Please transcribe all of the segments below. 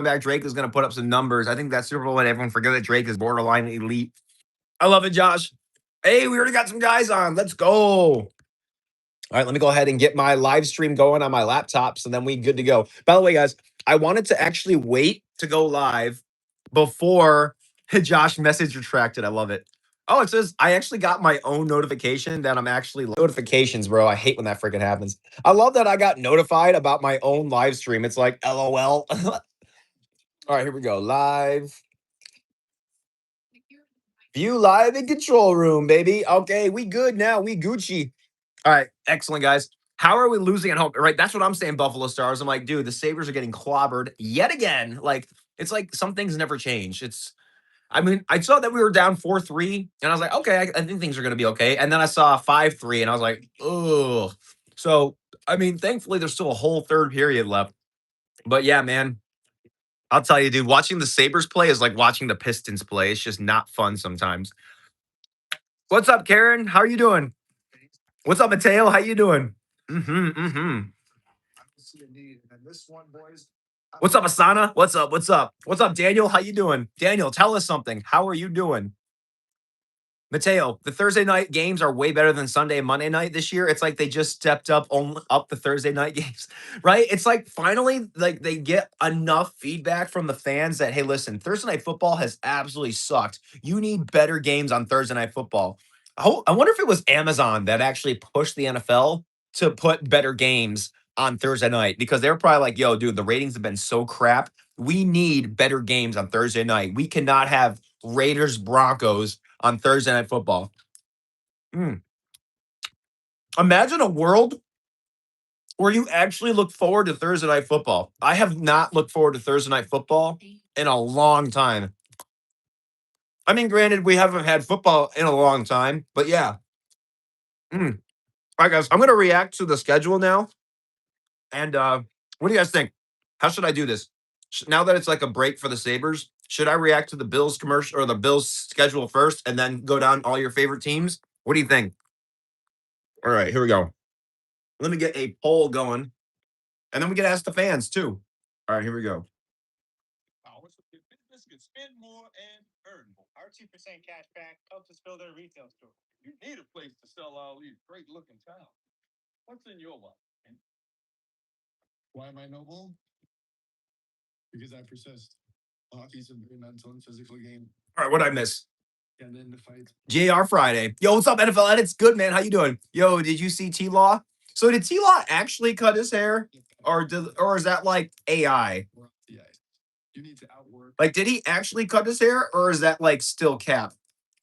back. Drake is going to put up some numbers. I think that Super Bowl made everyone forget that Drake is borderline elite. I love it, Josh. Hey, we already got some guys on. Let's go. All right, let me go ahead and get my live stream going on my laptop, so then we good to go. By the way, guys, I wanted to actually wait to go live before Josh message retracted. I love it. Oh, it says I actually got my own notification that I'm actually notifications, bro. I hate when that freaking happens. I love that I got notified about my own live stream. It's like LOL. All right, here we go. Live. View live in control room, baby. Okay, we good now. We Gucci. All right, excellent, guys. How are we losing at home? Right, that's what I'm saying, Buffalo Stars. I'm like, dude, the Sabres are getting clobbered yet again. Like, it's like some things never change. I mean, I saw that we were down 4-3, and I was like, okay, I think things are going to be okay. And then I saw 5-3, and I was like, ugh. So, I mean, thankfully, there's still a whole third period left. But yeah, man, I'll tell you, dude, watching the Sabres play is like watching the Pistons play. It's just not fun sometimes. What's up, Karen? How are you doing? What's up, Mateo? How you doing? Mm-hmm, mm-hmm. What's up, Asana? What's up? What's up? What's up, Daniel? How you doing? Daniel, tell us something. How are you doing? Mateo, the Thursday night games are way better than Sunday and Monday night this year. It's like they just stepped up the Thursday night games, right? It's like finally like they get enough feedback from the fans that hey, listen, Thursday night football has absolutely sucked. You need better games on Thursday night football. I wonder if it was Amazon that actually pushed the NFL to put better games on Thursday night because they're probably like, yo, dude, the ratings have been so crap. We need better games on Thursday night. We cannot have Raiders Broncos on Thursday Night Football. Mm. Imagine a world where you actually look forward to Thursday Night Football. I have not looked forward to Thursday Night Football in a long time. I mean, granted, we haven't had football in a long time, but yeah. Mm. All right, guys, I'm going to react to the schedule now. And what do you guys think? How should I do this? Now that it's like a break for the Sabres, should I react to the Bills commercial or the Bills schedule first and then go down all your favorite teams? What do you think? All right, here we go. Let me get a poll going, and then we can ask the fans too. All right, here we go. Business can spend more and earn more. Our 2% cash back helps us build our retail store. You need a place to sell all these great looking towels. What's in your wallet? Why am I noble? Because I persist. Hockey's a very mental and physical game. All right, what did I miss? And then the fight. JR Friday. Yo, what's up, NFL Edits? Good, man. How you doing? Yo, did you see T-Law? So did T-Law actually cut his hair? Or is that like AI? You need to outwork. Like, did he actually cut his hair, or is that like still cap?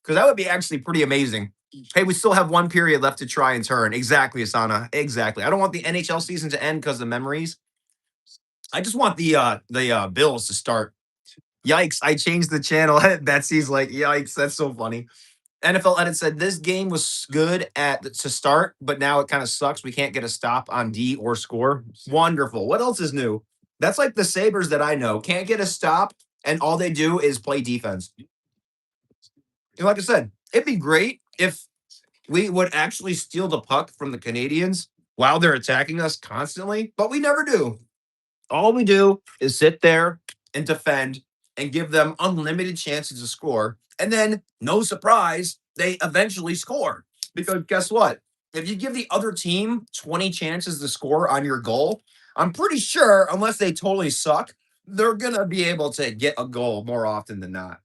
Because that would be actually pretty amazing. Hey, we still have one period left to try and turn. Exactly, Asana. Exactly. I don't want the NHL season to end because of memories. I just want the Bills to start. Yikes! I changed the channel. Betsy's like, yikes. That's so funny. NFL Edit said this game was good to start, but now it kind of sucks. We can't get a stop on D or score. Wonderful. What else is new? That's like the Sabres that I know. Can't get a stop, and all they do is play defense. And like I said, it'd be great if we would actually steal the puck from the Canadians while they're attacking us constantly, but we never do. All we do is sit there and defend and give them unlimited chances to score. And then, no surprise, they eventually score. Because guess what? If you give the other team 20 chances to score on your goal, I'm pretty sure, unless they totally suck, they're going to be able to get a goal more often than not.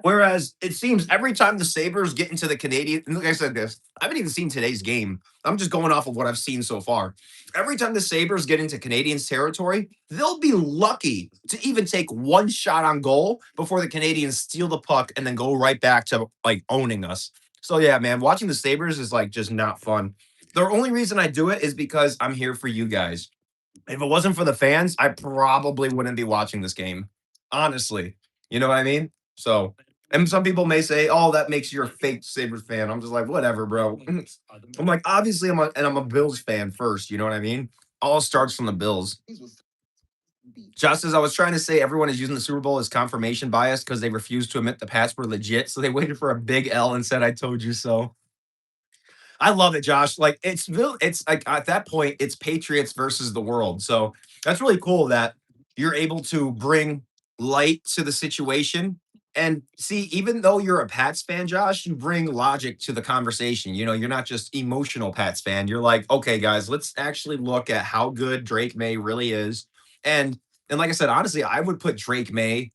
Whereas it seems every time the Sabres get into the Canadian, and like I said this, I haven't even seen today's game. I'm just going off of what I've seen so far. Every time the Sabres get into Canadians territory, they'll be lucky to even take one shot on goal before the Canadians steal the puck and then go right back to like owning us. So yeah, man, watching the Sabres is like just not fun. The only reason I do it is because I'm here for you guys. If it wasn't for the fans, I probably wouldn't be watching this game. Honestly. You know what I mean? So, and some people may say, "Oh, that makes you a fake Sabres fan." I'm just like, whatever, bro. I'm like, obviously, I'm a Bills fan first. You know what I mean? All starts from the Bills. Just as I was trying to say, everyone is using the Super Bowl as confirmation bias because they refused to admit the Pats were legit. So they waited for a big L and said, "I told you so." I love it, Josh. Like it's like at that point, it's Patriots versus the world. So that's really cool that you're able to bring light to the situation. And see, even though you're a Pats fan, Josh, you bring logic to the conversation. You're not just emotional Pats fan. You're like, okay, guys, let's actually look at how good Drake May really is. And and like I said, honestly, I would put Drake May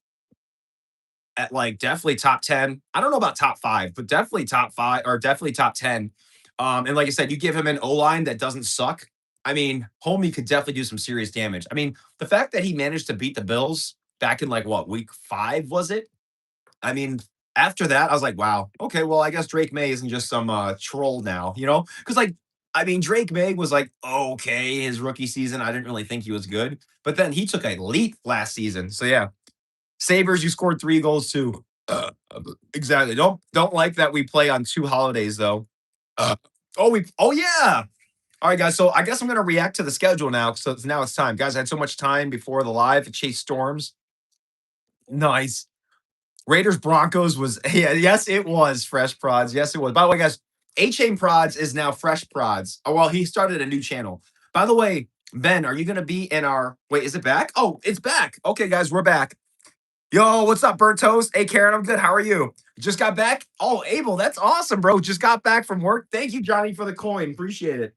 at like definitely top 10. I don't know about top five, but definitely top five or definitely top 10. And like I said, you give him an O line that doesn't suck. I mean, Homie could definitely do some serious damage. I mean, the fact that he managed to beat the Bills back in like what, week 5, was it? I mean, after that, I was like, wow, okay, well, I guess Drake May isn't just some troll now, you know? Because, like, I mean, Drake May was like, okay, his rookie season. I didn't really think he was good. But then he took a leap last season. So, yeah, Sabres, you scored 3 goals too. Exactly. Don't like that we play on 2 holidays though. Uh, oh yeah. All right, guys. So I guess I'm gonna react to the schedule now. So now it's time, guys. I had so much time before the live to chase storms. Nice. Raiders Broncos was yeah, yes, it was Fresh Prods. Yes, it was. By the way, guys, A Chain Prods is now Fresh Prods. Oh, well, he started a new channel. By the way, Ben, are you gonna be in our wait, is it back? Oh, it's back. Okay, guys, we're back. Yo, what's up, Burnt Toast? Hey, Karen, I'm good. How are you? Just got back? Oh, Abel, that's awesome, bro. Just got back from work. Thank you, Johnny, for the coin. Appreciate it.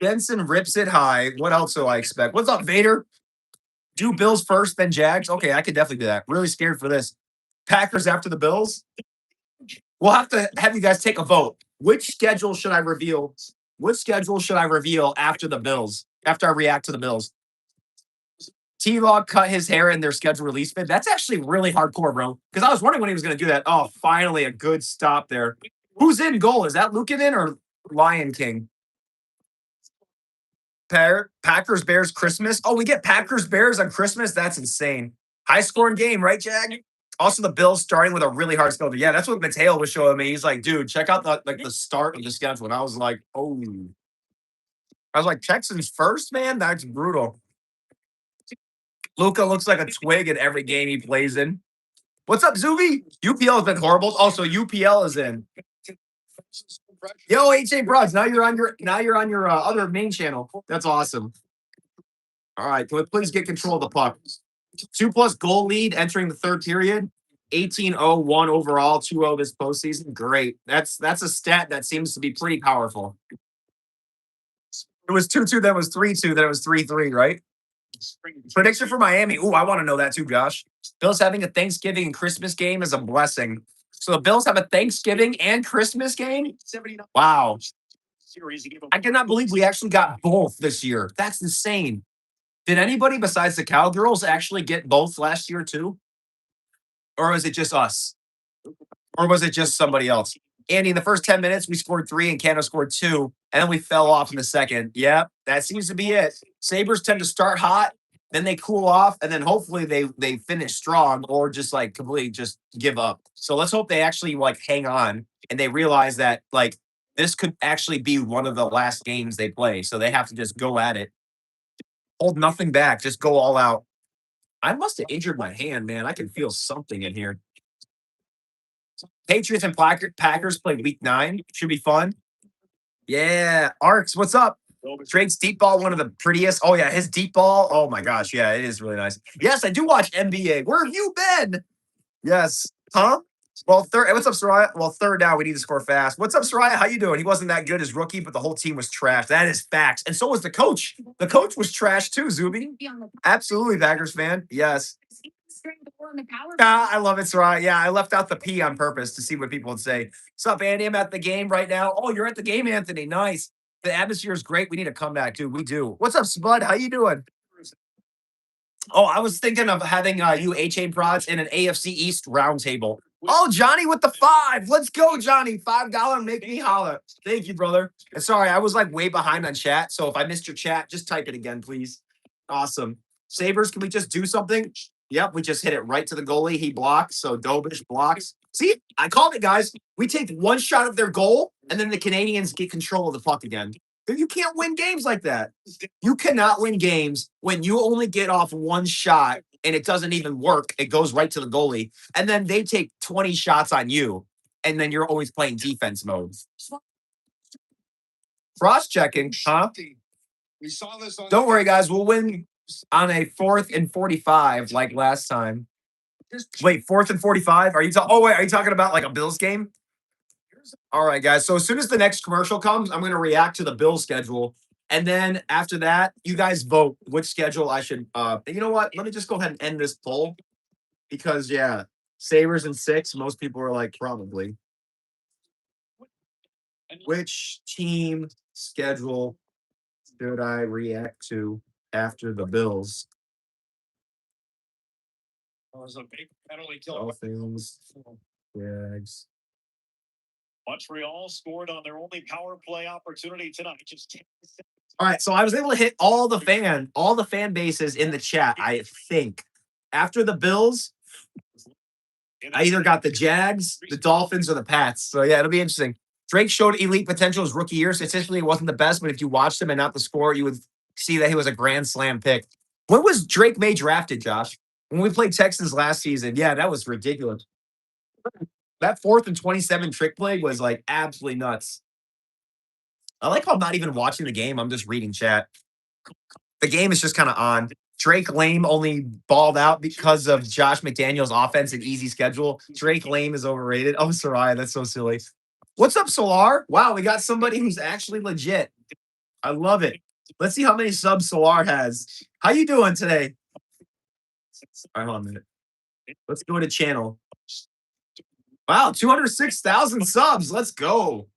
Benson rips it high. What else do I expect? What's up, Vader? Do Bills first, then Jags? Okay, I could definitely do that. Really scared for this. Packers after the Bills? We'll have to have you guys take a vote. Which schedule should I reveal? What schedule should I reveal after the Bills? After I react to the Bills? T-Log cut his hair in their schedule release bid. That's actually really hardcore, bro. Because I was wondering when he was going to do that. Oh, finally a good stop there. Who's in goal? Is that Luke in or Lion King? Packers Bears Christmas. Oh, we get Packers Bears on Christmas. That's insane. High scoring game, right, Jag? Also, the Bills starting with a really hard schedule. Yeah, that's what Mateo was showing me. He's like, dude, check out the start of the schedule. And I was like, oh, I was like, Texans first, man. That's brutal. Luca looks like a twig in every game he plays in. What's up, Zuby? UPL has been horrible. Also, UPL is in. Yo, HA Broads. Now you're on your other main channel. That's awesome. All right, can we please get control of the puck? 2+ goal lead entering the third period. 18-0-1 overall, 2-0 this postseason. Great. That's a stat that seems to be pretty powerful. It was 2-2, then it was 3-2, then it was 3-3, right? Prediction for Miami. Ooh, I want to know that too, Josh. Bills having a Thanksgiving and Christmas game is a blessing. So the Bills have a Thanksgiving and Christmas game? Wow. I cannot believe we actually got both this year. That's insane. Did anybody besides the Cowgirls actually get both last year too? Or was it just us? Or was it just somebody else? Andy, in the first 10 minutes, we scored 3 and Canada scored 2, and then we fell off in the second. Yep, that seems to be it. Sabres tend to start hot, then they cool off, and then hopefully they finish strong or just like completely just give up. So let's hope they actually like hang on and they realize that like this could actually be one of the last games they play. So they have to just go at it, hold nothing back, just go all out. I must have injured my hand, man. I can feel something in here. Patriots and Packers play week 9. Should be fun. Yeah. Arcs, what's up? Drake's deep ball, one of the prettiest. Oh, yeah. His deep ball. Oh, my gosh. Yeah, it is really nice. Yes, I do watch NBA. Where have you been? Yes. Huh? Well, third. What's up, Soraya? Well, third down. We need to score fast. What's up, Soraya? How you doing? He wasn't that good as rookie, but the whole team was trash. That is facts. And so was the coach. The coach was trash too, Zuby. Absolutely, Packers fan. Yes. I love it, Soraya. Yeah, I left out the P on purpose to see what people would say. What's up, Andy? I'm at the game right now. Oh, you're at the game, Anthony. Nice. The atmosphere is great. We need to come back, dude. We do. What's up, Spud? How you doing? Oh, I was thinking of having you HA Prods in an AFC East roundtable. Oh, Johnny with the 5. Let's go, Johnny. $5 make me holler. Thank you, brother. And sorry, I was like way behind on chat. So if I missed your chat, just type it again, please. Awesome. Sabres, can we just do something? Yep, we just hit it right to the goalie. He blocks. So Dobish blocks. See, I called it, guys. We take one shot of their goal, and then the Canadians get control of the puck again. You can't win games like that. You cannot win games when you only get off one shot and it doesn't even work. It goes right to the goalie. And then they take 20 shots on you. and then you're always playing defense mode. Cross-checking, huh? We saw this on Don't worry, guys. We'll win on a 4th and 45 like last time. Wait, 4th and 45? Are you talking about like a Bills game? All right, guys. So as soon as the next commercial comes, I'm going to react to the Bills schedule. And then after that, you guys vote which schedule I should you know what? Let me just go ahead and end this poll. Because yeah, Sabres in 6, most people are like, probably. Which team schedule should I react to after the Bills? was a big penalty kill. Dolphins, Jags. Montreal scored on their only power play opportunity tonight. All right, so I was able to hit all the fan bases in the chat, I think. After the Bills, I either got the Jags, the Dolphins, or the Pats. So yeah, it'll be interesting. Drake showed elite potential his rookie year. Statistically, it wasn't the best, but if you watched him and not the score, you would see that he was a grand slam pick. When was Drake May drafted, Josh? When we played Texans last season. Yeah, that was ridiculous. That 4th and 27 trick play was like absolutely nuts. I like how I'm not even watching the game. I'm just reading chat. The game is just kind of on. Drake Lame only balled out because of Josh McDaniels' offense and easy schedule. Drake Lame is overrated. Oh, Soraya, that's so silly. What's up, Solar? Wow, we got somebody who's actually legit. I love it. Let's see how many subs Solar has. How you doing today? All right, hold on a minute. Let's go to channel. Wow, 206,000 subs. Let's go.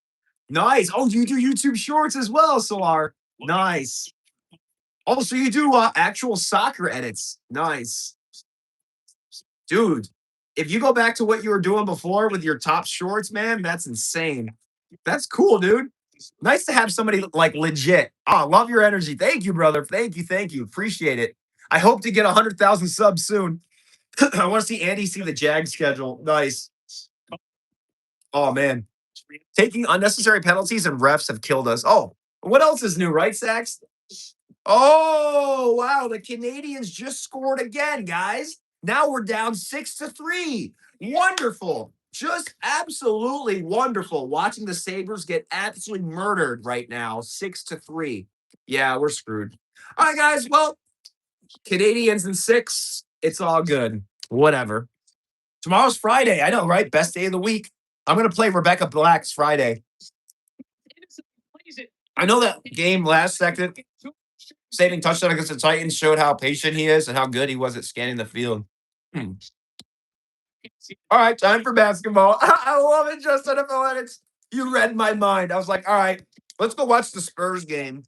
Nice. Oh, you do YouTube Shorts as well, Solar. Nice. Also, you do actual soccer edits. Nice. Dude, if you go back to what you were doing before with your top shorts, man, that's insane. That's cool, dude. Nice to have somebody like legit. Oh, love your energy. Thank you, brother. Thank you. Thank you. Appreciate it. I hope to get 100,000 subs soon. I want to see Andy see the Jag schedule. Nice. Oh, man. Taking unnecessary penalties and refs have killed us. Oh, what else is new, right, Sax? Oh, wow. The Canadians just scored again, guys. Now we're down 6-3. Wonderful. Just absolutely wonderful. Watching the Sabres get absolutely murdered right now. 6-3. Yeah, we're screwed. All right, guys. Well, Canadians in 6. It's all good. Whatever. Tomorrow's Friday. I know, right? Best day of the week. I'm going to play Rebecca Black's Friday. I know that game last second. Saving touchdown against the Titans showed how patient he is and how good he was at scanning the field. All right, time for basketball. I love it, just NFL edits. You read my mind. I was like, all right, let's go watch the Spurs game.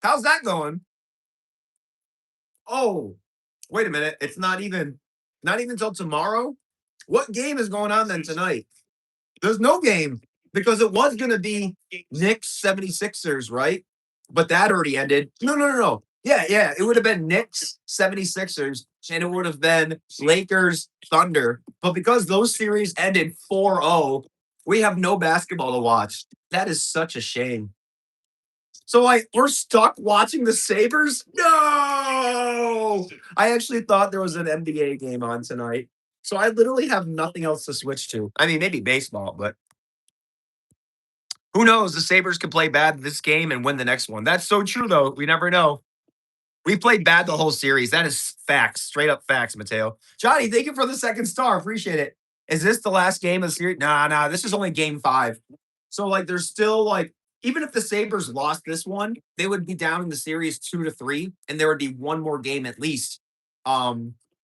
How's that going? Oh, wait a minute. It's not even until tomorrow. What game is going on then tonight? There's no game because it was going to be Knicks 76ers, right? But that already ended. No. Yeah. It would have been Knicks 76ers and it would have been Lakers Thunder. But because those series ended 4-0, we have no basketball to watch. That is such a shame. So we're stuck watching the Sabres? No! I actually thought there was an NBA game on tonight. So I literally have nothing else to switch to. I mean, maybe baseball, but who knows? The Sabres could play bad this game and win the next one. That's so true, though. We never know. We played bad the whole series. That is facts. Straight up facts, Mateo. Johnny, thank you for the second star. Appreciate it. Is this the last game of the series? Nah. This is only game 5. So, there's still, even if the Sabres lost this one, they would be down in the series 2-3, and there would be one more game at least.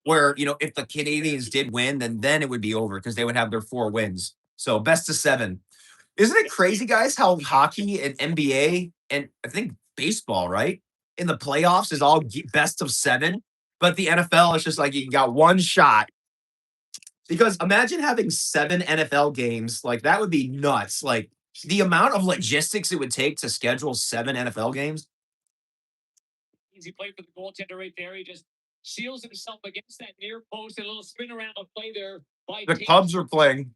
Where, if the Canadians did win, then it would be over because they would have their 4 wins. So, best of 7. Isn't it crazy, guys, how hockey and NBA and I think baseball, right, in the playoffs is all best of 7, but the NFL is just like you got one shot. Because imagine having 7 NFL games, that would be nuts. The amount of logistics it would take to schedule 7 NFL games. Easy play for the goaltender right there. He just seals himself against that near post. A little spin around a play there. The Cubs are playing.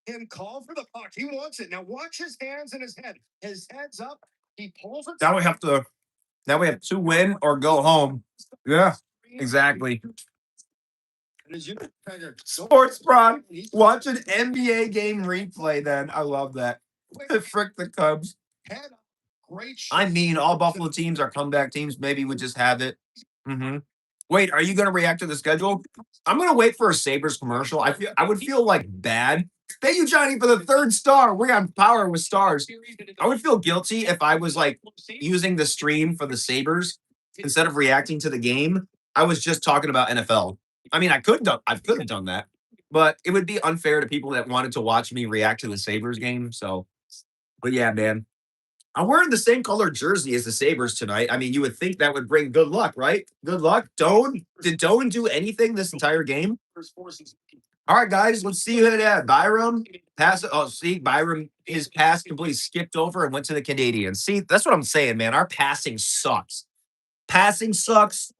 Him call for the puck. He wants it. Now watch his hands and his head. His head's up. He pulls it. Now we have to win or go home. Yeah, exactly. Sports Prod. Watch an NBA game replay then. I love that. Frick the Cubs. I mean, all Buffalo teams are comeback teams. Maybe we just have it. Wait, are you going to react to the schedule? I'm going to wait for a Sabres commercial. I would feel like bad. Thank you, Johnny, for the third star. We're on power with stars. I would feel guilty if I was like using the stream for the Sabres instead of reacting to the game. I was just talking about NFL. I mean, I could have done that, but it would be unfair to people that wanted to watch me react to the Sabres game. So, but yeah, man. I'm wearing the same color jersey as the Sabres tonight. I mean, you would think that would bring good luck, right? Good luck. Did Doan do anything this entire game? All right, guys, let's see who that. Byram pass. Oh, see, Byram, his pass completely skipped over and went to the Canadians. See, that's what I'm saying, man. Our passing sucks. Passing sucks.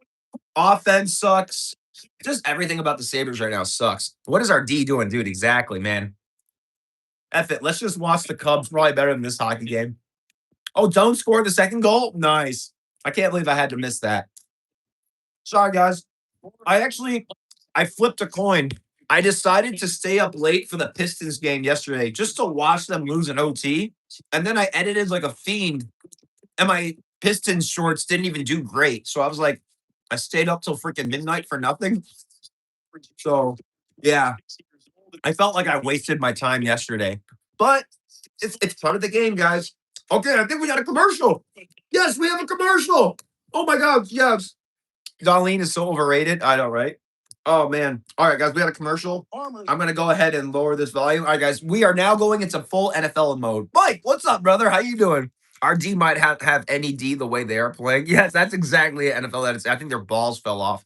Offense sucks. Just everything about the Sabres right now sucks. What is our D doing, dude? Exactly, man. F it. Let's just watch the Cubs. Probably better than this hockey game. Oh, don't score the second goal? Nice. I can't believe I had to miss that. Sorry, guys. I flipped a coin. I decided to stay up late for the Pistons game yesterday just to watch them lose an OT. And then I edited like a fiend, and my Pistons shorts didn't even do great. So I was like, I stayed up till freaking midnight for nothing. So, yeah, I felt like I wasted my time yesterday. But it's part of the game, guys. Okay, I think we got a commercial. Yes, we have a commercial. Oh my God, yes. Darlene is so overrated. I know, right? Oh man. All right, guys, we got a commercial. I'm gonna go ahead and lower this volume. All right, guys, we are now going into full NFL mode. Mike, what's up, brother? How you doing? Our D might have any D the way they are playing. Yes, that's exactly an NFL. I think their balls fell off.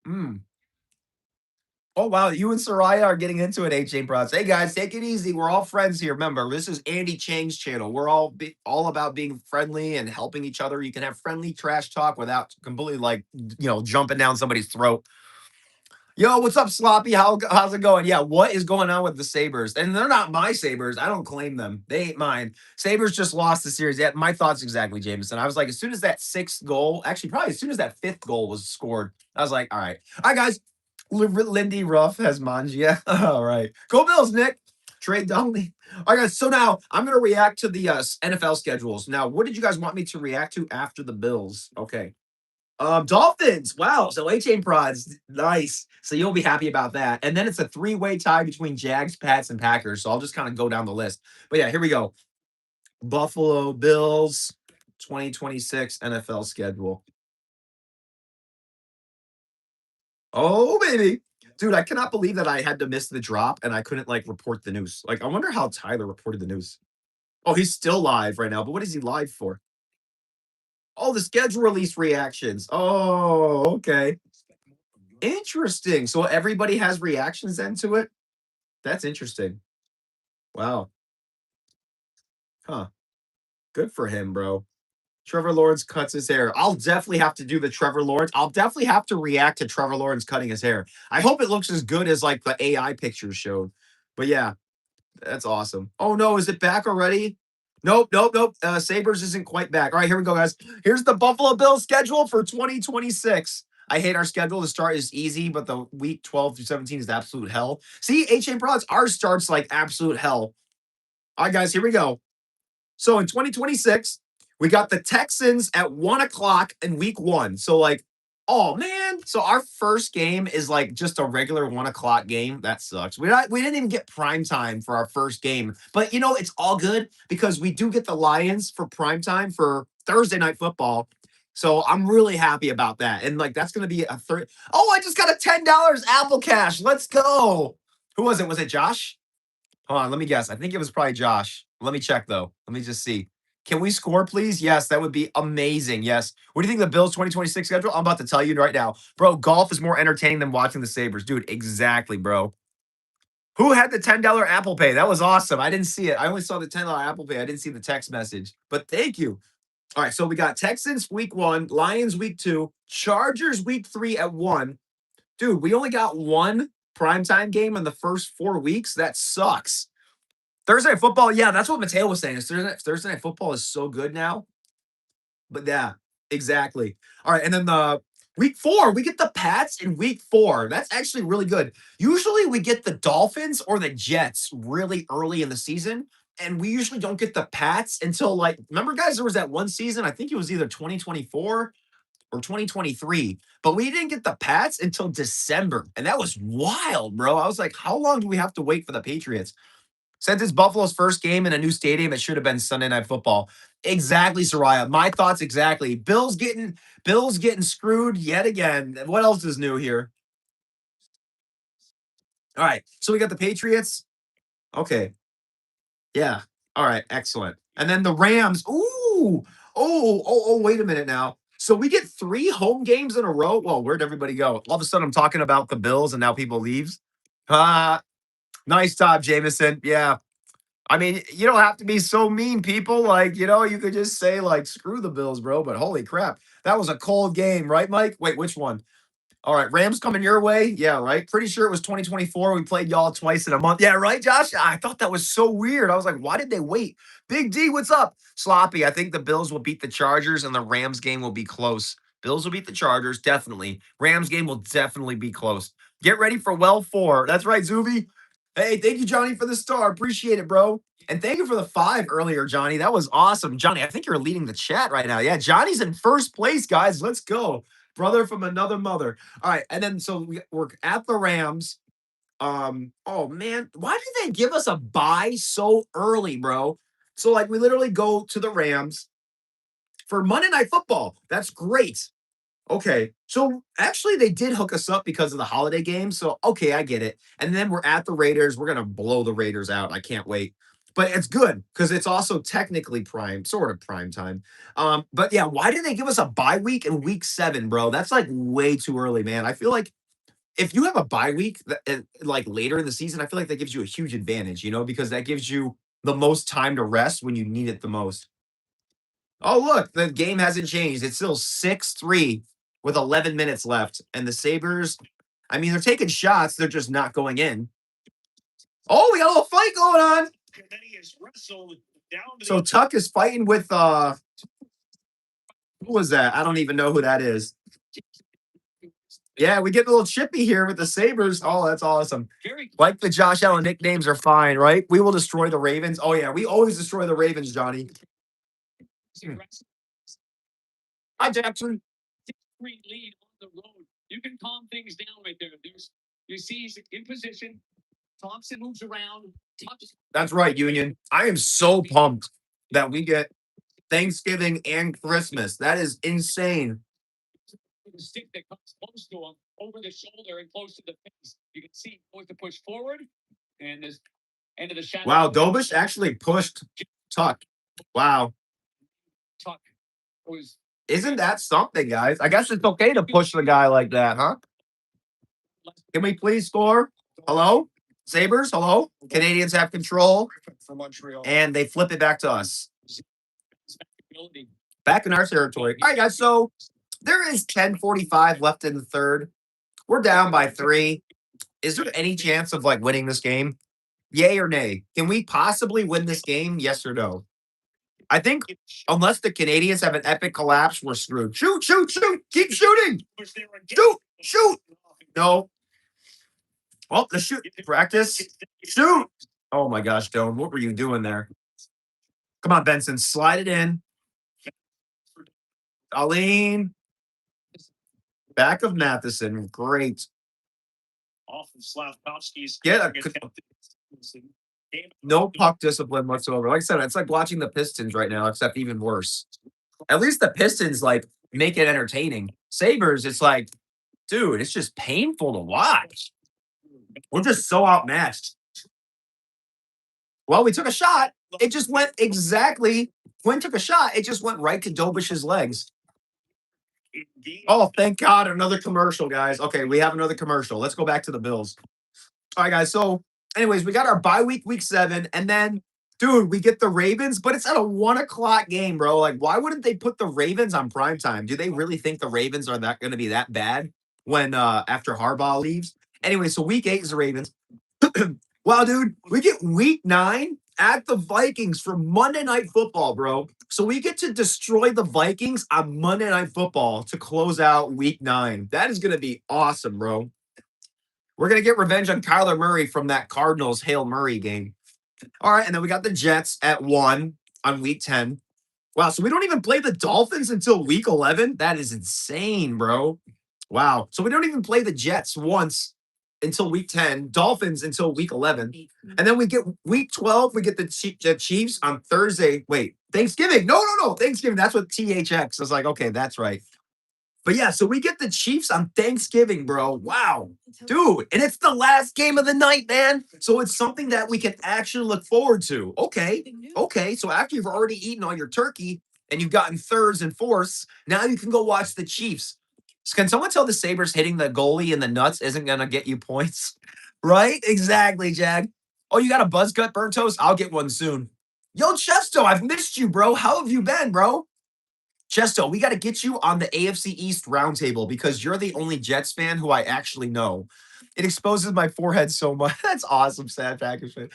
Hmm. Oh wow, you and Soraya are getting into it, A-Chain Prods. Hey guys, take it easy. We're all friends here. Remember, this is Andy Chang's channel. We're all about being friendly and helping each other. You can have friendly trash talk without completely jumping down somebody's throat. Yo, what's up, Sloppy? How's it going? Yeah, what is going on with the Sabres? And they're not my Sabres. I don't claim them. They ain't mine. Sabres just lost the series. Yeah, my thoughts exactly, Jameson. I was like, as soon as that sixth goal, actually, probably as soon as that fifth goal was scored, I was like, all right. All right, guys. Lindy Ruff has Mangia. All right. Go Bills, Nick. Trade Donnelly. All right, guys. So now I'm going to react to the NFL schedules. Now, what did you guys want me to react to after the Bills? Okay. Dolphins. Wow. So A-Chain Prods. Nice. So you'll be happy about that. And then it's a three-way tie between Jags, Pats, and Packers. So I'll just kind of go down the list. But yeah, here we go. Buffalo Bills 2026 NFL schedule. Oh, baby. Dude, I cannot believe that I had to miss the drop and I couldn't report the news. Like, I wonder how Tyler reported the news. Oh, he's still live right now, but what is he live for? Oh, the schedule release reactions. Oh, okay. Interesting. So everybody has reactions then to it? That's interesting. Wow. Huh. Good for him, bro. Trevor Lawrence cuts his hair. I'll definitely have to do the Trevor Lawrence. I'll definitely have to react to Trevor Lawrence cutting his hair. I hope it looks as good as the AI pictures showed. But yeah, that's awesome. Oh no, is it back already? Nope, nope, nope. Sabres isn't quite back. All right, here we go, guys. Here's the Buffalo Bills schedule for 2026. I hate our schedule. The start is easy, but the week 12 through 17 is absolute hell. See, H.A. Prods, our start's like absolute hell. All right, guys, here we go. So in 2026, we got the Texans at 1:00 in week 1. So oh man. So our first game is just a regular 1:00 game. That sucks. We didn't even get prime time for our first game. But it's all good because we do get the Lions for prime time for Thursday night football. So I'm really happy about that. And that's gonna be a third. Oh, I just got a $10 Apple Cash. Let's go. Who was it? Was it Josh? Hold on, let me guess. I think it was probably Josh. Let me check though. Let me just see. Can we score, please? Yes, that would be amazing. Yes. What do you think of the Bills 2026 schedule? I'm about to tell you right now. Bro, golf is more entertaining than watching the Sabres. Dude, exactly, bro. Who had the $10 Apple Pay? That was awesome. I didn't see it. I only saw the $10 Apple Pay. I didn't see the text message. But thank you. All right, so we got Texans week 1, Lions week 2, Chargers week 3 at 1. Dude, we only got one primetime game in the first 4 weeks. That sucks. Thursday Night Football, yeah, that's what Mateo was saying. Thursday Night Football is so good now. But yeah, exactly. All right, and then Week 4, we get the Pats in week 4. That's actually really good. Usually we get the Dolphins or the Jets really early in the season. And we usually don't get the Pats until like, remember, guys, there was that one season, I think it was either 2024 or 2023, but we didn't get the Pats until December. And that was wild, bro. I was like, how long do we have to wait for the Patriots? Since it's Buffalo's first game in a new stadium, it should have been Sunday Night Football. Exactly, Soraya. My thoughts exactly. Bills getting screwed yet again. What else is new here? All right. So we got the Patriots. Okay. Yeah. All right. Excellent. And then the Rams. Ooh. Oh, wait a minute now. So we get 3 home games in a row. Well, where'd everybody go? All of a sudden I'm talking about the Bills and now people leaves. Nice job, Jameson. Yeah. I mean, you don't have to be so mean, people. Like, you could just say, like, screw the Bills, bro. But holy crap. That was a cold game, right, Mike? Wait, which one? All right, Rams coming your way? Yeah, right. Pretty sure it was 2024. We played y'all twice in a month. Yeah, right, Josh? I thought that was so weird. I was like, why did they wait? Big D, what's up? Sloppy. I think the Bills will beat the Chargers and the Rams game will be close. Bills will beat the Chargers, definitely. Rams game will definitely be close. Get ready for well 4. That's right, Zuby. Hey, thank you, Johnny, for the star. Appreciate it, bro. And thank you for the 5 earlier, Johnny. That was awesome. Johnny, I think you're leading the chat right now. Yeah, Johnny's in first place, guys. Let's go. Brother from another mother. All right, and then so we're at the Rams. Oh man, why did they give us a bye so early, bro? So like we literally go to the Rams for Monday Night Football. That's great. Okay, so actually they did hook us up because of the holiday game. So okay, I get it. And then we're at the Raiders. We're gonna blow the Raiders out. I can't wait. But it's good because it's also technically prime, sort of prime time. But yeah, why did they give us a bye week in week 7, bro? That's like way too early, man. I feel like if you have a bye week like later in the season, I feel like that gives you a huge advantage, because that gives you the most time to rest when you need it the most. Oh, look, the game hasn't changed. It's still 6-3 with 11 minutes left. And the Sabres, I mean, they're taking shots. They're just not going in. Oh, we got a little fight going on. So Tuck is fighting with who was that? I don't even know who that is. Yeah, we get a little chippy here with the Sabres. Oh, that's awesome. Like the Josh Allen nicknames are fine, right? We will destroy the Ravens. Oh, yeah, we always destroy the Ravens, Johnny. Hi, Jackson. Lead on the road. You can calm things down right there. You see he's in position. Thompson moves around. That's right, Union. I am so pumped that we get Thanksgiving and Christmas. That is insane. The stick that comes close to him over the shoulder and close to the face. You can see going to push forward, and this end of the shadow. Wow, Dobish actually pushed Tuck. Wow. Tuck was. Isn't that something, guys? I guess it's okay to push the guy like that, huh? Can we please score? Hello? Sabres, hello? Canadians have control. And they flip it back to us. Back in our territory. All right, guys. So there is 10:45 left in the third. We're down by 3. Is there any chance of like winning this game? Yay or nay? Can we possibly win this game? Yes or no? I think unless the Canadians have an epic collapse, we're screwed. Shoot, shoot, shoot. Keep shooting. Shoot, shoot. No. Oh, the shoot. Practice. Shoot. Oh my gosh, Doan. What were you doing there? Come on, Benson. Slide it in. Aline. Back of Matheson. Great. Off of Slavkovsky's. No puck discipline whatsoever. Like I said, it's like watching the Pistons right now, except even worse. At least the Pistons like make it entertaining. Sabres, it's like, dude, it's just painful to watch. We're just so outmatched. Well, we took a shot. It just went exactly. When took a shot, it just went right to Dobish's legs. Oh, thank God. Another commercial, guys. Okay, we have another commercial. Let's go back to the Bills. All right, guys. So, anyways, we got our bye week 7, and then, dude, we get the Ravens, but it's at a 1:00 game, bro. Like, why wouldn't they put the Ravens on prime time? Do they really think the Ravens are going to be that bad when after Harbaugh leaves? Anyway, so week 8 is the Ravens. Wow, dude, we get week 9 at the Vikings for Monday Night Football, bro. So we get to destroy the Vikings on Monday Night Football to close out Week 9. That is going to be awesome, bro. We're going to get revenge on Kyler Murray from that Cardinals Hail Murray game. All right, and then we got the Jets at 1 on Week 10. Wow, so we don't even play the Dolphins until Week 11? That is insane, bro. Wow. So we don't even play the Jets once until Week 10, Dolphins until Week 11. And then we get Week 12, we get the Chiefs on Thursday. Wait, Thanksgiving. No. Thanksgiving. That's what THX. I was like, okay, that's right. But yeah, so we get the Chiefs on Thanksgiving, bro. Wow. Dude, and it's the last game of the night, man. So it's something that we can actually look forward to. Okay. So after you've already eaten all your turkey and you've gotten thirds and fourths, now you can go watch the Chiefs. So can someone tell the Sabres hitting the goalie in the nuts isn't going to get you points? Right? Exactly, Jag. Oh, you got a buzz cut, burnt toast? I'll get one soon. Yo, Chesto, I've missed you, bro. How have you been, bro? Chesto, we got to get you on the AFC East roundtable because you're the only Jets fan who I actually know. It exposes my forehead so much. That's awesome, sad package fan.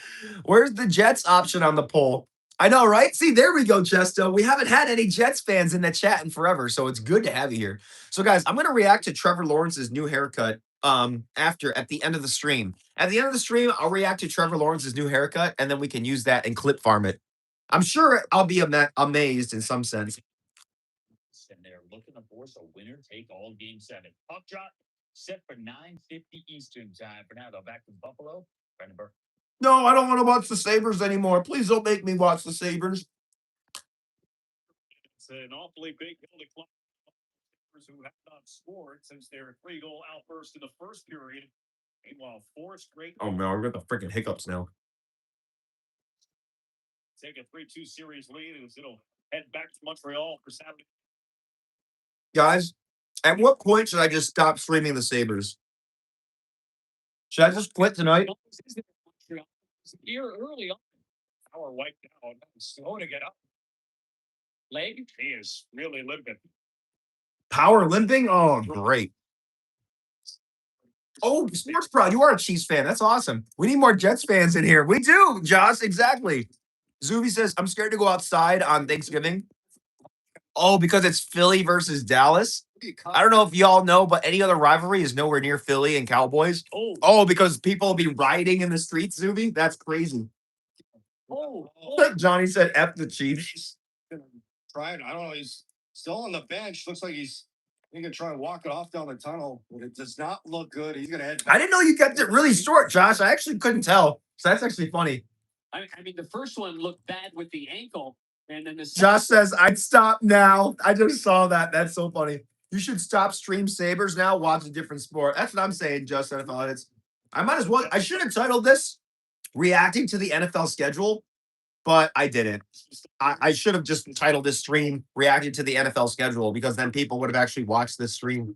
Where's the Jets option on the poll? I know, right? See, there we go, Chesto. We haven't had any Jets fans in the chat in forever, so it's good to have you here. So, guys, I'm going to react to Trevor Lawrence's new haircut at the end of the stream. At the end of the stream, I'll react to Trevor Lawrence's new haircut, and then we can use that and clip farm it. I'm sure I'll be amazed in some sense. And they're looking to force a winner take all game 7. Puck drop set for 9:50 Eastern time. For now, though, back to Buffalo. Brandenburg. No, I don't want to watch the Sabres anymore. Please don't make me watch the Sabres. It's an awfully big hill to climb. Who have not scored since their 3-goal outburst in the first period. Meanwhile, four straight. Oh no, we got the freaking hiccups now. Take a 3-2 series lead as it'll head back to Montreal for Saturday. Guys, at what point should I just stop streaming the Sabres? Should I just quit tonight? Here early on. Power wiped out. Slow to get up. Leg, he is really limping. Power limping? Oh, great. Oh, Sports Pro, you are a Chiefs fan. That's awesome. We need more Jets fans in here. We do, Josh. Exactly. Zuby says, I'm scared to go outside on Thanksgiving. Oh, because it's Philly versus Dallas. I don't know if y'all know, but any other rivalry is nowhere near Philly and Cowboys. Oh, because people will be rioting in the streets, Zuby? That's crazy. Johnny said, F the Chiefs. Trying, I don't know. He's still on the bench. Looks like he's going to try and walk it off down the tunnel, but it does not look good. He's going to head back. I didn't know you kept it really short, Josh. I actually couldn't tell. So that's actually funny. I mean, the first one looked bad with the ankle, and then the Josh says, I'd stop now. I just saw that. That's so funny. You should stop stream Sabres now, watch a different sport. That's what I'm saying, Just NFL. I might as well. I should have titled this Reacting to the NFL Schedule, but I didn't. I should have just titled this stream Reacting to the NFL Schedule because then people would have actually watched this stream.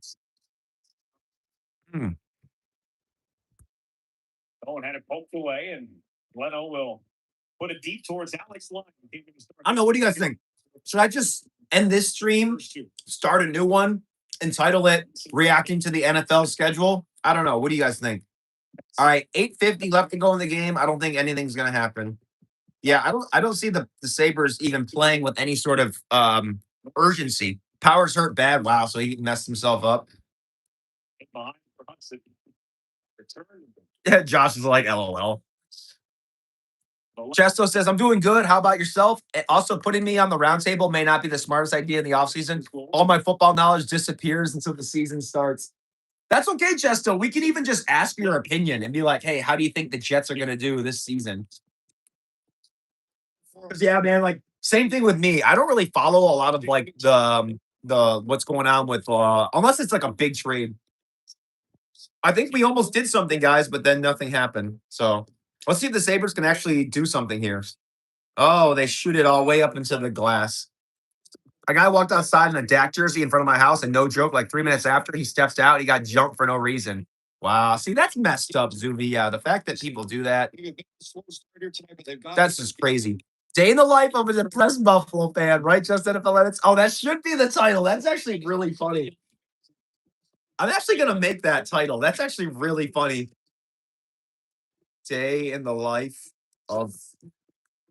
Owen had it poked away, and Leno will put it deep towards Alex Line. I don't know. What do you guys think? Should I just end this stream, start a new one, and title it Reacting to the NFL Schedule? I don't know. What do you guys think? All right, 8:50 left to go in the game. I don't think anything's gonna happen. Yeah, I don't see the Sabres even playing with any sort of urgency. Power's hurt bad. Wow, so he messed himself up. Yeah, Josh is like, LOL. Chesto says, I'm doing good. How about yourself? Also, putting me on the roundtable may not be the smartest idea in the offseason. All my football knowledge disappears until the season starts. That's okay, Chesto. We can even just ask your opinion and be like, hey, how do you think the Jets are going to do this season? Yeah, man, like, same thing with me. I don't really follow a lot of, like, the what's going on with, unless it's, like, a big trade. I think we almost did something, guys, but then nothing happened. So let's see if the Sabres can actually do something here. Oh, they shoot it all way up into the glass. A guy walked outside in a Dak jersey in front of my house, and no joke, like 3 minutes after he steps out, he got jumped for no reason. Wow. See, that's messed up, Zuby. Yeah, the fact that people do that, that's just crazy. Day in the life of a depressed Buffalo fan, right? Just NFL edits. Oh, that should be the title. That's actually really funny. I'm actually going to make that title. That's actually really funny. Day in the life of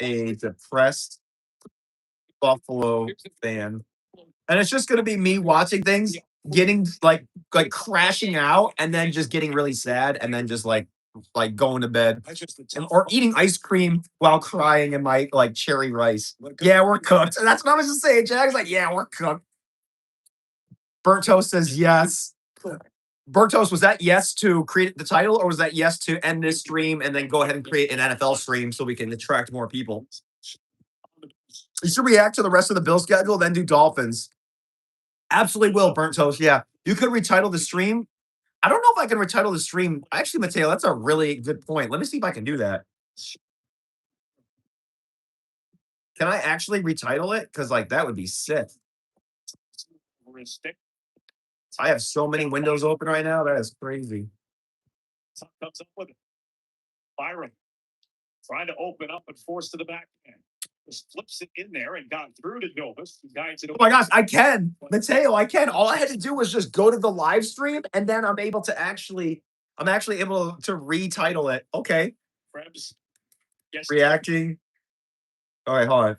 a depressed Buffalo fan. And it's just gonna be me watching things, getting like crashing out, and then just getting really sad, and then just like going to bed. Or eating ice cream while crying in my like cherry rice. Yeah, we're cooked. And that's what I was just saying. Jack's like, yeah, we're cooked. Burnt Toast says yes. Burnt Toast, was that yes to create the title, or was that yes to end this stream and then go ahead and create an NFL stream so we can attract more people? You should react to the rest of the Bill schedule, then do Dolphins. Absolutely will, Burnt Toast. Yeah. You could retitle the stream. I don't know if I can retitle the stream. Actually, Mateo, that's a really good point. Let me see if I can do that. Can I actually retitle it? Because like that would be sick. I have so many windows open right now. That is crazy. Comes up with it. Byron trying to open up and force to the back end. Just flips it in there and got through to Novus. Guides it. Oh my gosh, I can. Mateo, I can. All I had to do was just go to the live stream, and then I'm actually able to retitle it. Okay. Krebs. Yes. Reacting. All right, hold on.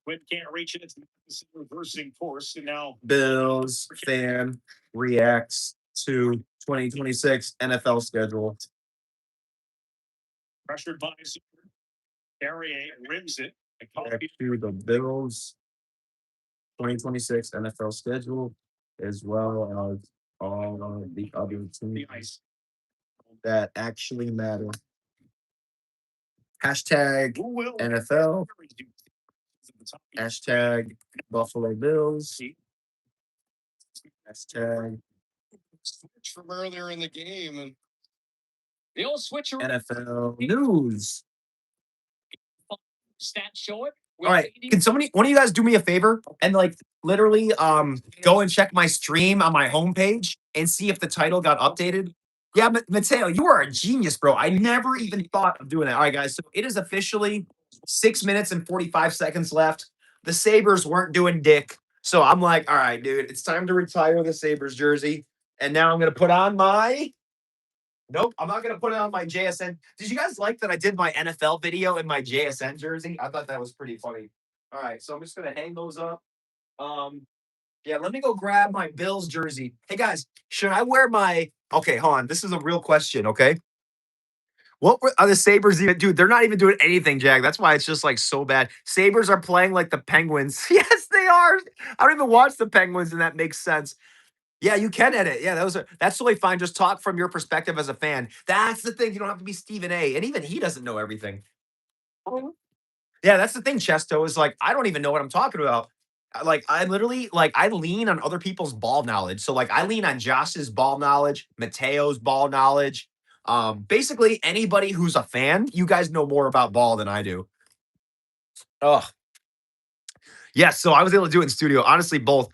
Quinn can't reach it. It's reversing course. And now Bills fan reacts to 2026 NFL schedule. Pressured by Carrier rims it. Back to the Bills 2026 NFL schedule, as well as all of the other teams that actually matter. Hashtag NFL. Hashtag Buffalo Bills. Hashtag Switch from earlier in the game, and the old switcher NFL news. stats show it. All right, can one of you guys do me a favor and like literally go and check my stream on my homepage and see if the title got updated? Yeah, Mateo, you are a genius, bro. I never even thought of doing that. All right, guys, so it is officially 6 minutes and 45 seconds left. The Sabres weren't doing dick, so I'm like, all right, dude, it's time to retire the Sabres jersey, and now I'm gonna put on my. Nope, I'm not gonna put it on my JSN. Did you guys like that I did my NFL video in my JSN jersey? I thought that was pretty funny. All right, so I'm just gonna hang those up. Yeah, let me go grab my Bills jersey. Hey guys, should I wear my? Okay, hold on. This is a real question. Okay, what are the Sabres even? Dude, they're not even doing anything, Jag. That's why it's just like so bad. Sabres are playing like the Penguins. Yes, they are. I don't even watch the Penguins, and that makes sense. Yeah, you can edit. Yeah, that's totally fine. Just talk from your perspective as a fan. That's the thing. You don't have to be Stephen A. And even he doesn't know everything. Yeah, that's the thing, Chesto, is like, I don't even know what I'm talking about. Like, I literally, like, I lean on other people's ball knowledge. So, like, I lean on Josh's ball knowledge, Mateo's ball knowledge. Basically, anybody who's a fan, you guys know more about ball than I do. Oh, yes. So I was able to do it in studio. Honestly, both.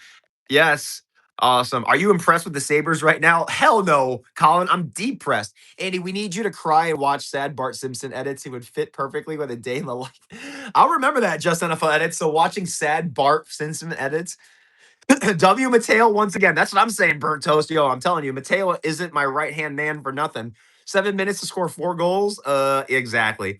Yes. Awesome. Are you impressed with the Sabres right now? Hell no, Colin. I'm depressed. Andy, we need you to cry and watch sad Bart Simpson edits. He would fit perfectly with a day in the life. I'll remember that, Just NFL edits. So watching sad Bart Simpson edits. W. Mateo, once again. That's what I'm saying, Burnt Toast. Yo, I'm telling you, Mateo isn't my right-hand man for nothing. 7 minutes to score 4 goals? Exactly.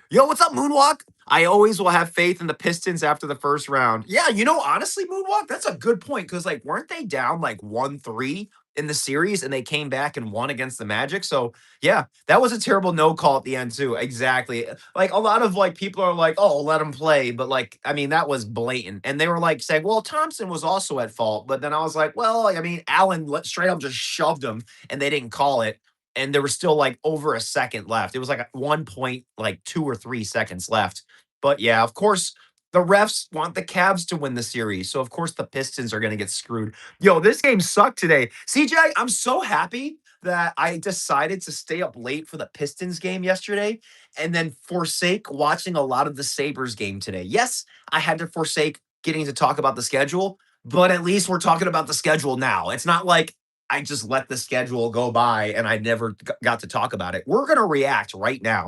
Yo, what's up, Moonwalk? I always will have faith in the Pistons after the first round. Yeah, honestly, Moonwalk, that's a good point because, like, weren't they down like 1-3 in the series and they came back and won against the Magic? So, yeah, that was a terrible no call at the end, too. Exactly. Like, a lot of, like, people are like, oh, let him play. But, like, I mean, that was blatant. And they were, like, saying, well, Thompson was also at fault. But then I was like, well, I mean, Allen straight up just shoved him and they didn't call it. And there was still like over a second left. It was like 2 or 3 seconds left. But yeah, of course, the refs want the Cavs to win the series. So of course the Pistons are going to get screwed. Yo, this game sucked today. CJ, I'm so happy that I decided to stay up late for the Pistons game yesterday and then forsake watching a lot of the Sabres game today. Yes, I had to forsake getting to talk about the schedule, but at least we're talking about the schedule now. It's not like I just let the schedule go by and I never got to talk about it. We're going to react right now.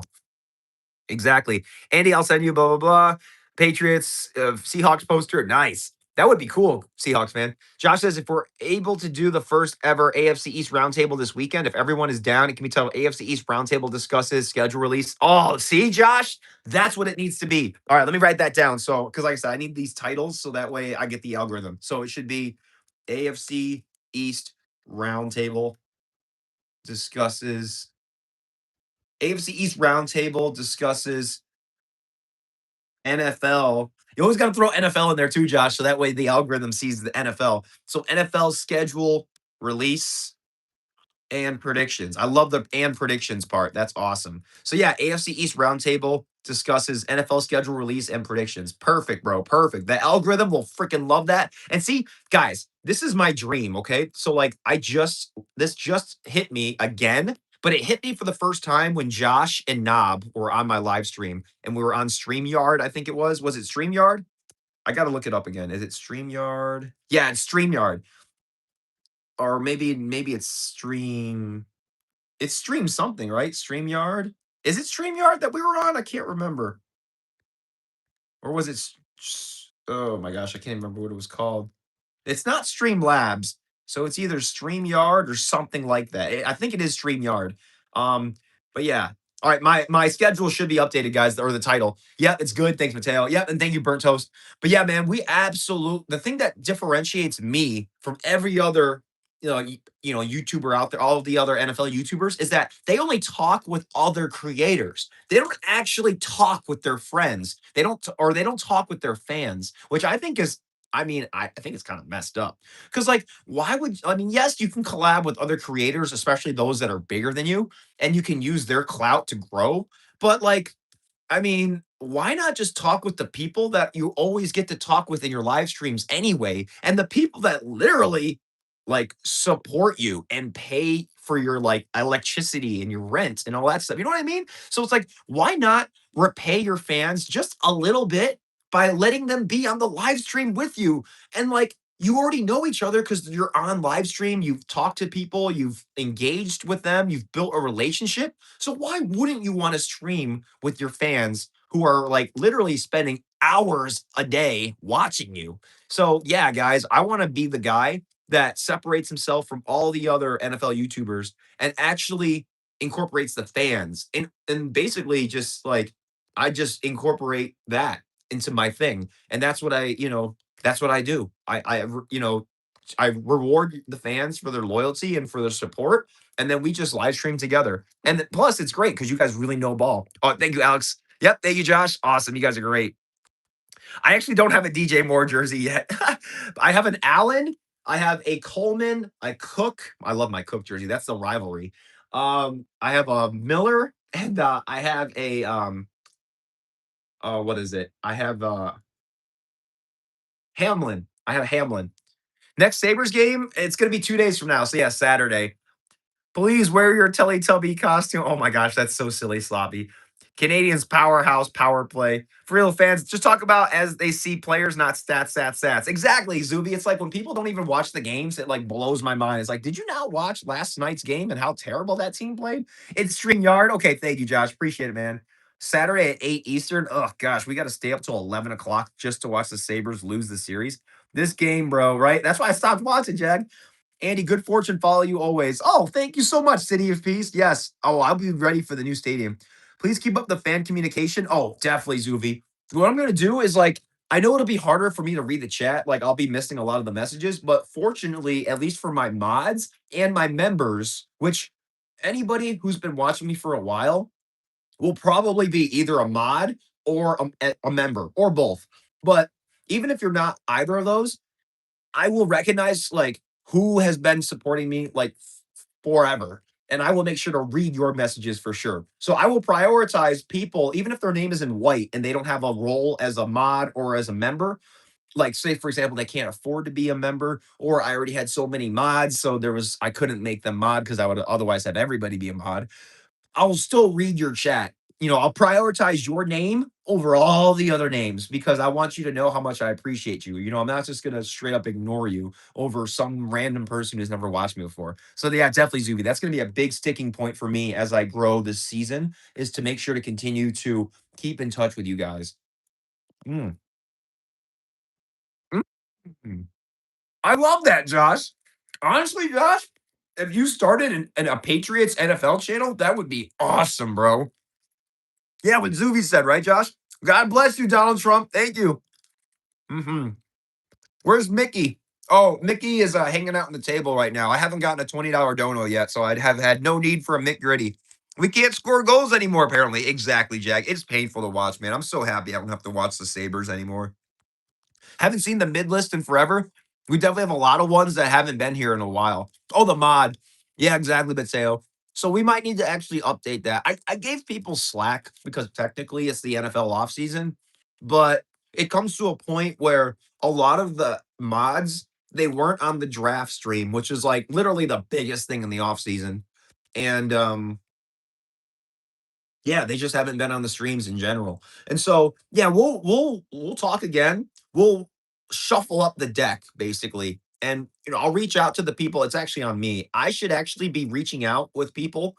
Exactly. Andy, I'll send you blah, blah, blah. Patriots, Seahawks poster. Nice. That would be cool, Seahawks fan. Josh says if we're able to do the first ever AFC East roundtable this weekend, if everyone is down, it can be titled AFC East roundtable discusses schedule release. Oh, see, Josh, that's what it needs to be. All right, let me write that down. So, because like I said, I need these titles so that way I get the algorithm. So it should be AFC East roundtable discusses. AFC East roundtable discusses NFL. You always got to throw NFL in there too, Josh, so that way the algorithm sees the NFL. So NFL schedule release and predictions. I love the and predictions part. That's awesome. So yeah, AFC East roundtable discusses NFL schedule release and predictions. Perfect, bro. Perfect. The algorithm will freaking love that. And see, guys, this is my dream. Okay, so like this just hit me again. But it hit me for the first time when Josh and Knob were on my live stream and we were on StreamYard, I think it was. Was it StreamYard? I got to look it up again. Is it StreamYard? Yeah, it's StreamYard. Or maybe it's Stream something, right? StreamYard? Is it StreamYard that we were on? I can't remember. Or was it oh my gosh, I can't remember what it was called. It's not Streamlabs, so it's either StreamYard or something like that. I think it is StreamYard. Um, but yeah. All right, my schedule should be updated, guys, or the title. Yep, it's good. Thanks, Mateo. Yep, and thank you, Burnt Toast. But yeah, man, the thing that differentiates me from every other YouTuber out there, all of the other NFL YouTubers, is that they only talk with other creators. They don't actually talk with their friends. They don't talk with their fans, which I think is I think it's kind of messed up. Because, like, why would yes, you can collab with other creators, especially those that are bigger than you, and you can use their clout to grow. But, like, why not just talk with the people that you always get to talk with in your live streams anyway? And the people that literally like support you and pay for your like electricity and your rent and all that stuff. You know what I mean? So it's like, why not repay your fans just a little bit by letting them be on the live stream with you? And like, you already know each other because you're on live stream. You've talked to people, you've engaged with them, you've built a relationship. So why wouldn't you want to stream with your fans who are like literally spending hours a day watching you? So yeah, guys, I want to be the guy that separates himself from all the other NFL YouTubers and actually incorporates the fans and basically just like I just incorporate that into my thing. And that's what that's what I do. I reward the fans for their loyalty and for their support. And then we just live stream together. And plus, it's great because you guys really know ball. Oh, thank you, Alex. Yep. Thank you, Josh. Awesome. You guys are great. I actually don't have a DJ Moore jersey yet. I have an Allen. I have a Coleman, a Cook. I love my Cook jersey. That's the rivalry. I have a Miller, and I have a what is it? I have Hamlin. I have Hamlin. Next Sabres game, it's gonna be 2 days from now. So yeah, Saturday. Please wear your Teletubby costume. Oh my gosh, that's so silly, sloppy. Canadians powerhouse power play. For real fans, just talk about as they see players, not stats, stats, stats. Exactly, Zuby. It's like when people don't even watch the games, it like blows my mind. It's like, did you not watch last night's game and how terrible that team played? It's StreamYard. Okay, thank you, Josh. Appreciate it, man. Saturday at 8 Eastern. Oh gosh, we got to stay up till 11 o'clock just to watch the Sabres lose the series. This game, bro, right? That's why I stopped watching, Jag. Andy, good fortune follow you always. Oh, thank you so much, City of Peace. Yes. Oh, I'll be ready for the new stadium. Please keep up the fan communication. Oh, definitely, Zuvi. What I'm gonna do is like, I know it'll be harder for me to read the chat. Like, I'll be missing a lot of the messages, but fortunately, at least for my mods and my members, which anybody who's been watching me for a while will probably be either a mod or a member or both. But even if you're not either of those, I will recognize like who has been supporting me like forever. And I will make sure to read your messages for sure. So I will prioritize people, even if their name is in white and they don't have a role as a mod or as a member. Like, say, for example, they can't afford to be a member, or I already had so many mods. So I couldn't make them mod because I would otherwise have everybody be a mod. I'll still read your chat. I'll prioritize your name over all the other names because I want you to know how much I appreciate you. I'm not just going to straight up ignore you over some random person who's never watched me before. So yeah, definitely Zuby. That's going to be a big sticking point for me as I grow this season is to make sure to continue to keep in touch with you guys. Mm. Mm. I love that, Josh. Honestly, Josh, if you started a Patriots NFL channel, that would be awesome, bro. Yeah, what Zuvi said, right, Josh? God bless you, Donald Trump. Thank you. hmm Where's Mickey? Oh, Mickey is hanging out on the table right now. I haven't gotten a $20 dono yet, so I'd have had no need for a McGritty. We can't score goals anymore, apparently. Exactly, Jack. It's painful to watch, man. I'm so happy I don't have to watch the Sabres anymore. Haven't seen the mid list in forever. We definitely have a lot of ones that haven't been here in a while. Oh, the mod. Yeah, exactly, Mateo. So we might need to actually update that. I gave people slack because technically it's the NFL offseason, but it comes to a point where a lot of the mods they weren't on the draft stream, which is like literally the biggest thing in the offseason. And yeah, they just haven't been on the streams in general. And so, yeah, we'll talk again. We'll shuffle up the deck basically. And I'll reach out to the people. It's actually on me. I should actually be reaching out with people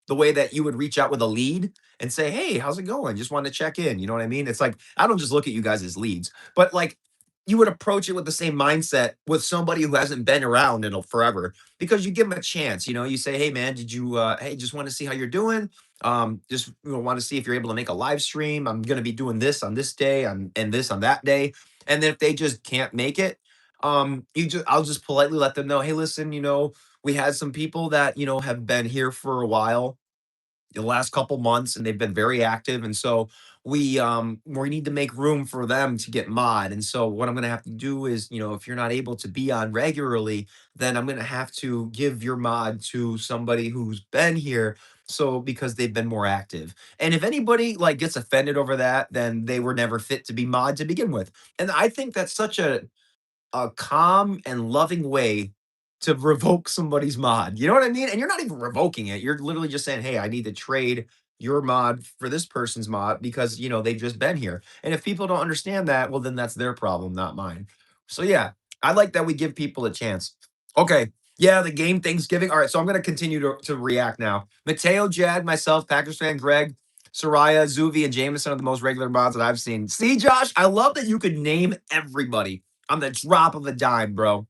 the way that you would reach out with a lead and say, "Hey, how's it going? Just want to check in." You know what I mean? It's like I don't just look at you guys as leads, but like you would approach it with the same mindset with somebody who hasn't been around in forever because you give them a chance. You say, "Hey, man, did you? Hey, just want to see how you're doing. Just want to see if you're able to make a live stream. I'm going to be doing this on this day, and this on that day." And then if they just can't make it, I'll just politely let them know, "Hey, listen, we had some people that have been here for a while the last couple months and they've been very active, and so we need to make room for them to get mod. And so what I'm going to have to do is, if you're not able to be on regularly, then I'm going to have to give your mod to somebody who's been here, so because they've been more active. And if anybody like gets offended over that, then they were never fit to be mod to begin with." And I think that's such a calm and loving way to revoke somebody's mod. You know what I mean? And you're not even revoking it. You're literally just saying, "Hey, I need to trade your mod for this person's mod because, they've just been here." And if people don't understand that, well, then that's their problem, not mine. So yeah, I like that we give people a chance. Okay. Yeah, the game Thanksgiving. All right. So I'm going to continue to react now. Mateo, Jad, myself, Packers fan, Greg, Soraya, Zuvi, and Jameson are the most regular mods that I've seen. See, Josh, I love that you could name everybody on the drop of a dime, bro.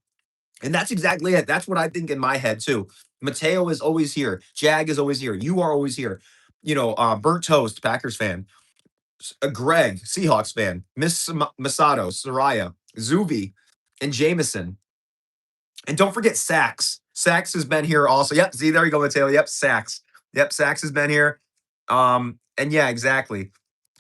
And that's exactly it. That's what I think in my head too. Mateo is always here. Jag is always here. You are always here. Burnt Toast, Packers fan. Greg, Seahawks fan. Miss Masato, Soraya, Zuvi, and Jameson. And don't forget Sax. Sax has been here also. Yep. See, there you go, Mateo. Yep, Sax. Yep, Sax has been here. And yeah, exactly.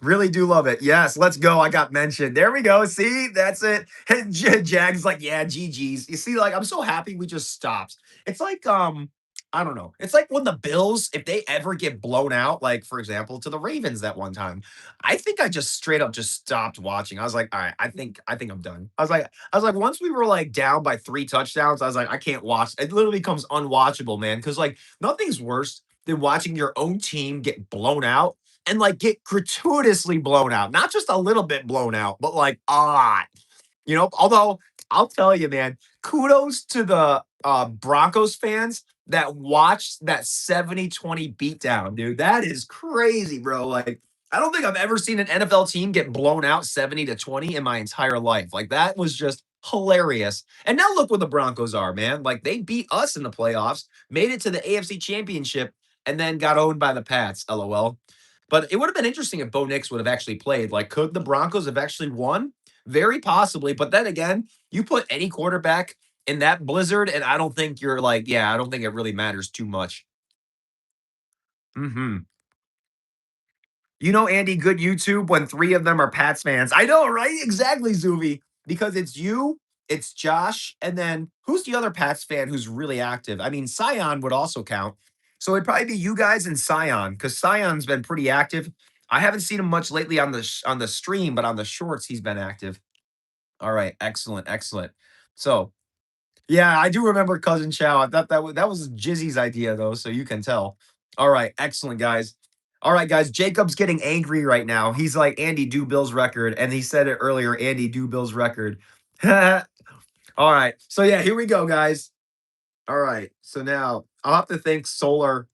Really do love it. Yes, let's go. I got mentioned. There we go. See, that's it. And Jag's like, yeah, GG's. You see, like, I'm so happy we just stopped. It's like, I don't know. It's like when the Bills, if they ever get blown out, like for example, to the Ravens that one time, I think I just straight up just stopped watching. I was like, all right, I think I'm done. I was like, once we were like down by 3 touchdowns, I was like, I can't watch. It literally becomes unwatchable, man. Cause like nothing's worse than watching your own team get blown out and like get gratuitously blown out. Not just a little bit blown out, but like a lot. Although I'll tell you, man, kudos to the Broncos fans that watched that 70-20 beatdown, dude. That is crazy, bro. Like, I don't think I've ever seen an NFL team get blown out 70-20 in my entire life. Like, that was just hilarious. And now look where the Broncos are, man. Like, they beat us in the playoffs, made it to the AFC Championship, and then got owned by the Pats. LOL. But it would have been interesting if Bo Nix would have actually played. Like, could the Broncos have actually won? Very possibly. But then again, you put any quarterback in that blizzard, and I don't think you're like, yeah, I don't think it really matters too much. hmm Andy, good YouTube when 3 of them are Pats fans. I know, right? Exactly, Zuvi. Because it's you, it's Josh, and then who's the other Pats fan who's really active? I mean, Scion would also count. So it'd probably be you guys and Scion, because Scion's been pretty active. I haven't seen him much lately on the stream, but on the shorts, he's been active. All right, excellent, excellent. So yeah, I do remember Cousin Chow. I thought that was Jizzy's idea though, so you can tell. All right, excellent guys. All right, guys. Jacob's getting angry right now. He's like, "Andy, do Bill's record," and he said it earlier. Andy, do Bill's record. All right. So yeah, here we go, guys. All right. So now I'll have to thank Solar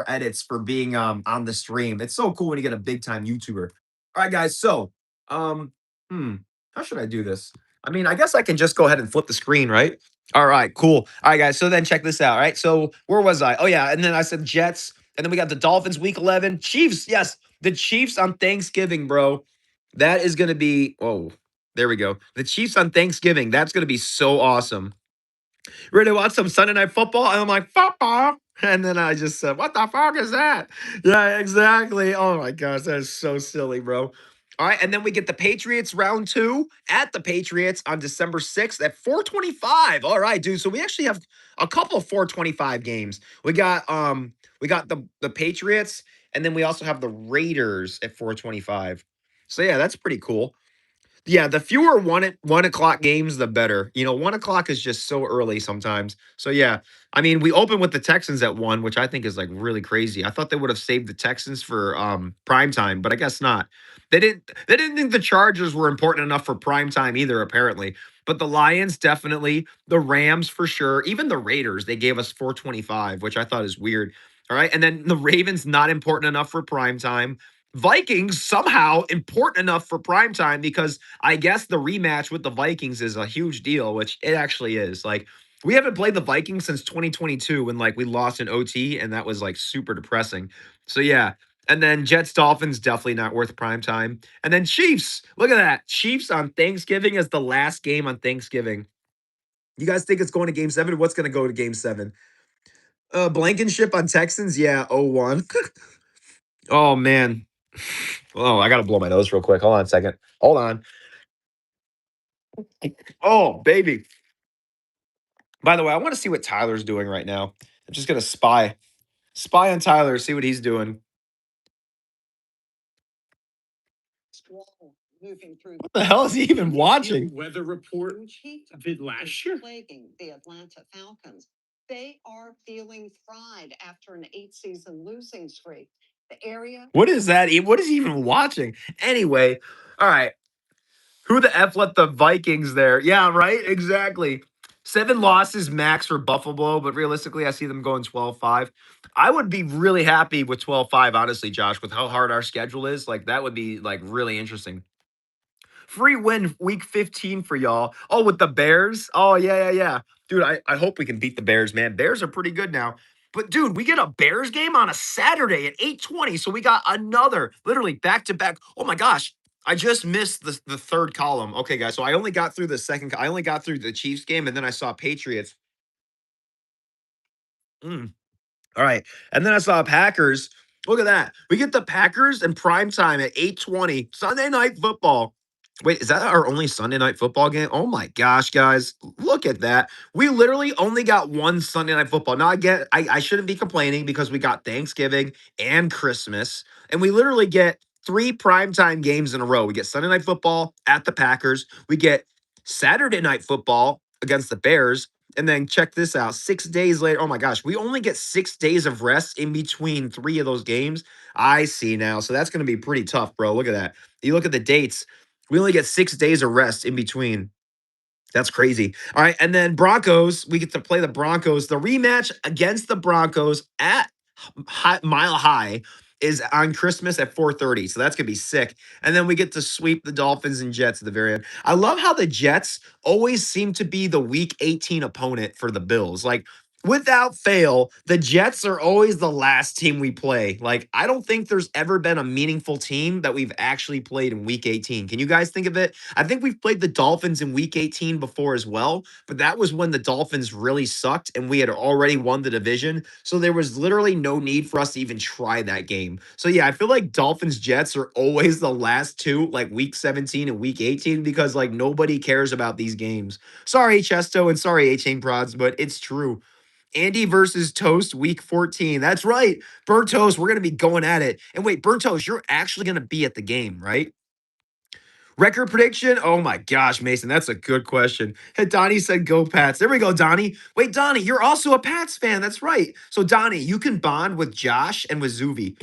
Edits for being on the stream. It's so cool when you get a big time YouTuber. All right, guys. So um, hmm, how should I do this? I mean, I guess I can just go ahead and flip the screen, right? All right, cool. All right, guys. So then check this out. All right. So where was I? Oh, yeah. And then I said Jets. And then we got the Dolphins week 11. Chiefs. Yes. The Chiefs on Thanksgiving, bro. That is going to be. Oh, there we go. The Chiefs on Thanksgiving. That's going to be so awesome. Ready to watch some Sunday Night Football? And I'm like, football. And then I just said, what the fuck is that? Yeah, exactly. Oh my gosh, that is so silly, bro. All right, and then we get the Patriots round 2 at the Patriots on December 6th at 425. All right, dude. So we actually have a couple of 425 games. We got the Patriots, and then we also have the Raiders at 425. So yeah, that's pretty cool. Yeah, the fewer 1 o'clock games, the better. 1 o'clock is just so early sometimes. So yeah, I mean, we open with the Texans at 1, which I think is like really crazy. I thought they would have saved the Texans for prime time, but I guess not. They didn't think the Chargers were important enough for prime time either, apparently. But the Lions definitely, the Rams for sure, even the Raiders, they gave us 425, which I thought is weird. All right. And then the Ravens not important enough for prime time. Vikings somehow important enough for prime time because I guess the rematch with the Vikings is a huge deal, which it actually is. Like, we haven't played the Vikings since 2022 when like we lost in OT, and that was like super depressing. So yeah. And then Jets Dolphins definitely not worth prime time. And then Chiefs. Look at that. Chiefs on Thanksgiving as the last game on Thanksgiving. You guys think it's going to game 7? What's going to go to game 7? Blankenship on Texans? Yeah, 0-1. Oh man. Oh, I gotta blow my nose real quick. Hold on a second. Hold on. Oh, baby. By the way, I want to see what Tyler's doing right now. I'm just gonna spy on Tyler, see what he's doing. What the hell is he even watching? Weather report did last year. Plaguing the Atlanta Falcons. They are feeling fried after an 8-season losing streak. The area. What is that? What is he even watching? Anyway, all right. Who the F let the Vikings there? Yeah, right? Exactly. 7 losses max for Buffalo, but realistically, I see them going 12-5. I would be really happy with 12-5, honestly, Josh, with how hard our schedule is. Like, that would be like really interesting. Free win week 15 for y'all. Oh, with the Bears? Oh, yeah. Dude, I hope we can beat the Bears, man. Bears are pretty good now. But dude, we get a Bears game on a Saturday at 8:20. So we got another literally back to back. Oh my gosh. I just missed the third column. Okay, guys. So I only got through the second. I only got through the Chiefs game, and then I saw Patriots. Mm. All right. And then I saw Packers. Look at that. We get the Packers in prime time at 8:20. Sunday night football. Wait, is that our only Sunday night football game? Oh my gosh, guys. Look at that. We literally only got one Sunday night football. Now I shouldn't be complaining because we got Thanksgiving and Christmas. And we literally get 3 primetime games in a row. We get Sunday night football at the Packers. We get Saturday night football against the Bears. And then check this out. 6 days later, oh my gosh, we only get 6 days of rest in between 3 of those games. I see now. So that's going to be pretty tough, bro. Look at that. You look at the dates. We only get 6 days of rest in between. That's crazy. All right. And then Broncos, we get to play the Broncos. The rematch against the Broncos at Mile High is on Christmas at 4:30. So that's going to be sick. And then we get to sweep the Dolphins and Jets at the very end. I love how the Jets always seem to be the week 18 opponent for the Bills. Like, without fail, the Jets are always the last team we play. Like, I don't think there's ever been a meaningful team that we've actually played in week 18. Can you guys think of it? I think we've played the Dolphins in week 18 before as well, but that was when the Dolphins really sucked and we had already won the division. So there was literally no need for us to even try that game. So yeah, I feel like Dolphins Jets are always the last two, like week 17 and week 18, because like nobody cares about these games. Sorry, Chesto, and sorry, A-Chain Prods, but it's true. Andy versus Toast week 14. That's right. Burnt Toast, we're going to be going at it. And wait, Burnt Toast, you're actually going to be at the game, right? Record prediction? Oh my gosh, Mason, that's a good question. Hey, Donnie said go Pats. There we go, Donnie. Wait, Donnie, you're also a Pats fan. That's right. So, Donnie, you can bond with Josh and with Zuvi.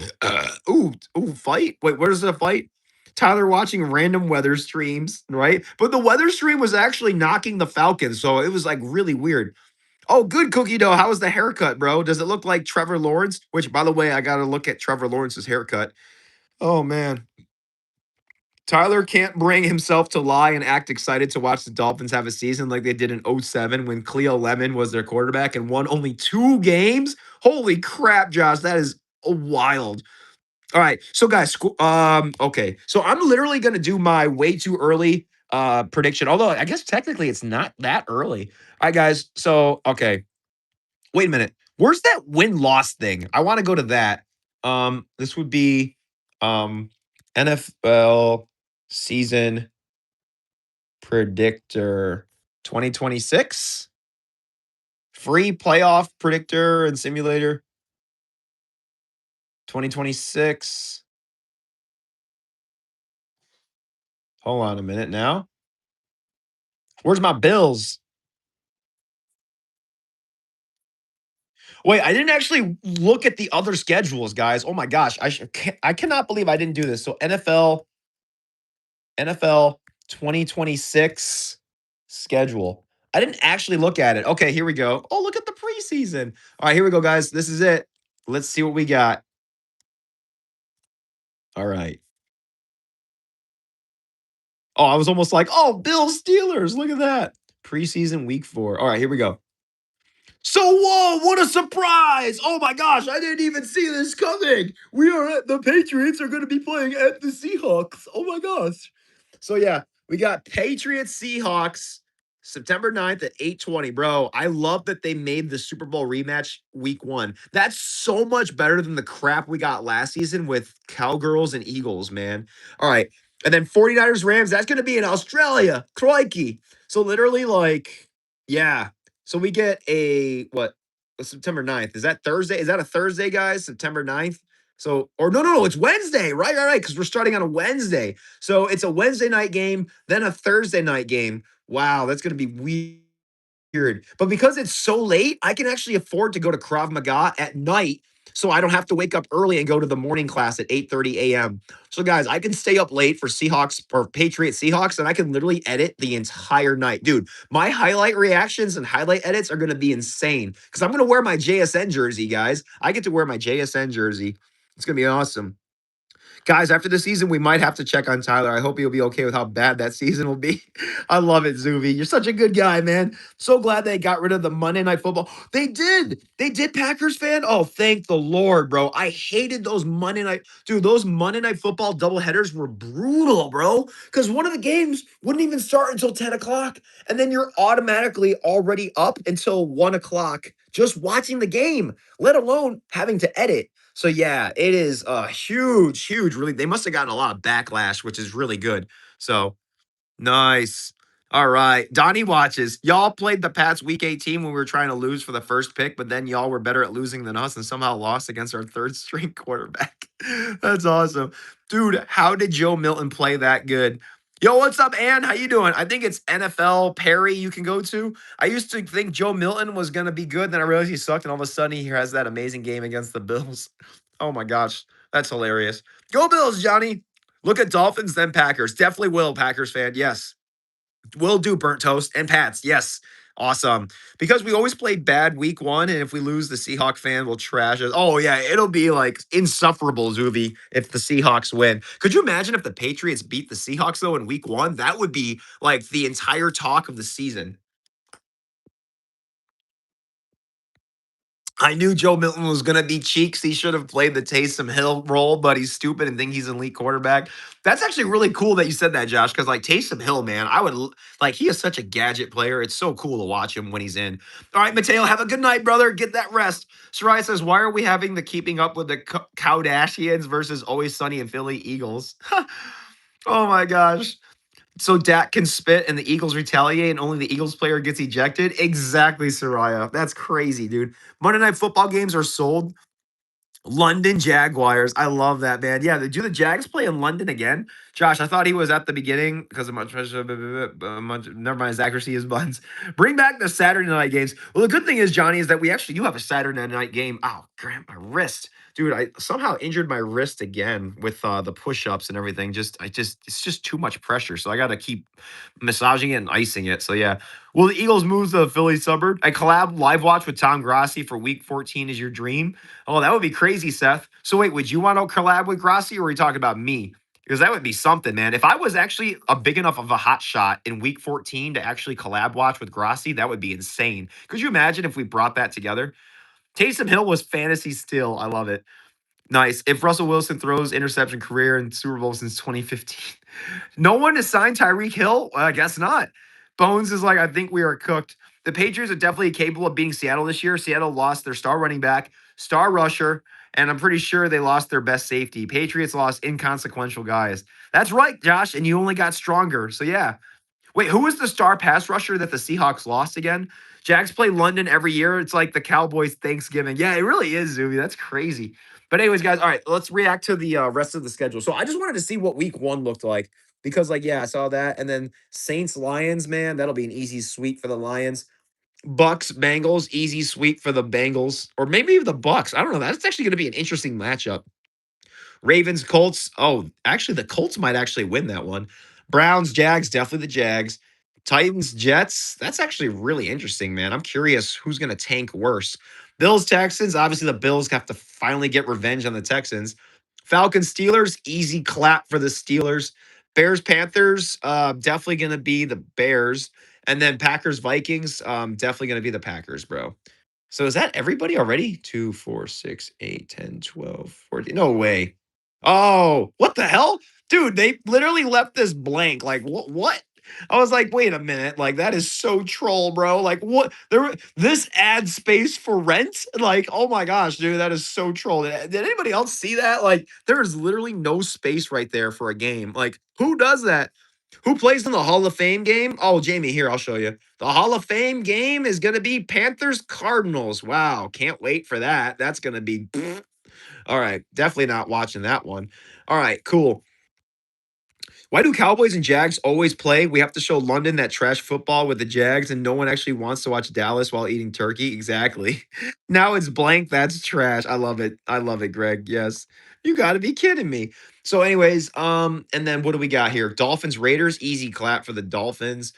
Fight? Wait, where's the fight? Tyler watching random weather streams, right? But the weather stream was actually knocking the Falcons, so it was like really weird. Oh, good cookie dough. How was the haircut, bro? Does it look like Trevor Lawrence? Which, by the way, I got to look at Trevor Lawrence's haircut. Oh, man. Tyler can't bring himself to lie and act excited to watch the Dolphins have a season like they did in '07 when Cleo Lemon was their quarterback and won only 2 games. Holy crap, Josh. That is wild. All right. So guys, okay. So I'm literally going to do my way too early prediction. Although I guess technically it's not that early. All right, guys. So, okay. Wait a minute. Where's that win-loss thing? I want to go to that. This would be NFL season predictor 2026. Free playoff predictor and simulator 2026. Hold on a minute now. Where's my Bills? Wait, I didn't actually look at the other schedules, guys. Oh my gosh, I cannot believe I didn't do this. So NFL 2026 schedule. I didn't actually look at it. Okay, here we go. Oh, look at the preseason. All right, here we go, guys. This is it. Let's see what we got. All right. Oh, I was almost like, oh, Bills Steelers. Look at that. Preseason week 4. All right, here we go. So, whoa, what a surprise! Oh my gosh, I didn't even see this coming. The Patriots are going to be playing at the Seahawks. Oh my gosh. So, yeah, we got Patriots Seahawks September 9th at 8:20. Bro, I love that they made the Super Bowl rematch week 1. That's so much better than the crap we got last season with Cowgirls and Eagles, man. All right. And then 49ers Rams, that's going to be in Australia. Crikey. So, literally, like, yeah. So we get September 9th. Is that Thursday? Is that a Thursday, guys? September 9th? So, or no, it's Wednesday. Right. Because we're starting on a Wednesday. So it's a Wednesday night game, then a Thursday night game. Wow, that's going to be weird. But because it's so late, I can actually afford to go to Krav Maga at night so I don't have to wake up early and go to the morning class at 8:30 a.m. So, guys, I can stay up late for Seahawks or Patriot Seahawks, and I can literally edit the entire night. Dude, my highlight reactions and highlight edits are going to be insane because I'm going to wear my JSN jersey, guys. I get to wear my JSN jersey. It's going to be awesome. Guys, after the season, we might have to check on Tyler. I hope he'll be okay with how bad that season will be. I love it, Zuvi. You're such a good guy, man. So glad they got rid of the Monday Night Football. They did. They did, Packers fan. Oh, thank the Lord, bro. I hated those Monday Night. Dude, those Monday Night Football doubleheaders were brutal, bro. Because one of the games wouldn't even start until 10 o'clock. And then you're automatically already up until 1 o'clock just watching the game, let alone having to edit. So yeah, it is a huge really. They must have gotten a lot of backlash, which is really good. So nice. All right. Donnie watches. Y'all played the Pats week 18 when we were trying to lose for the first pick, but then y'all were better at losing than us and somehow lost against our third string quarterback. That's awesome. Dude, how did Joe Milton play that good? Yo, what's up, Ann? How you doing? I think it's NFL Perry you can go to. I used to think Joe Milton was going to be good. Then I realized he sucked, and all of a sudden he has that amazing game against the Bills. Oh my gosh. That's hilarious. Go Bills, Johnny. Look at Dolphins, then Packers. Definitely will, Packers fan. Yes. Will do, burnt toast and Pats. Yes. Awesome. Because we always play bad week 1, and if we lose, the Seahawk fan will trash us. Oh, yeah. It'll be like insufferable, Zuvi, if the Seahawks win. Could you imagine if the Patriots beat the Seahawks, though, in week 1? That would be like the entire talk of the season. I knew Joe Milton was going to be cheeks. He should have played the Taysom Hill role, but he's stupid and think he's an elite quarterback. That's actually really cool that you said that, Josh, because like Taysom Hill, man, like he is such a gadget player. It's so cool to watch him when he's in. All right, Mateo, have a good night, brother. Get that rest. Soraya says, why are we having the keeping up with the Kardashians versus Always Sunny in Philly Eagles? Oh my gosh. So Dak can spit and the Eagles retaliate and only the Eagles player gets ejected? Exactly, Soraya. That's crazy, dude. Monday Night Football games are sold. London Jaguars. I love that, man. Yeah, do the Jags play in London again? Josh, I thought he was at the beginning because of much. Never mind, his accuracy is buns. Bring back the Saturday night games. Well, the good thing is, Johnny, is that we actually do have a Saturday night game. Oh, grab my wrist. Dude, I somehow injured my wrist again with the push-ups and everything. It's just too much pressure. So I got to keep massaging it and icing it. So yeah. Will the Eagles move to the Philly suburb? A collab live watch with Tom Grassi for week 14 is your dream? Oh, that would be crazy, Seth. So wait, would you want to collab with Grassi or are we talking about me? Because that would be something, man. If I was actually a big enough of a hot shot in week 14 to actually collab watch with Grassi, that would be insane. Could you imagine if we brought that together? Taysom Hill was fantasy still. I love it. Nice. If Russell Wilson throws interception career in Super Bowl since 2015, no one has signed Tyreek Hill? Well, I guess not. Bones is like, I think we are cooked. The Patriots are definitely capable of beating Seattle this year. Seattle lost their star running back, star rusher, and I'm pretty sure they lost their best safety. Patriots lost inconsequential guys. That's right, Josh, and you only got stronger. So yeah, wait, who was the star pass rusher that the Seahawks lost again? Jags play London every year. It's like the Cowboys Thanksgiving. Yeah, it really is, Zuby. That's crazy. But anyways, guys, all right, let's react to the rest of the schedule. So I just wanted to see what week 1 looked like because, like, yeah, I saw that. And then Saints Lions, man, that'll be an easy sweep for the Lions. Bucks Bengals, easy sweep for the Bengals, or maybe the Bucks. I don't know. That's actually going to be an interesting matchup. Ravens, Colts. Oh, actually, the Colts might actually win that one. Browns, Jags, definitely the Jags. Titans, Jets. That's actually really interesting, man. I'm curious who's going to tank worse. Bills, Texans. Obviously, the Bills have to finally get revenge on the Texans. Falcons, Steelers. Easy clap for the Steelers. Bears, Panthers. Definitely going to be the Bears. And then Packers, Vikings. Definitely going to be the Packers, bro. So is that everybody already? 2, 4, 6, 8, 10, 12, 14. No way. Oh, what the hell? Dude, they literally left this blank. Like, what? I was like, wait a minute. Like, that is so troll, bro. Like, what? This adds space for rent? Like, oh my gosh, dude, that is so troll. Did anybody else see that? Like, there is literally no space right there for a game. Like, who does that? Who plays in the Hall of Fame game? Oh, Jamie, here, I'll show you. The Hall of Fame game is going to be Panthers Cardinals. Wow, can't wait for that. That's going to be all right. Definitely not watching that one. All right, cool. Why do Cowboys and Jags always play? We have to show London that trash football with the Jags, and no one actually wants to watch Dallas while eating turkey. Exactly. Now it's blank. That's trash. I love it. I love it, Greg. Yes. You got to be kidding me. So, anyways, and then what do we got here? Dolphins, Raiders, easy clap for the Dolphins.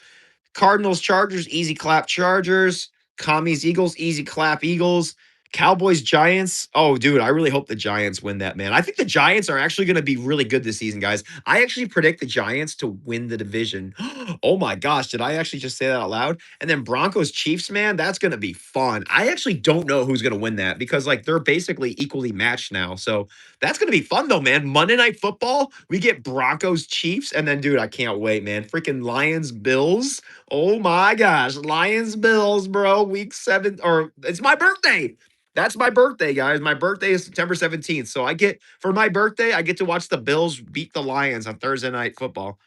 Cardinals, Chargers, easy clap, Chargers. Commies, Eagles, easy clap, Eagles. Cowboys, Giants. Oh, dude, I really hope the Giants win that, man. I think the Giants are actually going to be really good this season, guys. I actually predict the Giants to win the division. Oh my gosh, did I actually just say that out loud? And then Broncos, Chiefs, man, that's going to be fun. I actually don't know who's going to win that because, like, they're basically equally matched now. So that's going to be fun, though, man. Monday Night Football, we get Broncos, Chiefs, and then, dude, I can't wait, man. Freaking Lions, Bills. Oh my gosh, Lions, Bills, bro. Week 7, or it's my birthday. That's my birthday, guys. My birthday is September 17th. So for my birthday, I get to watch the Bills beat the Lions on Thursday Night Football.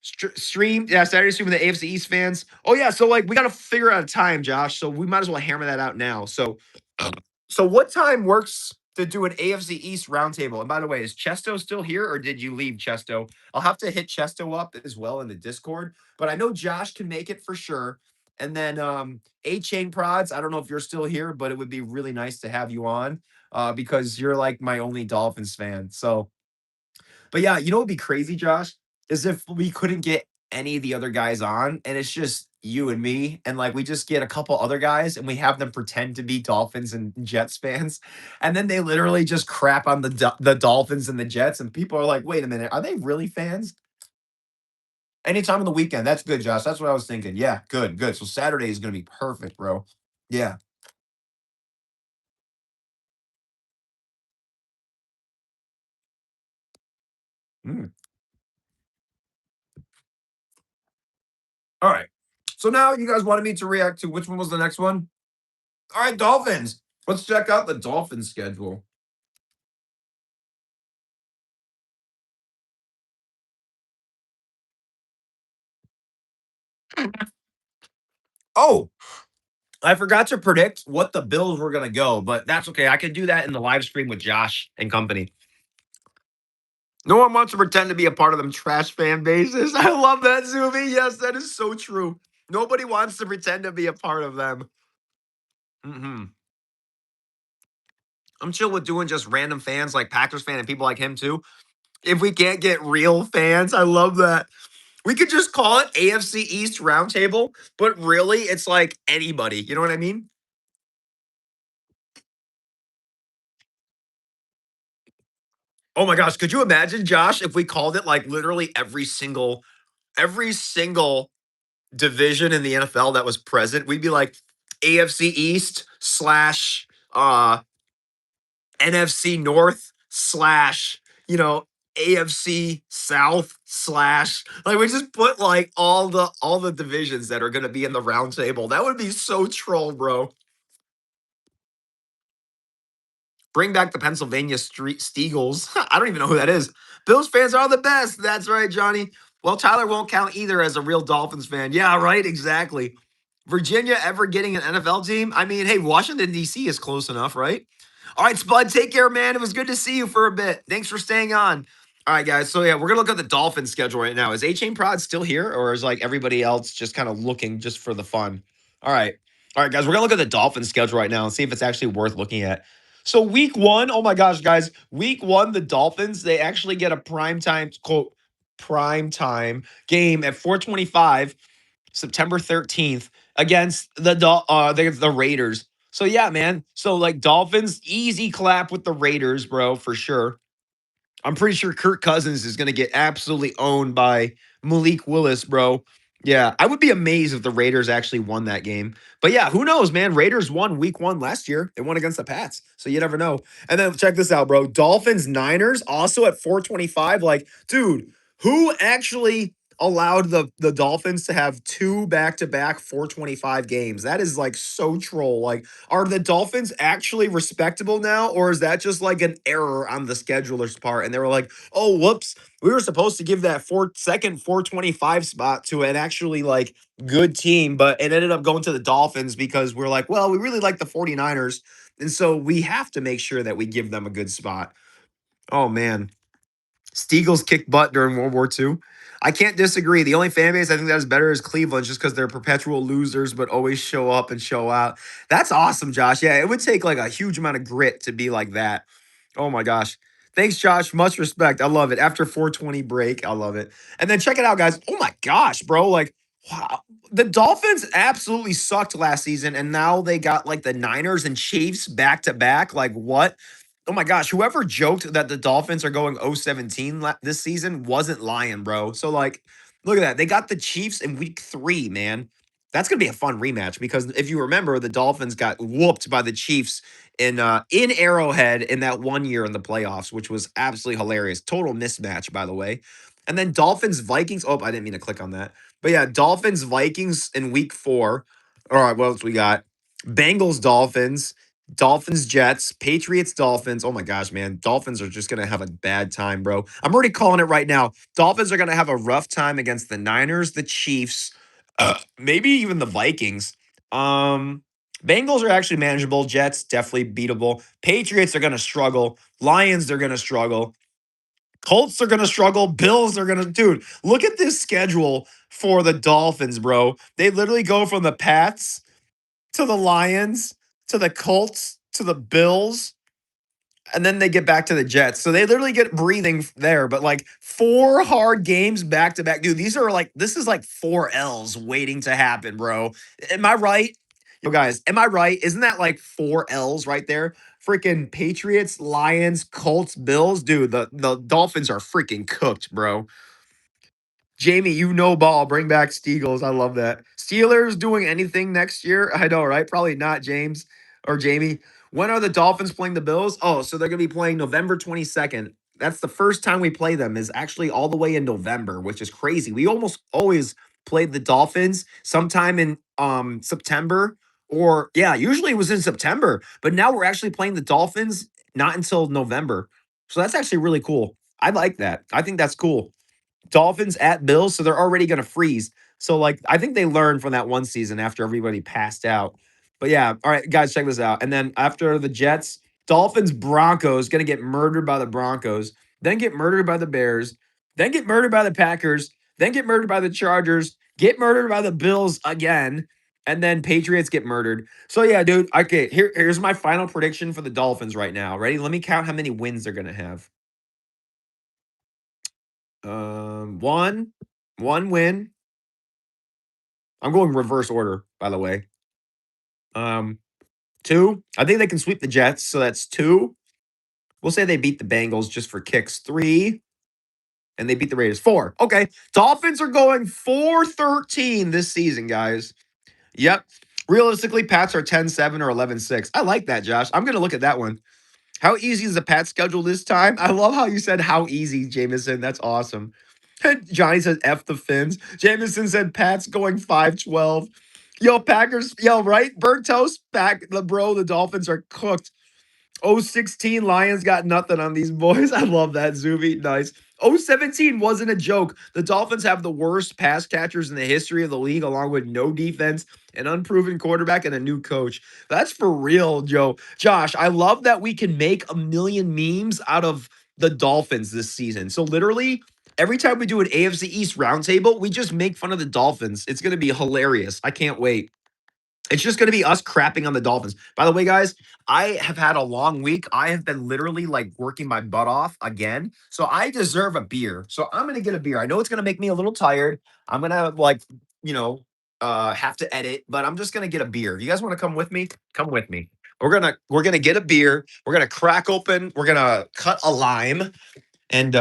Stream, yeah, Saturday stream with the AFC East fans. Oh, yeah. So, like, we got to figure out a time, Josh. So, we might as well hammer that out now. So what time works to do an AFC East roundtable? And by the way, is Chesto still here or did you leave, Chesto? I'll have to hit Chesto up as well in the Discord, but I know Josh can make it for sure. And then A Chain Prods, I don't know if you're still here, but it would be really nice to have you on because you're like my only Dolphins fan. So but yeah, you know what would be crazy, Josh, is if we couldn't get any of the other guys on, and it's just you and me, and like we just get a couple other guys, and we have them pretend to be Dolphins and Jets fans, and then they literally just crap on the Dolphins and the Jets, and people are like, "Wait a minute, are they really fans?" Anytime on the weekend, that's good, Josh. That's what I was thinking. Yeah, good, good. So Saturday is gonna be perfect, bro. Yeah. Mm. All right. So now you guys wanted me to react to which one was the next one? All right, Dolphins. Let's check out the Dolphins schedule. Oh, I forgot to predict what the Bills were going to go, but that's okay. I can do that in the live stream with Josh and company. No one wants to pretend to be a part of them trash fan bases. I love that, Zumi. Yes, that is so true. Nobody wants to pretend to be a part of them. I'm chill with doing just random fans like Packers fan and people like him too. If we can't get real fans, I love that. We could just call it AFC East Roundtable, but really it's like anybody. You know what I mean? Oh my gosh, could you imagine, Josh, if we called it like literally every single division in the NFL that was present? We'd be like AFC East slash NFC North slash, AFC South slash, like we just put like all the divisions that are going to be in the round table. That would be so troll, bro. Bring back the Pennsylvania Street Steagles. I don't even know who that is. Bills fans are the best. That's right, Johnny. Well, Tyler won't count either as a real Dolphins fan. Yeah, right. Exactly. Virginia ever getting an NFL team? I mean, hey, Washington, D.C. is close enough, right? All right, Spud, take care, man. It was good to see you for a bit. Thanks for staying on. All right, guys. So, yeah, we're going to look at the Dolphins schedule right now. Is A-Chain Prod still here, or is like everybody else just kind of looking just for the fun? All right. All right, guys. We're going to look at the Dolphins schedule right now and see if it's actually worth looking at. So week one, oh my gosh, guys, week one, the Dolphins, they actually get a prime time game at 4:25, September 13th against the Raiders. So yeah, man. So like Dolphins, easy clap with the Raiders, bro, for sure. I'm pretty sure Kirk Cousins is going to get absolutely owned by Malik Willis, bro. Yeah, I would be amazed if the Raiders actually won that game. But yeah, who knows, man? Raiders won week one last year. They won against the Pats. So you never know. And then check this out, bro. Dolphins, Niners, also at 4:25. Like, dude, who actually allowed the Dolphins to have two back-to-back 4:25 games? That is like so troll. Like, are the Dolphins actually respectable now, or is that just like an error on the scheduler's part? And they were like, oh, whoops, we were supposed to give that second 425 spot to an actually like good team, but it ended up going to the Dolphins because we're like, well, we really like the 49ers. And so we have to make sure that we give them a good spot. Oh, man. Steagles kicked butt during World War II. I can't disagree. The only fan base I think that is better is Cleveland, just because they're perpetual losers, but always show up and show out. That's awesome, Josh. Yeah, it would take like a huge amount of grit to be like that. Oh my gosh. Thanks, Josh. Much respect. I love it. After 420 break, I love it. And then check it out, guys. Oh my gosh, bro. Like, wow. The Dolphins absolutely sucked last season, and now they got like the Niners and Chiefs back to back. Like, what? Oh my gosh, whoever joked that the Dolphins are going 0-17 this season wasn't lying, bro. So like, look at that. They got the Chiefs in week 3, man. That's going to be a fun rematch because if you remember, the Dolphins got whooped by the Chiefs in Arrowhead in that one year in the playoffs, which was absolutely hilarious. Total mismatch, by the way. And then Dolphins Vikings. Oh, I didn't mean to click on that. But yeah, Dolphins Vikings in week 4. All right, what else we got? Bengals Dolphins. Dolphins, Jets, Patriots, Dolphins. Oh my gosh, man. Dolphins are just going to have a bad time, bro. I'm already calling it right now. Dolphins are going to have a rough time against the Niners, the Chiefs, maybe even the Vikings. Bengals are actually manageable. Jets, definitely beatable. Patriots are going to struggle. Lions, they're going to struggle. Colts are going to struggle. Bills are going to, dude, look at this schedule for the Dolphins, bro. They literally go from the Pats to the Lions, to the Colts, to the Bills, and then they get back to the Jets. So they literally get breathing there, but like 4 hard games back to back. Dude, this is like 4 L's waiting to happen, bro. Am I right? Yo, guys, am I right? Isn't that like 4 L's right there? Freaking Patriots, Lions, Colts, Bills. Dude, the Dolphins are freaking cooked, bro. Jamie, you know ball. Bring back Steagles. I love that. Steelers doing anything next year? I know, right? Probably not, James or Jamie. When are the Dolphins playing the Bills? Oh, so they're going to be playing November 22nd. That's the first time we play them is actually all the way in November, which is crazy. We almost always played the Dolphins sometime in September or yeah, usually it was in September, but now we're actually playing the Dolphins not until November. So that's actually really cool. I like that. I think that's cool. Dolphins at Bills, so they're already going to freeze. So, like, I think they learned from that one season after everybody passed out. But yeah, all right, guys, check this out. And then after the Jets, Dolphins, Broncos, going to get murdered by the Broncos, then get murdered by the Bears, then get murdered by the Packers, then get murdered by the Chargers, get murdered by the Bills again, and then Patriots get murdered. So yeah, dude. Okay, here's my final prediction for the Dolphins right now. Ready? Let me count how many wins they're going to have. One win. I'm going reverse order, by the way. 2. I think they can sweep the Jets, so that's 2. We'll say they beat the Bengals just for kicks 3. And they beat the Raiders 4. Okay. Dolphins are going 4-13 this season, guys. Yep. Realistically, Pats are 10-7 or 11-6. I like that, Josh. I'm going to look at that one. How easy is the Pats schedule this time? I love how you said how easy, Jameson. That's awesome. Johnny says F the Fins. Jameson said Pats going 5-12. Yo, Packers. Yo, right? Burnt toast. The Dolphins are cooked. 016 Lions got nothing on these boys. I love that, Zuby. Nice. 017 wasn't a joke. The Dolphins have the worst pass catchers in the history of the league, along with no defense, an unproven quarterback, and a new coach. That's for real, Joe. Josh, I love that we can make a million memes out of the Dolphins this season. So literally, every time we do an AFC East roundtable, we just make fun of the Dolphins. It's going to be hilarious. I can't wait. It's just going to be us crapping on the Dolphins. By the way, guys, I have had a long week. I have been literally like working my butt off again. So I deserve a beer. So I'm going to get a beer. I know it's going to make me a little tired. I'm going to have to edit, but I'm just going to get a beer. You guys want to come with me? Come with me. We're going to get a beer. We're going to crack open. We're going to cut a lime. And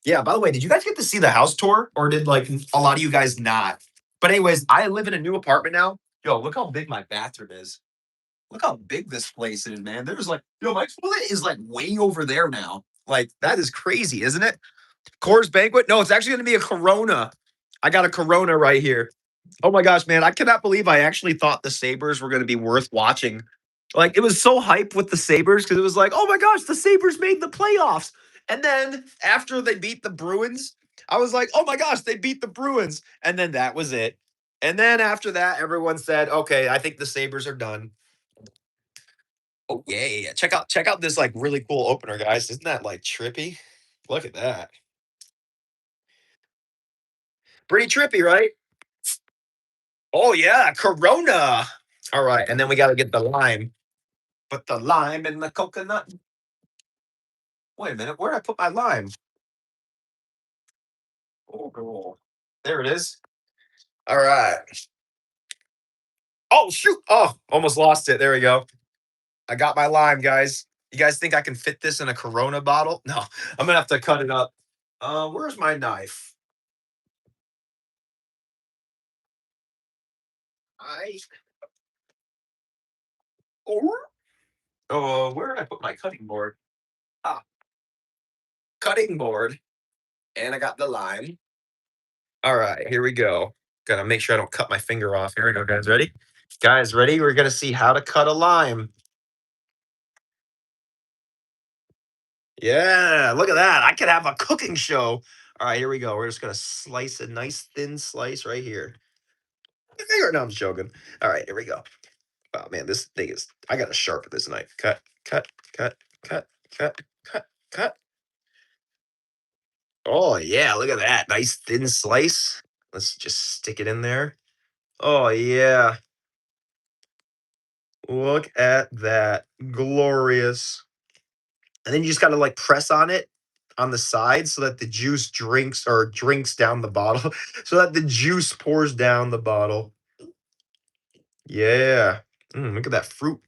yeah, by the way, did you guys get to see the house tour or did like a lot of you guys not? But anyways, I live in a new apartment now. Yo, look how big my bathroom is. Look how big this place is, man. There's like, my toilet is like way over there now. Like, that is crazy, isn't it? Coors Banquet? No, it's actually going to be a Corona. I got a Corona right here. Oh my gosh, man. I cannot believe I actually thought the Sabres were going to be worth watching. Like, it was so hype with the Sabres because it was like, oh my gosh, the Sabres made the playoffs. And then after they beat the Bruins, I was like, oh my gosh, they beat the Bruins. And then that was it. And then after that, everyone said, okay, I think the Sabres are done. Oh, yeah. Check out this like really cool opener, guys. Isn't that like trippy? Look at that. Pretty trippy, right? Oh yeah, Corona. All right, and then we got to get the lime. Put the lime in the coconut. Wait a minute, where did I put my lime? Oh, cool. There it is. All right. Oh shoot! Oh, almost lost it. There we go. I got my lime, guys. You guys think I can fit this in a Corona bottle? No, I'm gonna have to cut it up. Where's my knife? I where did I put my cutting board? Ah, cutting board. And I got the lime. All right, here we go. Gotta make sure I don't cut my finger off. Here we go, guys. Ready? Guys, ready? We're gonna see how to cut a lime. Yeah, look at that. I could have a cooking show. All right, here we go. We're just gonna slice a nice thin slice right here. No, I'm just joking. All right, here we go. Oh man, this thing is. I gotta sharpen this knife. Cut, cut, cut, cut, cut, cut, cut. Oh yeah, look at that. Nice thin slice. Let's just stick it in there. Oh yeah. Look at that. Glorious. And then you just gotta like press on it on the side so that the juice drinks down the bottle. So that the juice pours down the bottle. Yeah. Look at that fruit.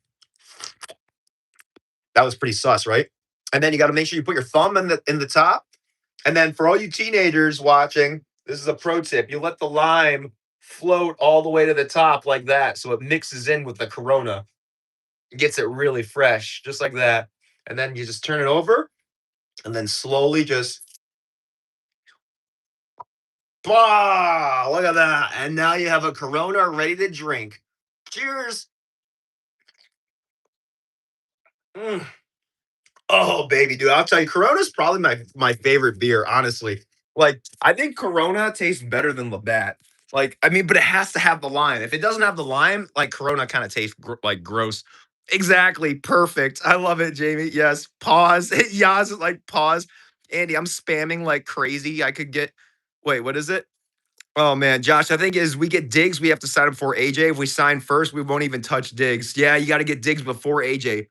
That was pretty sus, right? And then you gotta make sure you put your thumb in the top. And then for all you teenagers watching, this is a pro tip. You let the lime float all the way to the top like that. So it mixes in with the Corona. Gets it really fresh, just like that. And then you just turn it over and then slowly just bah, look at that. And now you have a Corona ready to drink. Cheers. Mm. Oh, baby, dude. I'll tell you, Corona's probably my favorite beer, honestly. Like, I think Corona tastes better than Labatt. Like, I mean, but it has to have the lime. If it doesn't have the lime, like Corona kind of tastes like gross. Exactly. Perfect. I love it, Jamie. Yes. Pause. Yaz is like pause. Andy, I'm spamming like crazy. I could get wait, what is it? Oh man, Josh, I think as we get Diggs, we have to sign him for AJ. If we sign first, we won't even touch Diggs. Yeah, you got to get Diggs before AJ.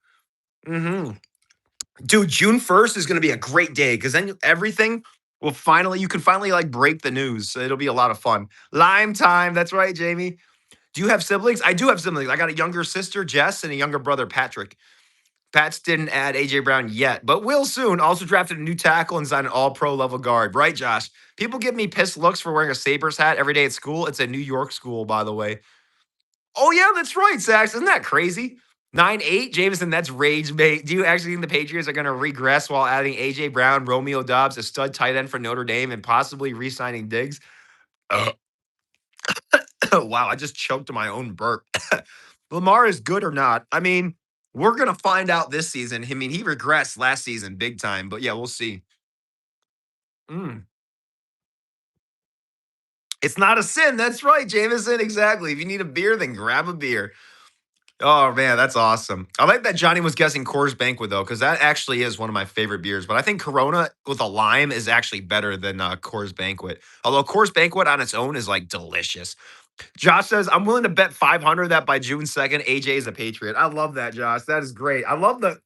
Dude, June 1st is going to be a great day because then everything will you can finally like break the news. So it'll be a lot of fun. Lime time. That's right, Jamie. Do you have siblings? I do have siblings. I got a younger sister, Jess, and a younger brother, Patrick. Pats didn't add AJ Brown yet, but will soon. Also drafted a new tackle and signed an all-pro level guard. Right, Josh? People give me pissed looks for wearing a Sabres hat every day at school. It's a New York school, by the way. Oh, yeah, that's right, Sax. Isn't that crazy? 9-8, Jameson, that's rage, mate. Do you actually think the Patriots are going to regress while adding A.J. Brown, Romeo Dobbs, a stud tight end for Notre Dame, and possibly re-signing Diggs? Wow, I just choked on my own burp. Lamar is good or not? I mean, we're going to find out this season. I mean, he regressed last season big time, but yeah, we'll see. It's not a sin. That's right, Jameson. Exactly. If you need a beer, then grab a beer. Oh man, that's awesome. I like that Johnny was guessing Coors Banquet though, because that actually is one of my favorite beers. But I think Corona with a lime is actually better than Coors Banquet. Although Coors Banquet on its own is like delicious. Josh says, "I'm willing to bet 500 that by June 2nd, AJ is a Patriot." I love that, Josh. That is great. I love the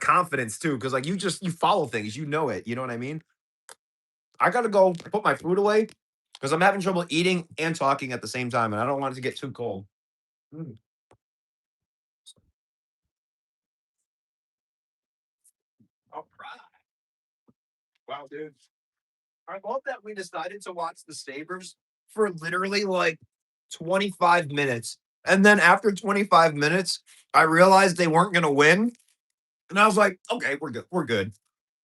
confidence too, because like you follow things, you know it. You know what I mean? I gotta go put my food away because I'm having trouble eating and talking at the same time, and I don't want it to get too cold. Mm. All right. Wow, dude. I love that we decided to watch the Sabres for literally like 25 minutes. And then after 25 minutes, I realized they weren't going to win. And I was like, okay, we're good. We're good.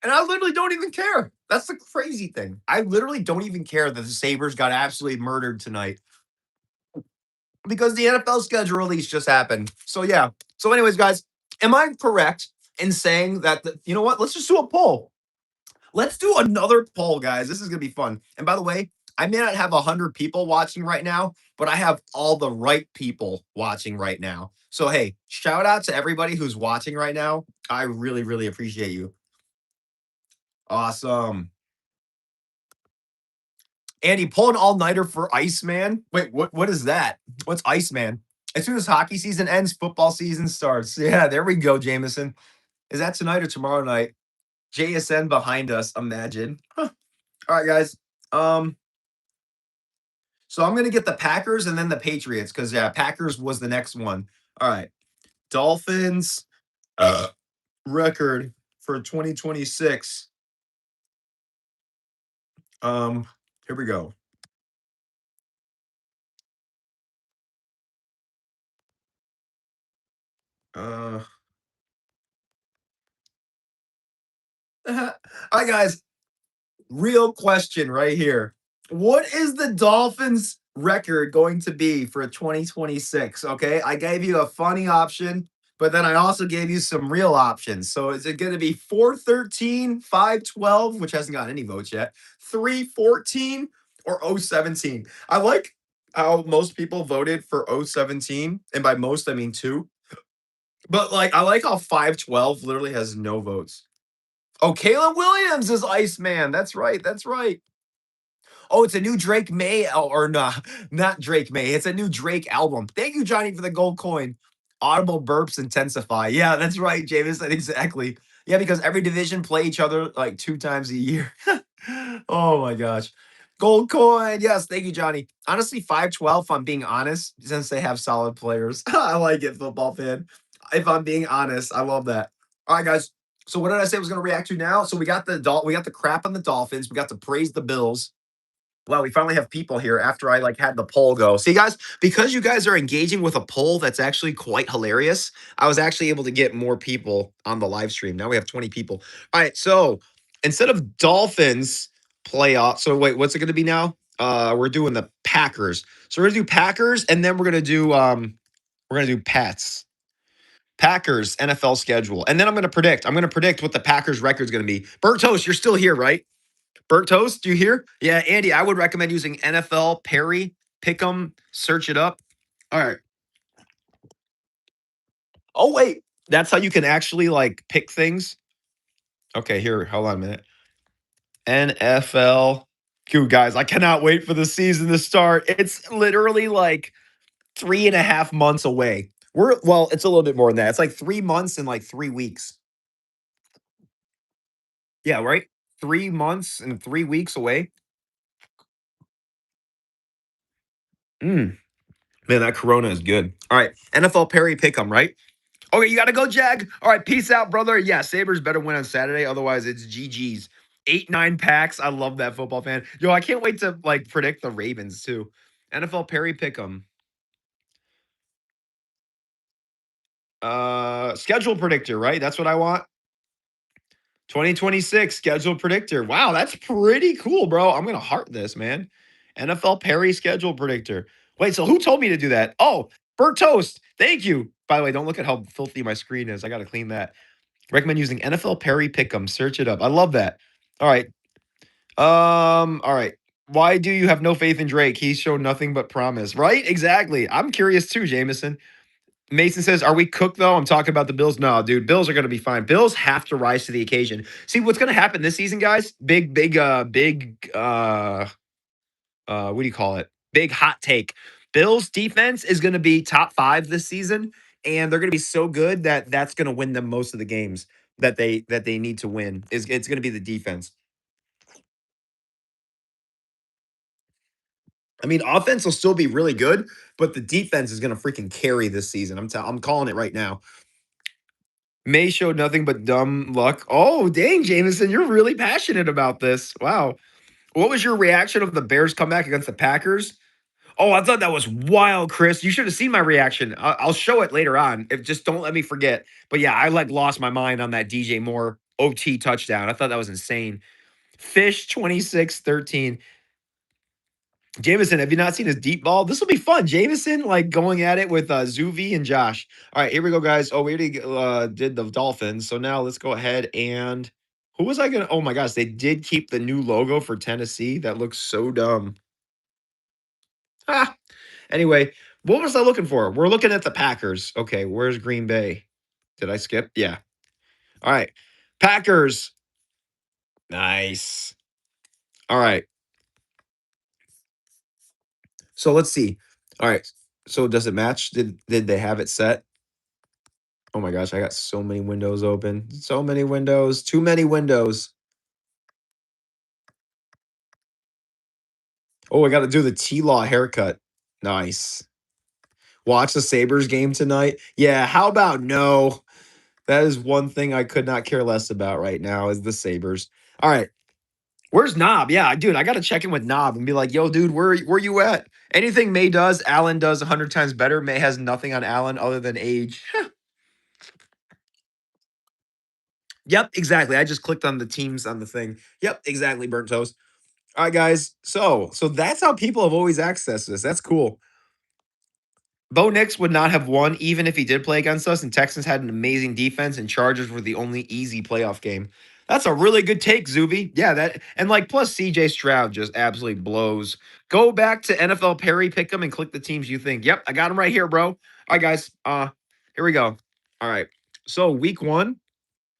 And I literally don't even care. That's the crazy thing. I literally don't even care that the Sabres got absolutely murdered tonight because the NFL schedule release just happened. So, yeah. So, anyways, guys, am I correct in saying that, you know what? Let's just do a poll. Let's do another poll, guys. This is going to be fun. And by the way, I may not have 100 people watching right now, but I have all the right people watching right now. So, hey, shout out to everybody who's watching right now. I really, really appreciate you. Awesome. Andy, pull an all-nighter for Iceman. Wait, what is that? What's Iceman? As soon as hockey season ends, football season starts. Yeah, there we go, Jameson. Is that tonight or tomorrow night? JSN behind us, imagine. Huh. All right, guys. So I'm gonna get the Packers and then the Patriots because yeah, Packers was the next one. All right, Dolphins record for 2026. Here we go. Uh, all right, guys. Real question right here. What is the Dolphins record going to be for 2026? Okay. I gave you a funny option, but then I also gave you some real options. So is it going to be 413, 512, which hasn't gotten any votes yet, 314, or 017? I like how most people voted for 017. And by most, I mean two. But like, I like how 512 literally has no votes. Oh, Caleb Williams is Iceman. That's right. That's right. Oh, it's a new Drake May or not Drake May. It's a new Drake album. Thank you, Johnny, for the gold coin. Audible burps intensify. Yeah, that's right, Jameson. Exactly. Yeah, because every division play each other like 2 times a year. Oh my gosh. Gold coin. Yes, thank you, Johnny. Honestly, 512, if I'm being honest, since they have solid players. I like it, football fan. If I'm being honest, I love that. All right, guys. So what did I say I was going to react to now? So we got the crap on the Dolphins. We got to praise the Bills. Wow, we finally have people here after I like had the poll go. See, guys, because you guys are engaging with a poll that's actually quite hilarious, I was actually able to get more people on the live stream. Now we have 20 people. All right, so instead of Dolphins playoff, so wait, what's it going to be now? We're doing the Packers. So we're gonna do Packers, and then we're gonna do Pats. Packers NFL schedule, and then I'm gonna predict. I'm gonna predict what the Packers record is gonna be. Bert Toast, you're still here, right? Burnt toast, do you hear? Yeah, Andy, I would recommend using NFL Perry, Pick'em, search it up. All right. Oh, wait. That's how you can actually like pick things. Okay, here, hold on a minute. NFL. Dude, guys, I cannot wait for the season to start. It's literally like 3.5 months away. It's a little bit more than that. It's like 3 months and like 3 weeks. Yeah, right? 3 months and 3 weeks away. Mm. Man, that Corona is good. All right. NFL Perry Pick'em, right? Okay, you got to go, Jag. All right, peace out, brother. Yeah, Sabres better win on Saturday. Otherwise, it's GG's. 8-9 packs. I love that, football fan. Yo, I can't wait to like predict the Ravens too. NFL Perry Pick'em. Schedule predictor, right? That's what I want. 2026 schedule predictor. Wow, that's pretty cool, bro. I'm gonna heart this, man. NFL Perry schedule predictor. Wait, so who told me to do that? Oh, Bert Toast. Thank you. By the way, don't look at how filthy my screen is. I gotta clean that. Recommend using NFL Perry Pick'em. Search it up. I love that. All right. All right. Why do you have no faith in Drake? He's shown nothing but promise. Right? Exactly. I'm curious too, Jameson. Mason says, "Are we cooked though?" I'm talking about the Bills. No, dude, Bills are going to be fine. Bills have to rise to the occasion. See what's going to happen this season, guys? What do you call it? Big hot take. Bills defense is going to be top 5 this season, and they're going to be so good that that's going to win them most of the games that they need to win. Is it's going to be the defense. I mean, offense will still be really good, but the defense is going to freaking carry this season. I'm calling it right now. May showed nothing but dumb luck. Oh, dang, Jameson, you're really passionate about this. Wow. What was your reaction of the Bears comeback against the Packers? Oh, I thought that was wild, Chris. You should have seen my reaction. I'll show it later on. If just don't let me forget. But yeah, I like lost my mind on that DJ Moore OT touchdown. I thought that was insane. Fish 26-13. Jameson, have you not seen his deep ball? This will be fun. Jameson, like going at it with Zuvi and Josh. All right, here we go, guys. Oh, we already did the Dolphins. So now let's go ahead and who was I going to? Oh my gosh, they did keep the new logo for Tennessee. That looks so dumb. Ah, anyway, what was I looking for? We're looking at the Packers. Okay, where's Green Bay? Did I skip? Yeah. All right. Packers. Nice. All right. So let's see. All right. So does it match? Did they have it set? Oh my gosh, I got so many windows open. So many windows. Too many windows. Oh, I got to do the T-Law haircut. Nice. Watch the Sabres game tonight. Yeah, how about no? That is one thing I could not care less about right now is the Sabres. All right. Where's Knob? Yeah, dude, I got to check in with Knob and be like, yo, dude, where you at? Anything May does, Allen does 100 times better. May has nothing on Allen other than age. Yep, exactly. I just clicked on the teams on the thing. Yep, exactly, burnt toast. All right, guys. So that's how people have always accessed this. That's cool. Bo Nix would not have won even if he did play against us, and Texans had an amazing defense, and Chargers were the only easy playoff game. That's a really good take, Zuby. Yeah, that and like plus CJ Stroud just absolutely blows. Go back to NFL Perry, pick them, and click the teams you think. Yep, I got them right here, bro. All right, guys. Here we go. All right. So week 1.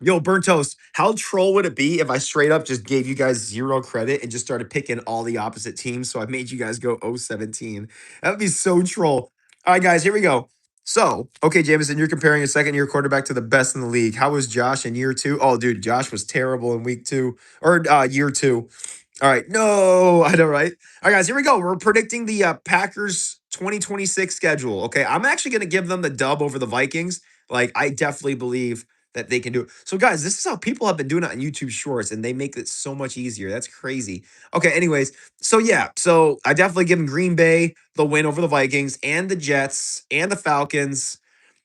Yo, burnt toast. How troll would it be if I straight up just gave you guys 0 credit and just started picking all the opposite teams? So I made you guys go 0-17. That would be so troll. All right, guys, here we go. So, okay, Jameson, you're comparing a second-year quarterback to the best in the league. How was Josh in year 2? Oh, dude, Josh was terrible in week 2 or year 2. All right. No, I know, right? All right, guys, here we go. We're predicting the Packers 2026 schedule. Okay. I'm actually going to give them the dub over the Vikings. Like, I definitely believe that they can do it. So, guys, this is how people have been doing it on YouTube Shorts, and they make it so much easier. That's crazy. Okay. Anyways, so yeah. So, I definitely give them Green Bay the win over the Vikings and the Jets and the Falcons.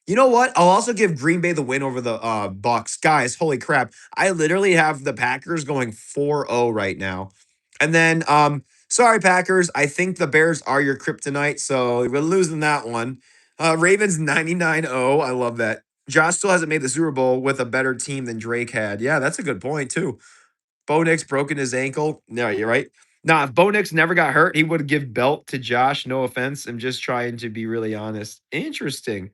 You know what? I'll also give Green Bay the win over the Bucks. Guys, holy crap. I literally have the Packers going 4-0 right now. And then sorry Packers, I think the Bears are your kryptonite, so we're losing that one. Ravens 99-0. I love that. Josh still hasn't made the Super Bowl with a better team than Drake had. Yeah, that's a good point too. Bo Nix broken his ankle. No, you're right. Nah, if Bo Nix never got hurt, he would give belt to Josh. No offense. I'm just trying to be really honest. Interesting.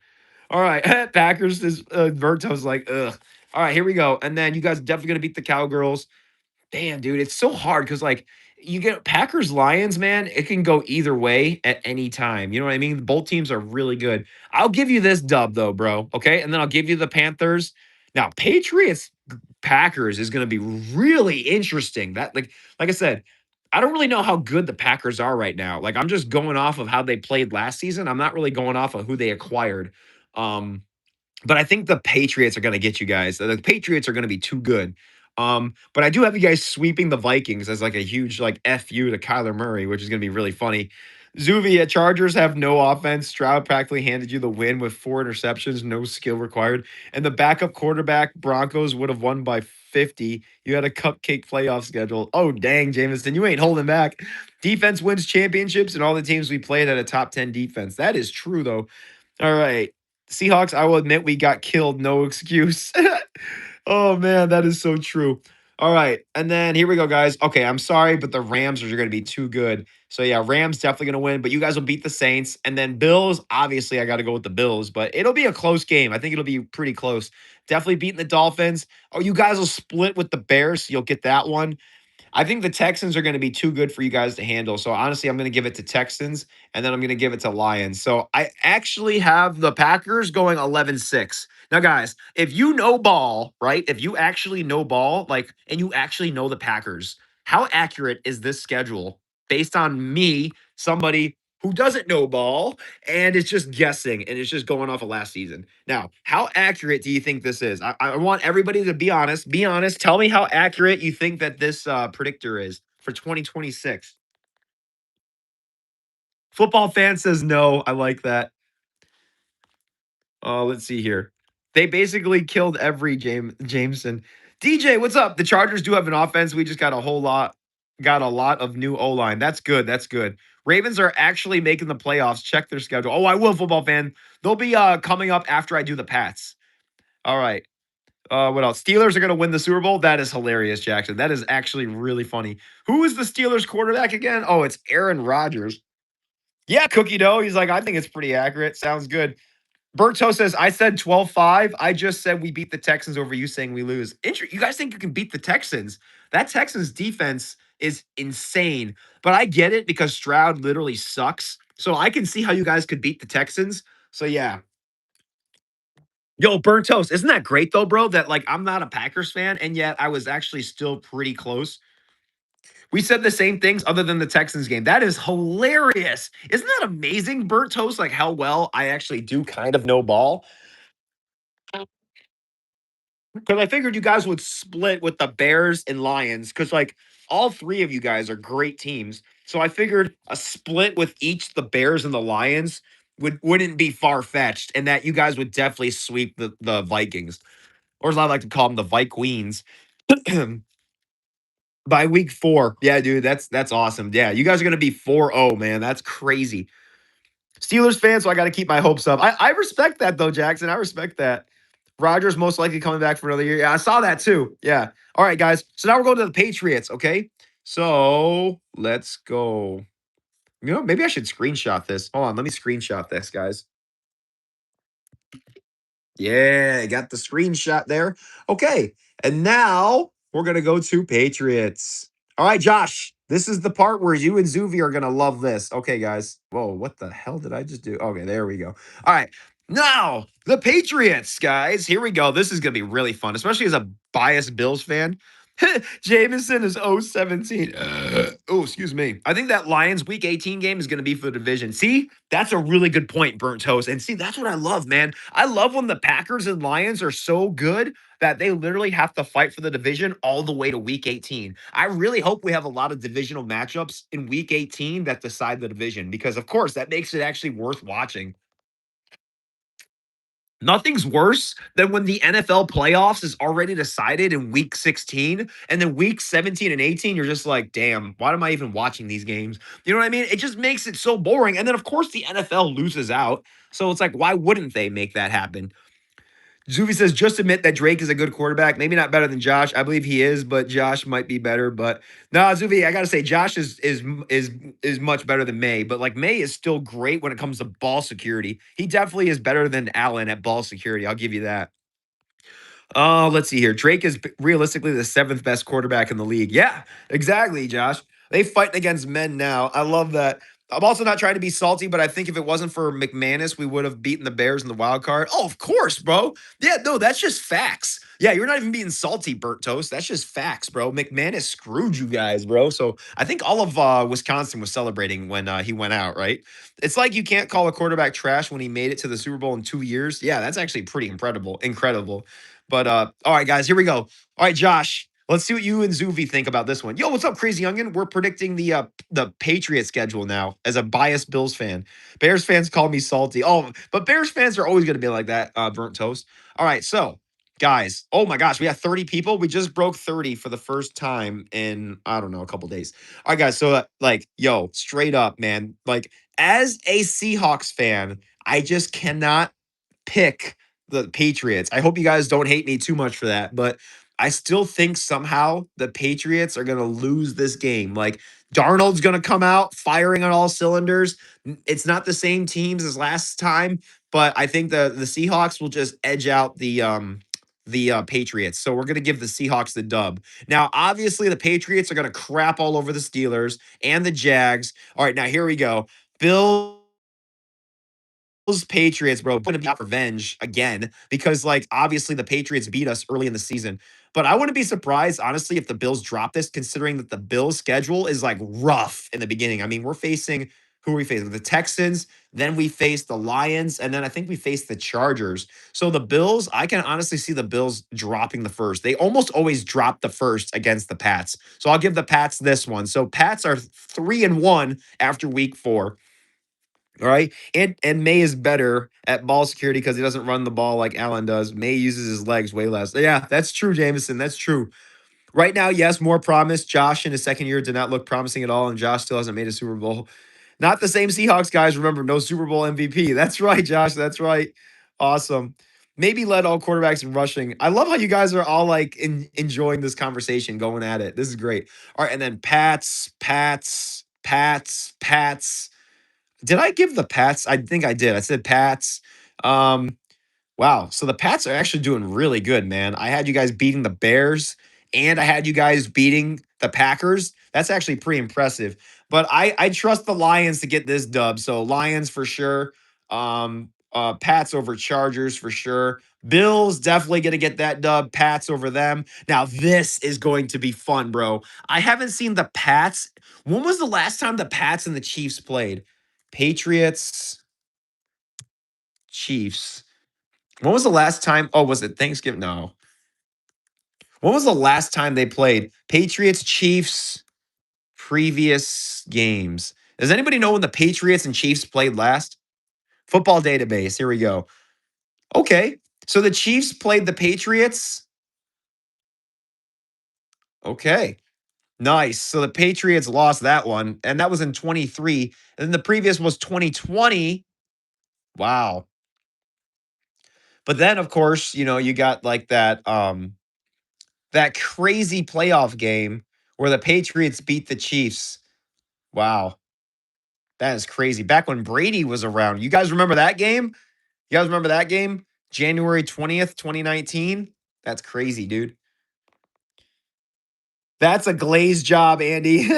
All right. Packers is Verto's like, ugh. All right, here we go. And then you guys definitely gonna beat the Cowgirls. Damn, dude, it's so hard because like you get Packers Lions, man, it can go either way at any time. You know what I mean? Both teams are really good. I'll give you this dub though, bro. Okay. And then I'll give you the Panthers. Now, Patriots Packers is going to be really interesting. That like I said, I don't really know how good the Packers are right now. Like I'm just going off of how they played last season. I'm not really going off of who they acquired. Um But I think the Patriots are going to get you guys. The Patriots are going to be too good. But I do have you guys sweeping the Vikings as like a huge like FU to Kyler Murray, which is going to be really funny. Zuvia, Chargers have no offense. Stroud practically handed you the win with 4 interceptions, no skill required. And the backup quarterback, Broncos, would have won by 50. You had a cupcake playoff schedule. Oh, dang, Jameson, you ain't holding back. Defense wins championships, and all the teams we played had a top 10 defense. That is true, though. All right. Seahawks, I will admit we got killed. No excuse. Oh, man, that is so true. All right. And then here we go, guys. Okay, I'm sorry, but the Rams are going to be too good. So, yeah, Rams definitely going to win, but you guys will beat the Saints. And then Bills, obviously, I got to go with the Bills, but it'll be a close game. I think it'll be pretty close. Definitely beating the Dolphins. Oh, you guys will split with the Bears. So you'll get that one. I think the Texans are going to be too good for you guys to handle. So honestly, I'm going to give it to Texans and then I'm going to give it to Lions. So I actually have the Packers going 11-6. Now, guys, if you know ball, right? If you actually know ball, like, and you actually know the Packers, how accurate is this schedule based on me, somebody who doesn't know ball and it's just guessing and it's just going off of last season? Now, how accurate do you think this is? I want everybody to be honest. Be honest. Tell me how accurate you think that this predictor is for 2026. Football fan says no. I like that. Let's see here. They basically killed every Jameson. DJ, what's up? The Chargers do have an offense. We just got a lot of new O line. That's good. That's good. Ravens are actually making the playoffs. Check their schedule. Oh, I will, football fan. They'll be coming up after I do the Pats. All right. What else? Steelers are going to win the Super Bowl. That is hilarious, Jackson. That is actually really funny. Who is the Steelers quarterback again? Oh, it's Aaron Rodgers. Yeah, cookie dough. He's like, I think it's pretty accurate. Sounds good. Berto says, I said 12-5. I just said we beat the Texans over you saying we lose. You guys think you can beat the Texans? That Texans defense is insane. But I get it because Stroud literally sucks. So I can see how you guys could beat the Texans. So yeah. Yo, burnt toast. Isn't that great though, bro? That like I'm not a Packers fan, and yet I was actually still pretty close. We said the same things other than the Texans game. That is hilarious. Isn't that amazing, burnt toast? Like how well I actually do kind of know ball. Because I figured you guys would split with the Bears and Lions. Because like all 3 of you guys are great teams. So I figured a split with each the Bears and the Lions wouldn't be far fetched, and that you guys would definitely sweep the Vikings. Or as I like to call them, the Vikings. By week 4. Yeah, dude, that's awesome. Yeah, you guys are gonna be 4-0, man. That's crazy. Steelers fans, so I got to keep my hopes up. I respect that though, Jackson. I respect that. Rogers most likely coming back for another year. Yeah, I saw that too. Yeah. All right, guys. So now we're going to the Patriots. Okay. So let's go. You know, maybe I should screenshot this. Hold on, let me screenshot this, guys. Yeah, got the screenshot there. Okay. And now we're going to go to Patriots. All right, Josh. This is the part where you and Zuvi are going to love this. Okay, guys. Whoa, what the hell did I just do? Okay, there we go. All right. Now, the Patriots, guys. Here we go. This is going to be really fun, especially as a biased Bills fan. Jameson is 0-17. Oh, excuse me. I think that Lions week 18 game is going to be for the division. See, that's a really good point, Burnt Toast. And see, that's what I love, man. I love when the Packers and Lions are so good that they literally have to fight for the division all the way to week 18. I really hope we have a lot of divisional matchups in week 18 that decide the division because, of course, that makes it actually worth watching. Nothing's worse than when the NFL playoffs is already decided in week 16 and then week 17 and 18 you're just like, "Damn, why am I even watching these games?" You know what I mean? It just makes it so boring. And then of course the NFL loses out. So it's like why wouldn't they make that happen? Zuvi says, just admit that Drake is a good quarterback. Maybe not better than Josh. I believe he is, but Josh might be better. But no, Zuvi, I gotta say, Josh is much better than May. But like May is still great when it comes to ball security. He definitely is better than Allen at ball security. I'll give you that. Oh, let's see here. Drake is realistically the 7th best quarterback in the league. Yeah, exactly, Josh. They fighting against men now. I love that. I'm also not trying to be salty, but I think if it wasn't for McManus, we would have beaten the Bears in the wild card. Oh, of course, bro. Yeah, no, that's just facts. Yeah, you're not even being salty, Burt Toast. That's just facts, bro. McManus screwed you guys, bro. So I think all of Wisconsin was celebrating when he went out, right? It's like you can't call a quarterback trash when he made it to the Super Bowl in 2 years. Yeah, that's actually pretty incredible. But all right, guys, here we go. All right, Josh. Let's see what you and Zuvi think about this one. Yo, what's up, Crazy Youngin? We're predicting the Patriot schedule now as a biased Bills fan. Bears fans call me salty. Oh, but Bears fans are always going to be like that, Burnt Toast. All right, so guys, oh my gosh, we have 30 people. We just broke 30 for the first time in, I don't know, a couple days. All right, guys, so like, yo, straight up, man, like as a Seahawks fan, I just cannot pick the Patriots. I hope you guys don't hate me too much for that, but I still think somehow the Patriots are going to lose this game. Like Darnold's going to come out firing on all cylinders. It's not the same teams as last time, but I think the Seahawks will just edge out the Patriots. So we're going to give the Seahawks the dub. Now, obviously the Patriots are going to crap all over the Steelers and the Jags. All right, now here we go. Bills Patriots, bro, going to be out for revenge again because, like, obviously the Patriots beat us early in the season. But I wouldn't be surprised, honestly, if the Bills drop this, considering that the Bills' schedule is like rough in the beginning. I mean, we're facing who are we facing? The Texans, then we face the Lions, and then I think we face the Chargers. So the Bills, I can honestly see the Bills dropping the first. They almost always drop the first against the Pats. So I'll give the Pats this one. So Pats are 3-1 after week 4. All right. And May is better at ball security because he doesn't run the ball like Allen does. May uses his legs way less. Yeah, that's true, Jameson. That's true. Right now, yes, more promise. Josh in his second year did not look promising at all, and Josh still hasn't made a Super Bowl. Not the same Seahawks guys. Remember, no Super Bowl MVP. That's right, Josh. That's right. Awesome. Maybe led all quarterbacks in rushing. I love how you guys are all like enjoying this conversation, going at it. This is great. All right, and then Pats. Did I give the Pats? I think I did. I said Pats. Um, wow. So the Pats are actually doing really good, man. I had you guys beating the Bears and I had you guys beating the Packers. That's actually pretty impressive. But I trust the Lions to get this dub. So Lions for sure. Pats over Chargers for sure. Bills definitely going to get that dub. Pats over them. Now this is going to be fun, bro. I haven't seen the Pats. When was the last time the Pats and the Chiefs played? Patriots, Chiefs. When was the last time? Oh, was it Thanksgiving? No. When was the last time they played? Patriots, Chiefs, previous games. Does anybody know when the Patriots and Chiefs played last? Football database. Here we go. Okay. So the Chiefs played the Patriots. Okay. Nice. So the Patriots lost that one, and that was in 23. And then the previous was 2020. Wow. But then, of course, you got like that crazy playoff game where the Patriots beat the Chiefs. Wow. That is crazy. Back when Brady was around. You guys remember that game? You guys remember that game? January 20th, 2019? That's crazy, dude. That's a glaze job, Andy.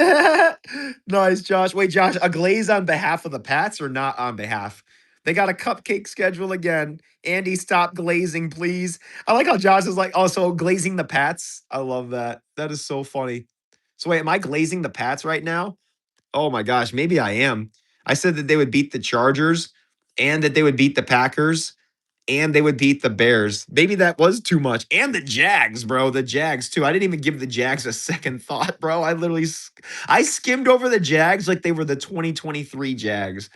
Nice, Josh. Wait, Josh, a glaze on behalf of the Pats or not on behalf? They got a cupcake schedule again. Andy, stop glazing, please. I like how Josh is like, oh, so glazing the Pats. I love that. That is so funny. So wait, am I glazing the Pats right now? Oh my gosh, maybe I am. I said that they would beat the Chargers and that they would beat the Packers and they would beat the Bears. Maybe that was too much. And the Jags, bro. The Jags, too. I didn't even give the Jags a second thought, bro. I skimmed over the Jags like they were the 2023 Jags.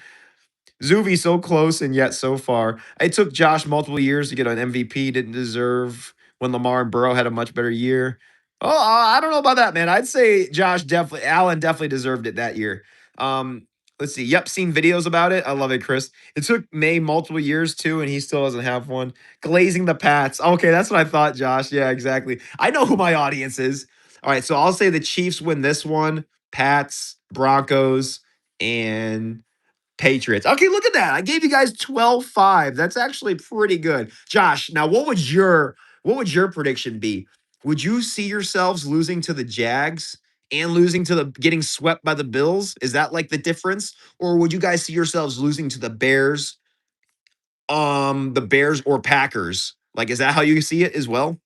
Zuvi so close and yet so far. It took Josh multiple years to get an MVP. Didn't deserve when Lamar and Burrow had a much better year. Oh, I don't know about that, man. I'd say Allen definitely deserved it that year. Um, let's see. Yep, seen videos about it. I love it, Chris. It took May multiple years too, and he still doesn't have one. Glazing the Pats. Okay, that's what I thought, Josh. Yeah, exactly. I know who my audience is. All right, so I'll say the Chiefs win this one. Pats, Broncos, and Patriots. Okay, look at that. I gave you guys 12-5. That's actually pretty good. Josh, now what would your prediction be? Would you see yourselves losing to the Jags and losing to the getting swept by the Bills? Is that like the difference? Or would you guys see yourselves losing to the Bears or Packers? Like, is that how you see it as well?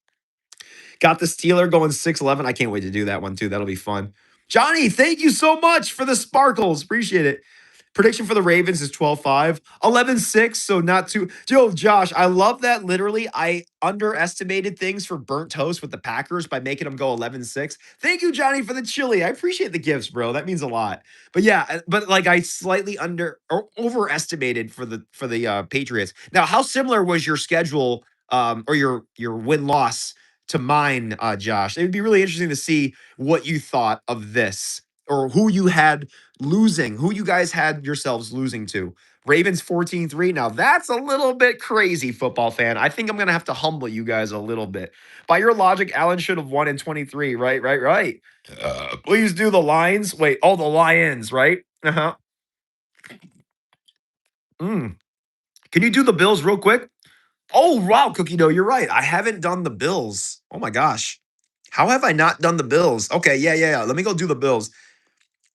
Got the Steeler going 6-11. I can't wait to do that one too. That'll be fun. Johnny, thank you so much for the sparkles. Appreciate it. Prediction for the Ravens is 12-5. 11-6, so not too. Yo, Josh, I love that. Literally, I underestimated things for burnt toast with the Packers by making them go 11-6. Thank you, Johnny, for the chili. I appreciate the gifts, bro. That means a lot. But yeah, but like I slightly overestimated for the Patriots. Now, how similar was your schedule or your win-loss to mine, Josh? It would be really interesting to see what you thought of this or who you had losing, who you guys had yourselves losing to. Ravens 14-3. Now that's a little bit crazy, football fan. I think I'm going to have to humble you guys a little bit. By your logic, Allen should have won in 23, right? Right. Please do the Lions. Wait, the Lions, right? Uh-huh. Can you do the Bills real quick? Oh, wow, Cookie Dough, you're right. I haven't done the Bills. Oh my gosh. How have I not done the Bills? Okay, yeah. Let me go do the Bills.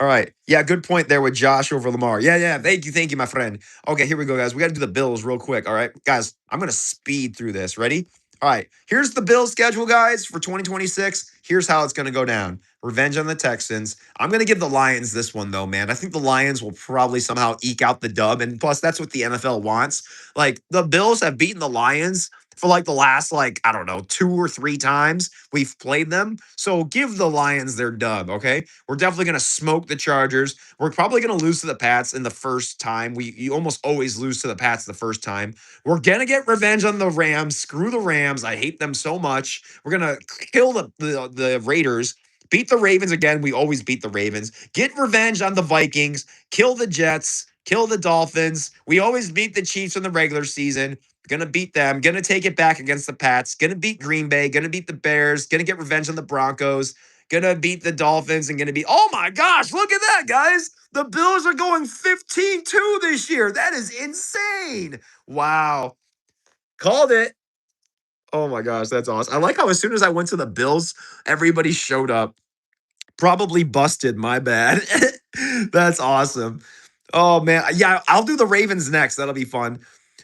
All right. Yeah, good point there with Josh over Lamar. Yeah. Thank you, my friend. Okay, here we go, guys. We got to do the Bills real quick. All right, guys, I'm going to speed through this. Ready? All right. Here's the Bills schedule, guys, for 2026. Here's how it's going to go down. Revenge on the Texans. I'm going to give the Lions this one, though, man. I think the Lions will probably somehow eke out the dub. And plus, that's what the NFL wants. Like, the Bills have beaten the Lions for like the last, like, I don't know, 2 or 3 times we've played them. So give the Lions their dub, okay? We're definitely going to smoke the Chargers. We're probably going to lose to the Pats in the first time. You almost always lose to the Pats the first time. We're going to get revenge on the Rams. Screw the Rams. I hate them so much. We're going to kill the Raiders. Beat the Ravens again. We always beat the Ravens. Get revenge on the Vikings. Kill the Jets. Kill the Dolphins. We always beat the Chiefs in the regular season. Gonna beat them. Gonna take it back against the Pats. Gonna beat Green Bay. Gonna beat the Bears. Gonna get revenge on the Broncos. Gonna beat the Dolphins and gonna be, oh my gosh, look at that, guys. The Bills are going 15-2 this year. That is insane. Wow. Called it. Oh my gosh, that's awesome. I like how as soon as I went to the Bills, everybody showed up. Probably busted, my bad. That's awesome. Oh man, yeah, I'll do the Ravens next. That'll be fun.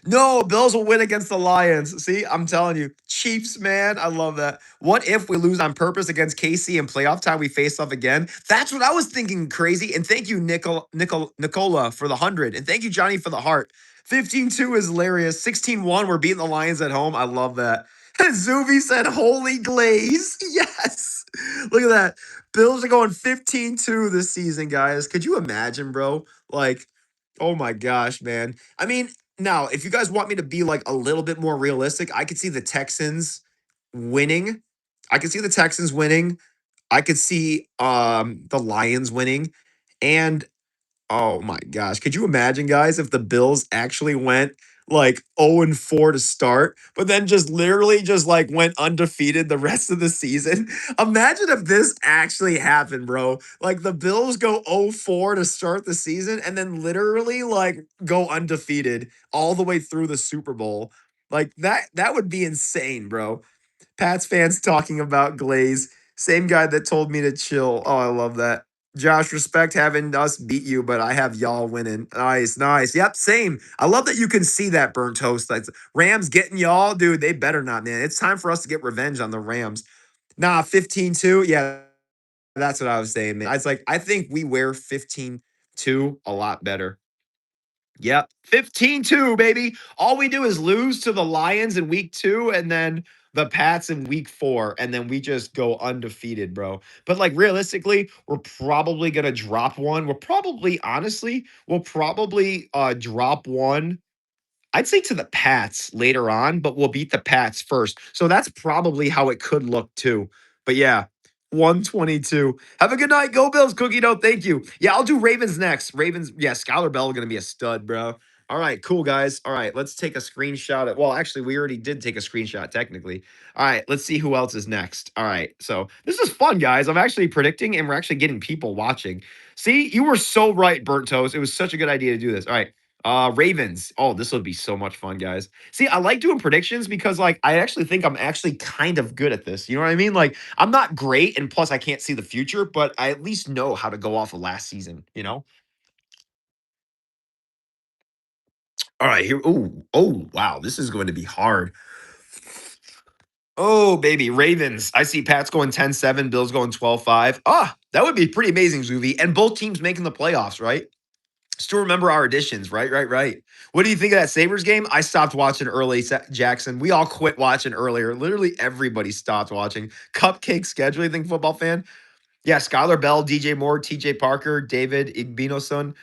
No, Bills will win against the Lions. See, I'm telling you, Chiefs, man, I love that. What if we lose on purpose against KC in playoff time? We face off again. That's what I was thinking. Crazy. And thank you, Nicola, for the 100, and thank you, Johnny, for the heart. 15-2 is hilarious. 16-1, we're beating the Lions at home. I love that. Zuby said, "Holy glaze!" Yes, look at that. Bills are going 15-2 this season, guys. Could you imagine, bro? Like, oh my gosh, man. I mean, now, if you guys want me to be like a little bit more realistic, I could see the Texans winning. I could see the Texans winning. I could see the Lions winning. And oh my gosh. Could you imagine, guys, if the Bills actually went like 0-4 to start, but then just literally just like went undefeated the rest of the season? Imagine if this actually happened, bro. Like the Bills go 0-4 to start the season and then literally like go undefeated all the way through the Super Bowl. Like that would be insane, bro. Pats fans talking about Glaze. Same guy that told me to chill. Oh, I love that. Josh, respect having us beat you, but I have y'all winning. Nice. Yep, same. I love that you can see that burnt toast. Like Rams getting y'all, dude. They better not, man. It's time for us to get revenge on the Rams. Nah, 15-2. Yeah, that's what I was saying, man. I think we wear 15-2 a lot better. Yep. 15-2, baby. All we do is lose to the Lions in week 2 and then the Pats in week 4. And then we just go undefeated, bro. But like realistically, we're probably gonna drop one. We'll probably drop one. I'd say to the Pats later on, but we'll beat the Pats first. So that's probably how it could look too. But yeah, 122. Have a good night. Go Bills, Cookie Dough. Thank you. Yeah, I'll do Ravens next. Ravens, yeah, Skylar Bell going to be a stud, bro. All right, cool, guys. All right, let's take a screenshot. Well, actually, we already did take a screenshot, technically. All right, let's see who else is next. All right, so this is fun, guys. I'm actually predicting, and we're actually getting people watching. See, you were so right, Burnt Toast. It was such a good idea to do this. All right. Ravens. Oh, this will be so much fun, guys. See, I like doing predictions because like I actually think I'm actually kind of good at this. You know what I mean? Like I'm not great and plus I can't see the future, but I at least know how to go off of last season, you know? All right, here. Oh, wow. This is going to be hard. Oh, baby. Ravens. I see Pat's going 10-7, Bills going 12-5. Ah, that would be pretty amazing, Zuvi. And both teams making the playoffs, right? Still remember our additions, right? Right, right. What do you think of that Sabres game? I stopped watching early, Jackson. We all quit watching earlier. Literally everybody stopped watching. Cupcake schedule, you think, football fan? Yeah, Skylar Bell, DJ Moore, TJ Parker, David Igbinoson,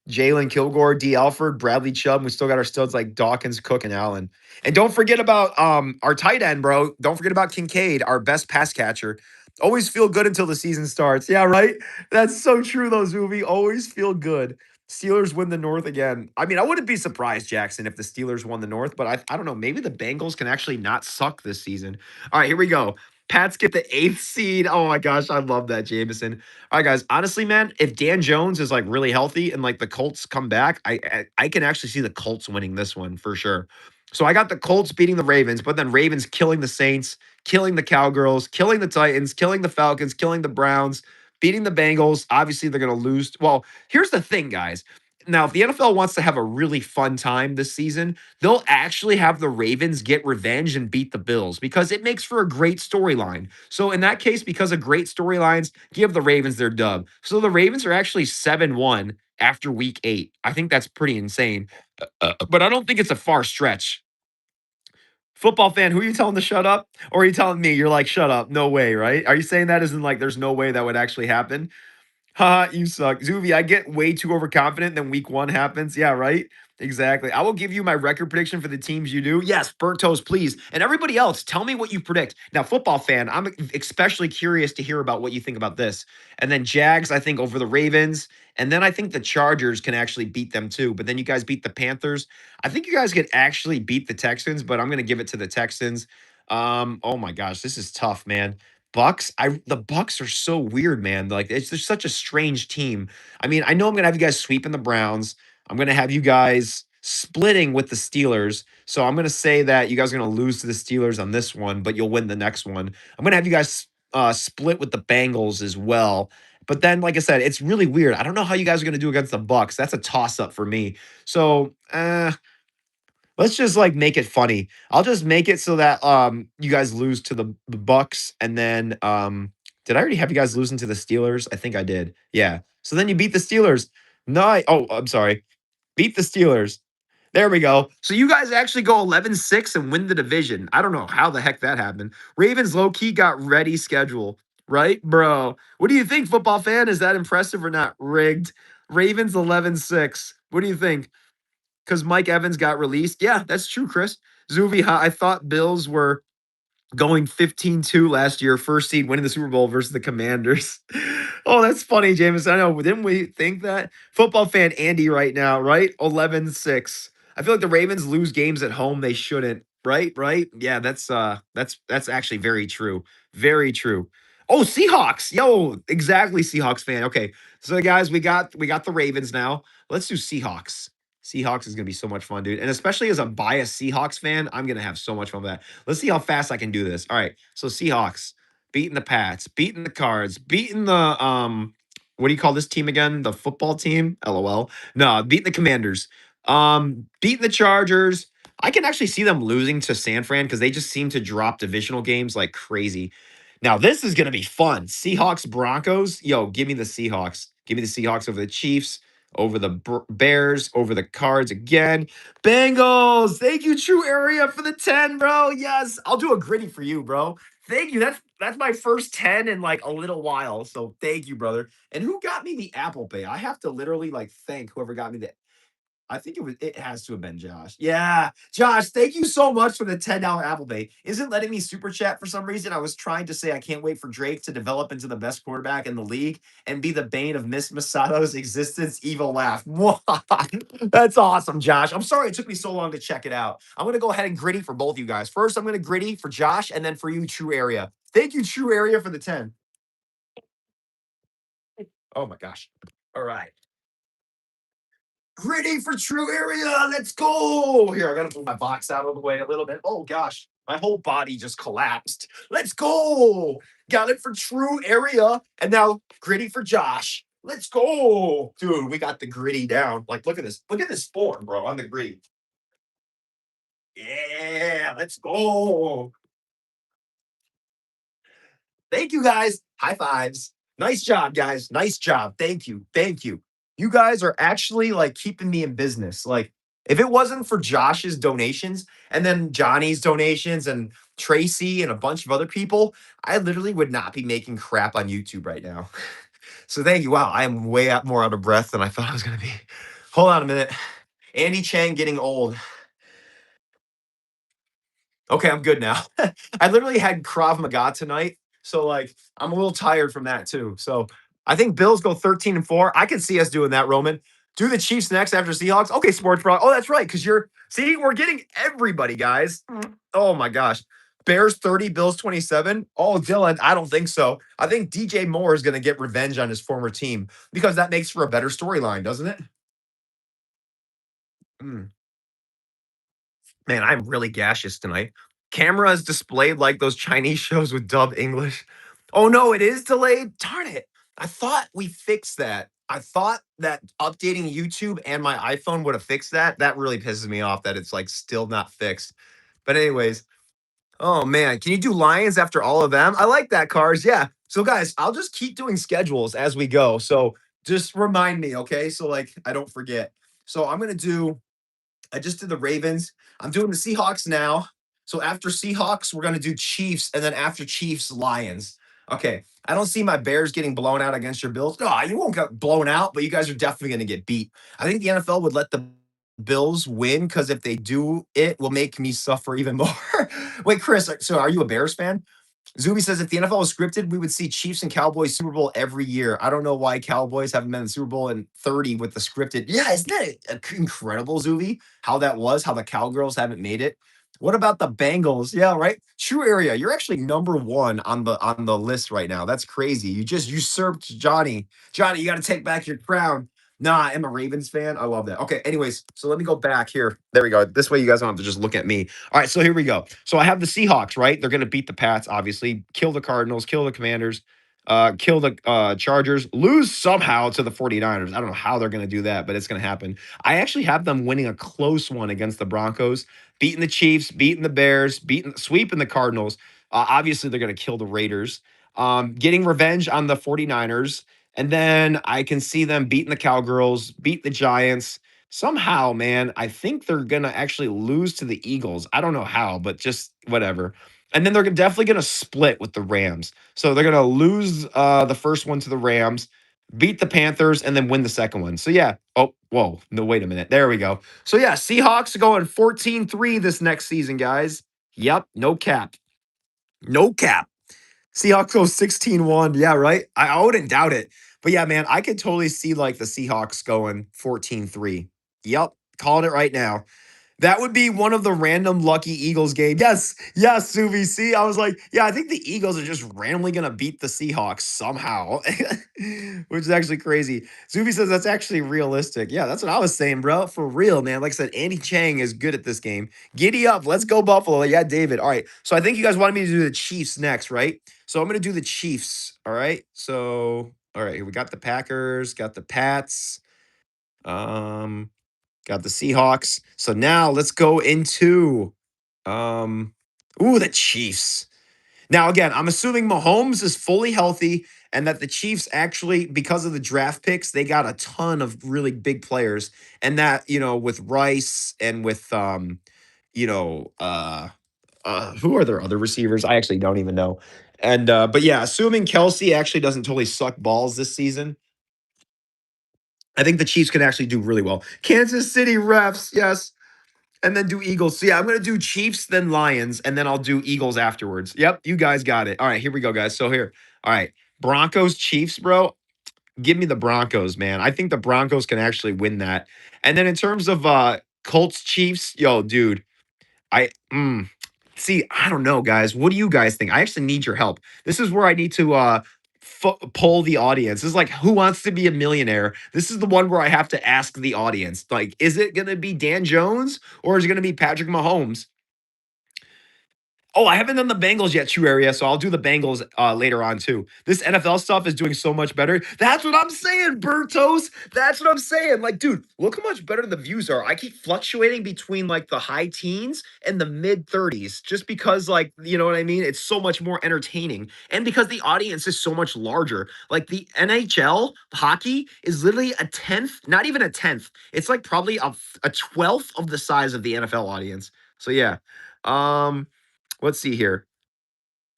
Jalen Kilgore, D. Alford, Bradley Chubb. We still got our studs like Dawkins, Cook, and Allen. And don't forget about our tight end, bro. Don't forget about Kincaid, our best pass catcher. Always feel good until the season starts. Yeah, right? That's so true, though, Zuvi. Always feel good. Steelers win the North again. I mean, I wouldn't be surprised, Jackson, if the Steelers won the North, but I don't know. Maybe the Bengals can actually not suck this season. All right, here we go. Pats get the 8th seed. Oh my gosh, I love that, Jameson. All right, guys. Honestly, man, if Dan Jones is like really healthy and like the Colts come back, I can actually see the Colts winning this one for sure. So I got the Colts beating the Ravens, but then Ravens killing the Saints, killing the Cowgirls, killing the Titans, killing the Falcons, killing the Browns, beating the Bengals. Obviously, they're going to lose. Well, here's the thing, guys. Now, if the NFL wants to have a really fun time this season, they'll actually have the Ravens get revenge and beat the Bills because it makes for a great storyline. So in that case, because of great storylines, give the Ravens their dub. So the Ravens are actually 7-1 after week 8. I think that's pretty insane. But I don't think it's a far stretch. Football fan, who are you telling to shut up? Or are you telling me you're like, shut up? No way, right? Are you saying that as in like there's no way that would actually happen? Haha, you suck. Zuvi, I get way too overconfident, then week 1 happens. Yeah, right? Exactly. I will give you my record prediction for the teams you do. Yes, burnt toast, please. And everybody else, tell me what you predict. Now, football fan, I'm especially curious to hear about what you think about this. And then Jags, I think, over the Ravens. And then I think the Chargers can actually beat them too. But then you guys beat the Panthers. I think you guys could actually beat the Texans, but I'm going to give it to the Texans. Oh my gosh, this is tough, man. Bucks, the Bucks are so weird, man. Like it's just such a strange team. I mean, I know I'm gonna have you guys sweeping the Browns. I'm gonna have you guys splitting with the Steelers. So I'm gonna say that you guys are gonna lose to the Steelers on this one, but you'll win the next one. I'm gonna have you guys split with the Bengals as well. But then, like I said, it's really weird. I don't know how you guys are gonna do against the Bucks. That's a toss up for me. So let's just like make it funny. I'll just make it so that you guys lose to the Bucks and then did I already have you guys losing to the Steelers? I think I did. Yeah. So then you beat the Steelers. No, oh, I'm sorry. Beat the Steelers. There we go. So you guys actually go 11-6 and win the division. I don't know how the heck that happened. Ravens low key got ready schedule, right? Bro. What do you think, football fan? Is that impressive or not? Rigged. Ravens 11-6. What do you think? Because Mike Evans got released. Yeah, that's true, Chris. Zuvi, I thought Bills were going 15-2 last year, first seed winning the Super Bowl versus the Commanders. Oh, that's funny, James. I know. Didn't we think that? Football fan Andy right now, right? 11-6. I feel like the Ravens lose games at home they shouldn't. Right? Right? Yeah, that's actually very true. Very true. Oh, Seahawks. Yo, exactly, Seahawks fan. Okay. So guys, we got the Ravens now. Let's do Seahawks. Seahawks is gonna be so much fun, dude. And especially as a biased Seahawks fan, I'm gonna have so much fun with that. Let's see how fast I can do this. All right. So Seahawks beating the Pats, beating the Cards, beating the what do you call this team again? The football team? LOL. No, beating the Commanders. Beating the Chargers. I can actually see them losing to San Fran because they just seem to drop divisional games like crazy. Now, this is going to be fun. Seahawks, Broncos. Yo, give me the Seahawks. Give me the Seahawks over the Chiefs, over the Bears, over the Cards again. Bengals. Thank you, True Area, for the 10, bro. Yes. I'll do a gritty for you, bro. Thank you. That's my first 10 in like a little while. So thank you, brother. And who got me the Apple Pay? I have to literally like thank whoever got me the I think it has to have been Josh. Yeah. Josh, thank you so much for the $10 Apple Pay. Isn't letting me super chat for some reason. I was trying to say I can't wait for Drake to develop into the best quarterback in the league and be the bane of Miss Masato's existence. Evil laugh. That's awesome, Josh. I'm sorry it took me so long to check it out. I'm gonna go ahead and gritty for both you guys. First, I'm gonna gritty for Josh, and then for you, True Area. Thank you, True Area, for the 10. Oh my gosh. All right. Gritty for true area. Let's go. Here, I got to move my box out of the way a little bit. Oh, gosh. My whole body just collapsed. Let's go. Got it for true area. And now gritty for Josh. Let's go. Dude, we got the gritty down. Like, look at this. Look at this form, bro, on the gritty. Yeah, let's go. Thank you guys. High fives. Nice job, guys. Nice job. Thank you. Thank you. You guys are actually like keeping me in business. Like, if it wasn't for Josh's donations and then Johnny's donations and Tracy and a bunch of other people, I literally would not be making crap on YouTube right now. So thank you. Wow, I am way out more out of breath than I thought I was going to be. Hold on a minute. Andy Chang getting old. Okay, I'm good now. I literally had Krav Maga tonight, so like I'm a little tired from that too. So I think Bills go 13-4. I can see us doing that, Roman. Do the Chiefs next after Seahawks. Okay, Sports Bro. Oh, that's right, because you're see, we're getting everybody, guys. Oh my gosh. Bears 30, Bills 27. Oh, Dylan, I don't think so. I think DJ Moore is going to get revenge on his former team because that makes for a better storyline, doesn't it? Mm. Man, I'm really gaseous tonight. Camera is displayed like those Chinese shows with dub English. Oh no, it is delayed? Darn it. I thought we fixed that. I thought that updating YouTube and my iPhone would have fixed that. That really pisses me off that it's like still not fixed. But anyways, oh man, can you do Lions after all of them? I like that, Cars. Yeah. So guys, I'll just keep doing schedules as we go. So just remind me, okay? So like I don't forget. So I'm gonna do I just did the Ravens. I'm doing the Seahawks now. So after Seahawks, we're going to do Chiefs, and then after Chiefs, Lions. Okay. I don't see my Bears getting blown out against your Bills. No, you won't get blown out, but you guys are definitely going to get beat. I think the NFL would let the Bills win because if they do, it will make me suffer even more. Wait, Chris, so are you a Bears fan? Zuby says if the NFL was scripted, we would see Chiefs and Cowboys Super Bowl every year. I don't know why Cowboys haven't been in the Super Bowl in 30 with the scripted. Yeah, isn't that incredible, Zuby? How that was, how the Cowgirls haven't made it. What about the Bengals? Yeah, right. True area. You're actually number one on the list right now. That's crazy. You just usurped Johnny. Johnny, you got to take back your crown. Nah, I'm a Ravens fan. I love that. Okay, anyways, so let me go back here. There we go. This way you guys don't have to just look at me. All right, so here we go. So I have the Seahawks, right? They're going to beat the Pats, obviously, kill the Cardinals, kill the Commanders, kill the Chargers, lose somehow to the 49ers. I don't know how they're going to do that, but it's going to happen. I actually have them winning a close one against the Broncos, beating the Chiefs, beating the Bears, sweeping the Cardinals. Obviously, they're going to kill the Raiders. Getting revenge on the 49ers. And then I can see them beating the Cowgirls, beat the Giants. Somehow, man, I think they're going to actually lose to the Eagles. I don't know how, but just whatever. And then they're definitely going to split with the Rams. So they're going to lose the first one to the Rams, beat the Panthers, and then win the second one. So yeah. Oh, whoa. No, wait a minute. There we go. So yeah, Seahawks are going 14-3 this next season, guys. Yep. No cap. No cap. Seahawks go 16-1. Yeah, right. I wouldn't doubt it. But yeah, man, I could totally see like the Seahawks going 14-3. Yep. Calling it right now. That would be one of the random lucky Eagles games. Yes, yes, Suvi. See, I was like, yeah, I think the Eagles are just randomly gonna beat the Seahawks somehow, which is actually crazy. Suvi says that's actually realistic. Yeah, that's what I was saying, bro. For real, man. Like I said, Andy Chang is good at this game. Giddy up, let's go Buffalo. Yeah, David. All right. So I think you guys wanted me to do the Chiefs next, right? So I'm gonna do the Chiefs. All right. So all right, here we got the Packers, got the Pats. Um, Got the Seahawks. So now let's go into the Chiefs. Now again, I'm assuming Mahomes is fully healthy and that the Chiefs actually, because of the draft picks, they got a ton of really big players. And that, with Rice and with you know, who are their other receivers? I actually don't even know. And but yeah, assuming Kelsey actually doesn't totally suck balls this season, I think the Chiefs can actually do really well. Kansas City refs, yes. And then do Eagles. So yeah, I'm gonna do Chiefs, then Lions, and then I'll do Eagles afterwards. Yep, you guys got it. All right, here we go, guys. So here, all right, Broncos, Chiefs, bro. Give me the Broncos, man. I think the Broncos can actually win that. And then in terms of Colts, Chiefs, yo, dude, I see. I don't know, guys. What do you guys think? I actually need your help. This is where I need to poll the audience. This is like Who Wants to Be a Millionaire. This is the one where I have to ask the audience, like, is it going to be Dan Jones or is it going to be Patrick Mahomes? Oh, I haven't done the Bengals yet, True Area, so I'll do the Bengals later on too. This NFL stuff is doing so much better. That's what I'm saying, Bertos. That's what I'm saying. Like, dude, look how much better the views are. I keep fluctuating between like the high teens and the mid 30s just because, like, you know what I mean? It's so much more entertaining. And because the audience is so much larger. Like the NHL hockey is literally a 10th, not even a 10th. It's like probably a 12th of the size of the NFL audience. So yeah. Let's see here.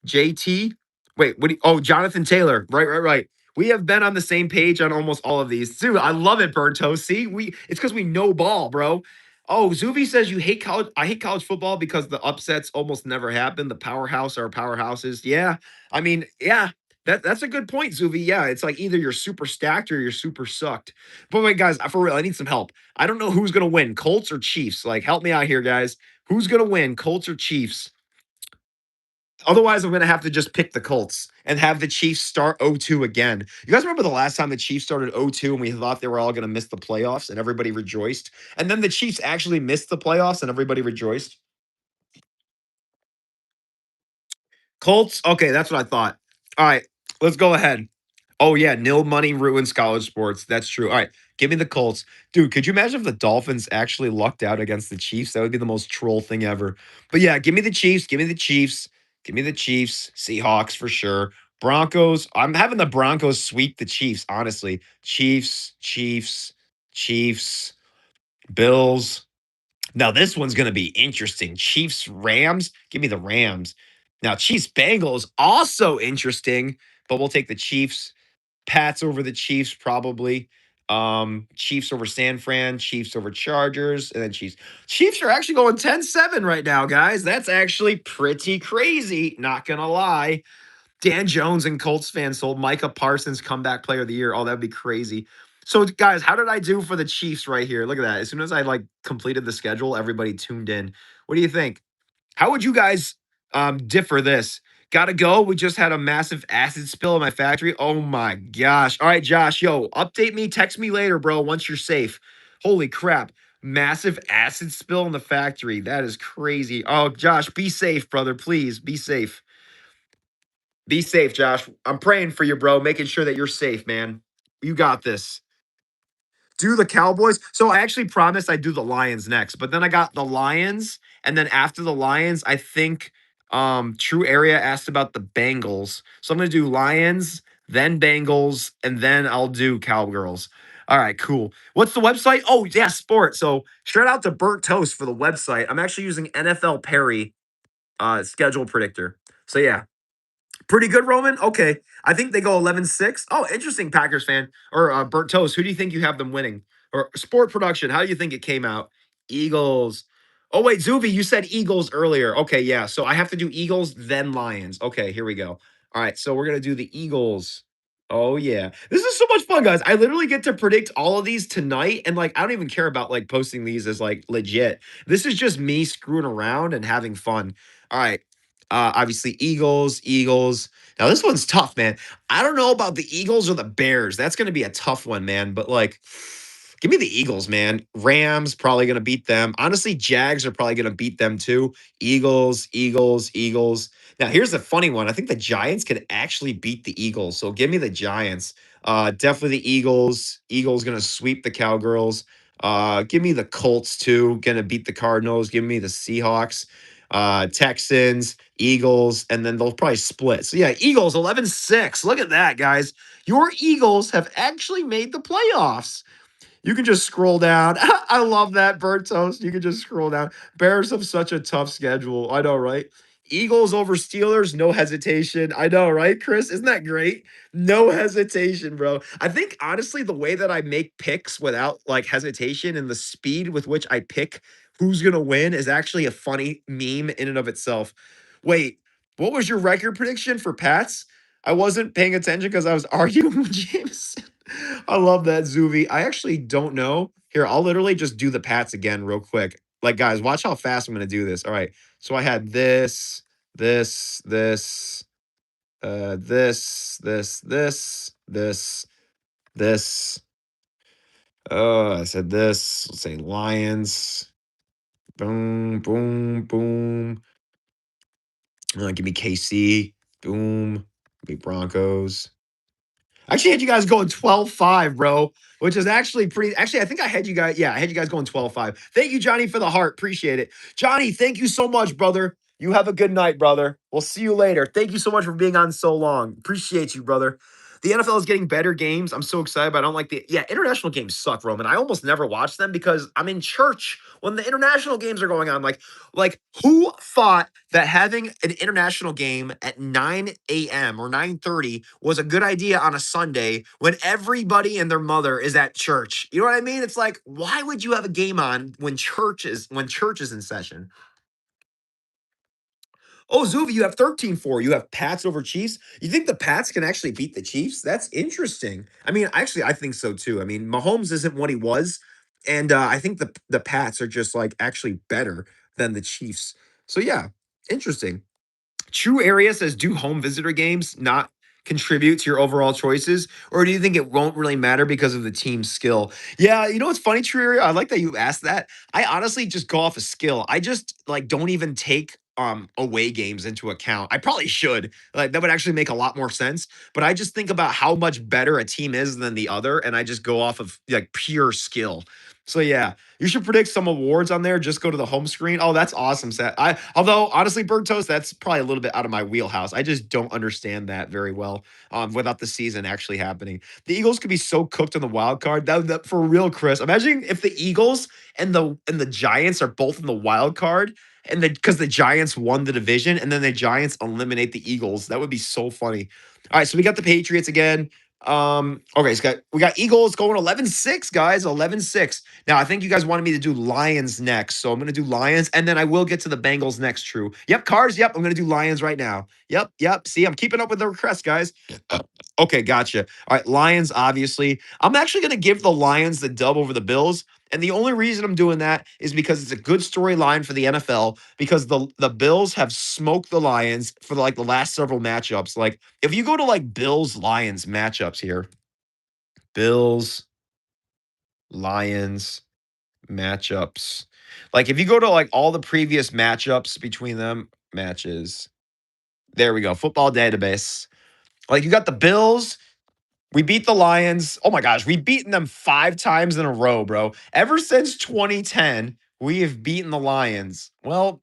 JT. Wait, oh, Jonathan Taylor. Right. We have been on the same page on almost all of these. Dude, I love it, Burnto. See, it's because we know ball, bro. Oh, Zuvi says you hate college. I hate college football because the upsets almost never happen. The powerhouse are powerhouses. Yeah. I mean, yeah. That's a good point, Zuvi. Yeah, it's like either you're super stacked or you're super sucked. But wait, guys, for real, I need some help. I don't know who's gonna win, Colts or Chiefs. Like, help me out here, guys. Who's gonna win, Colts or Chiefs? Otherwise, I'm going to have to just pick the Colts and have the Chiefs start 0-2 again. You guys remember the last time the Chiefs started 0-2 and we thought they were all going to miss the playoffs and everybody rejoiced? And then the Chiefs actually missed the playoffs and everybody rejoiced. Colts? Okay, that's what I thought. All right, let's go ahead. Oh, yeah, nil money ruins college sports. That's true. All right, give me the Colts. Dude, could you imagine if the Dolphins actually lucked out against the Chiefs? That would be the most troll thing ever. But yeah, give me the Chiefs. Give me the Chiefs. Give me the Chiefs. Seahawks for sure. Broncos. I'm having the Broncos sweep the Chiefs, honestly. Chiefs, Bills. Now, this one's going to be interesting. Chiefs, Rams. Give me the Rams. Now, Chiefs, Bengals, also interesting, but we'll take the Chiefs. Pats over the Chiefs, probably. Chiefs over San Fran, Chiefs over Chargers, and then Chiefs. Chiefs are actually going 10-7 right now, guys. That's actually pretty crazy. Not going to lie. Dan Jones and Colts fans sold Micah Parsons comeback player of the year. Oh, that'd be crazy. So, guys, how did I do for the Chiefs right here? Look at that. As soon as I like completed the schedule, everybody tuned in. What do you think? How would you guys differ this? Gotta go. We just had a massive acid spill in my factory. Oh my gosh. All right, Josh, yo, update me. Text me later, bro, once you're safe. Holy crap. Massive acid spill in the factory. That is crazy. Oh, Josh, be safe, brother. Please be safe. Be safe, Josh. I'm praying for you, bro, making sure that you're safe, man. You got this. Do the Cowboys. So I actually promised I'd do the Lions next, but then I got the Lions, and then after the Lions, I think True Area asked about the Bengals. So I'm gonna do Lions, then Bengals, and then I'll do Cowgirls. All right, cool. What's the website? Oh, yeah, sport. So shout out to Burnt Toast for the website. I'm actually using NFL Perry schedule predictor. So yeah, pretty good, Roman. Okay. I think they go 11-6. Oh, interesting, Packers fan. Or Burnt Toast. Who do you think you have them winning? Or Sport Production. How do you think it came out? Eagles. Oh, wait, Zuvi, you said Eagles earlier. Okay, yeah. So I have to do Eagles, then Lions. Okay, here we go. All right, so we're going to do the Eagles. Oh, yeah. This is so much fun, guys. I literally get to predict all of these tonight. And, like, I don't even care about, like, posting these as, like, legit. This is just me screwing around and having fun. All right. Obviously, Eagles. Now, this one's tough, man. I don't know about the Eagles or the Bears. That's going to be a tough one, man. But, like, give me the Eagles, man. Rams, probably going to beat them. Honestly, Jags are probably going to beat them, too. Eagles. Now, here's the funny one. I think the Giants could actually beat the Eagles. So, give me the Giants. Definitely the Eagles. Eagles going to sweep the Cowgirls. Give me the Colts, too. Going to beat the Cardinals. Give me the Seahawks. Texans, Eagles, and then they'll probably split. So yeah, Eagles 11-6. Look at that, guys. Your Eagles have actually made the playoffs. You can just scroll down. I love that, Bird Toast. You can just scroll down. Bears have such a tough schedule. I know, right? Eagles over Steelers, no hesitation. I know, right, Chris? Isn't that great? No hesitation, bro. I think honestly, the way that I make picks without like hesitation and the speed with which I pick who's gonna win is actually a funny meme in and of itself. Wait, what was your record prediction for Pats? I wasn't paying attention because I was arguing with James. I love that, Zuvi. I actually don't know. Here, I'll literally just do the Pats again real quick. Like, guys, watch how fast I'm going to do this. All right. So I had this. This. Oh, I said this. Let's say Lions. Boom, boom, boom. Give me KC. Boom. Give me Broncos. I actually had you guys going 12-5, bro, which is actually pretty. Actually, I think I had you guys. Yeah, I had you guys going 12-5. Thank you, Johnny, for the heart. Appreciate it. Johnny, thank you so much, brother. You have a good night, brother. We'll see you later. Thank you so much for being on so long. Appreciate you, brother. The NFL is getting better games. I'm so excited, but I don't like international games suck, Roman. I almost never watch them because I'm in church when the international games are going on. Like who thought that having an international game at 9 a.m. or 9:30 was a good idea on a Sunday when everybody and their mother is at church? You know what I mean? It's like, why would you have a game on when church is in session? Oh, Zuvi, you have 13-4. You have Pats over Chiefs. You think the Pats can actually beat the Chiefs? That's interesting. I mean, actually, I think so too. I mean, Mahomes isn't what he was, and I think the Pats are just like actually better than the Chiefs. So yeah, interesting. True Area says, do home visitor games not contribute to your overall choices? Or do you think it won't really matter because of the team's skill? Yeah, you know what's funny, True Area? I like that you asked that. I honestly just go off of skill. I just like don't even take away games into account. I probably should. Like that would actually make a lot more sense. But I just think about how much better a team is than the other, and I just go off of like pure skill. So yeah, you should predict some awards on there. Just go to the home screen. Oh, that's awesome, Seth. Although honestly, Berg Toast, that's probably a little bit out of my wheelhouse. I just don't understand that very well. Without the season actually happening, the Eagles could be so cooked on the wild card. That for real, Chris. Imagine if the Eagles and the Giants are both in the wild card, and because the Giants won the division, and then the Giants eliminate the Eagles. That would be so funny. All right, so we got the Patriots again. Okay, so we got Eagles going 11-6, guys. 11-6. Now, I think you guys wanted me to do Lions next. So I'm going to do Lions, and then I will get to the Bengals next, True. Yep, Cars. Yep, I'm going to do Lions right now. Yep. See, I'm keeping up with the requests, guys. Okay, gotcha. All right, Lions, obviously. I'm actually going to give the Lions the dub over the Bills. And the only reason I'm doing that is because it's a good storyline for the NFL because the Bills have smoked the Lions for like the last several matchups. Like if you go to like Bills Lions matchups here, Bills Lions matchups. Like if you go to like all the previous matchups between them matches. There we go. Football database. Like you got the Bills. We beat the Lions. Oh my gosh, we've beaten them 5 times in a row, bro. Ever since 2010, we have beaten the Lions. Well,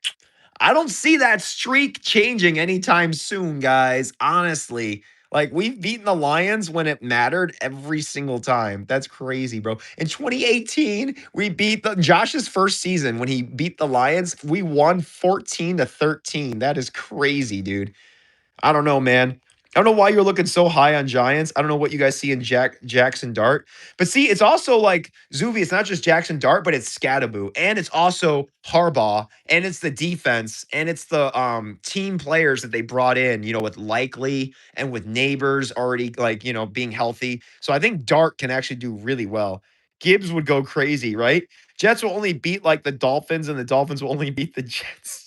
I don't see that streak changing anytime soon, guys. Honestly, like we've beaten the Lions when it mattered every single time. That's crazy, bro. In 2018, we beat the Josh's first season when he beat the Lions. We won 14-13. That is crazy, dude. I don't know, man. I don't know why you're looking so high on Giants. I don't know what you guys see in Jackson Dart. But see, it's also like Zuvi, it's not just Jackson Dart, but it's Scattaboo. And it's also Harbaugh. And it's the defense. And it's the team players that they brought in, with Likely and with Neighbors already being healthy. So I think Dart can actually do really well. Gibbs would go crazy, right? Jets will only beat like the Dolphins, and the Dolphins will only beat the Jets.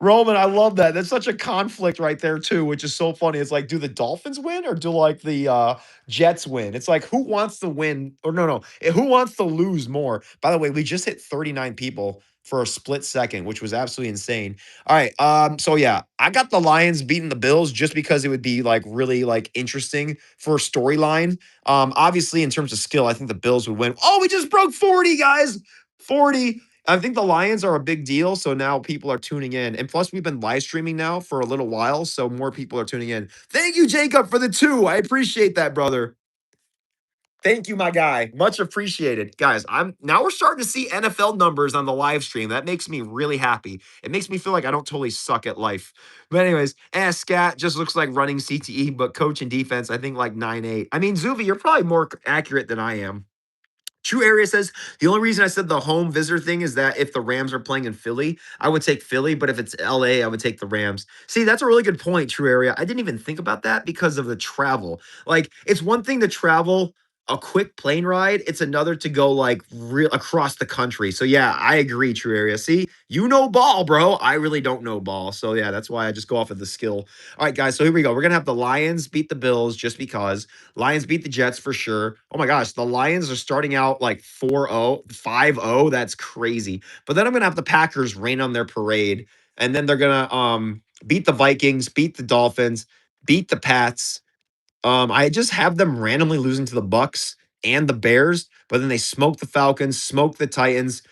Roman, I love that. That's such a conflict right there too, which is so funny. It's like, do the Dolphins win or do like the Jets win? It's like, who wants to win? Or no, who wants to lose more? By the way, we just hit 39 people for a split second, which was absolutely insane. All right, so yeah, I got the Lions beating the Bills just because it would be like really like interesting for a storyline. Obviously, in terms of skill, I think the Bills would win. Oh, we just broke 40, guys. 40. I think the Lions are a big deal, so now people are tuning in. And plus, we've been live streaming now for a little while, so more people are tuning in. Thank you, Jacob, for the 2. I appreciate that, brother. Thank you, my guy. Much appreciated. Guys, we're starting to see NFL numbers on the live stream. That makes me really happy. It makes me feel like I don't totally suck at life. But anyways, Scat just looks like running CTE, but coach and defense, I think like 9-8. I mean, Zuvi, you're probably more accurate than I am. True Area says the only reason I said the home visitor thing is that if the Rams are playing in Philly, I would take Philly, but if it's LA, I would take the Rams. See, that's a really good point, True Area. I didn't even think about that because of the travel. Like, it's one thing to travel a quick plane ride. It's another to go like real across the country. So yeah, I agree, True Area. See, you know ball, bro. I really don't know ball. So yeah, that's why I just go off of the skill. All right, guys. So here we go. We're gonna have the Lions beat the Bills just because. Lions beat the Jets for sure. Oh my gosh, the Lions are starting out like 4-0, 5-0. That's crazy. But then I'm gonna have the Packers rain on their parade. And then they're gonna beat the Vikings, beat the Dolphins, beat the Pats. I just have them randomly losing to the Bucks and the Bears, but then they smoke the Falcons, smoke the Titans,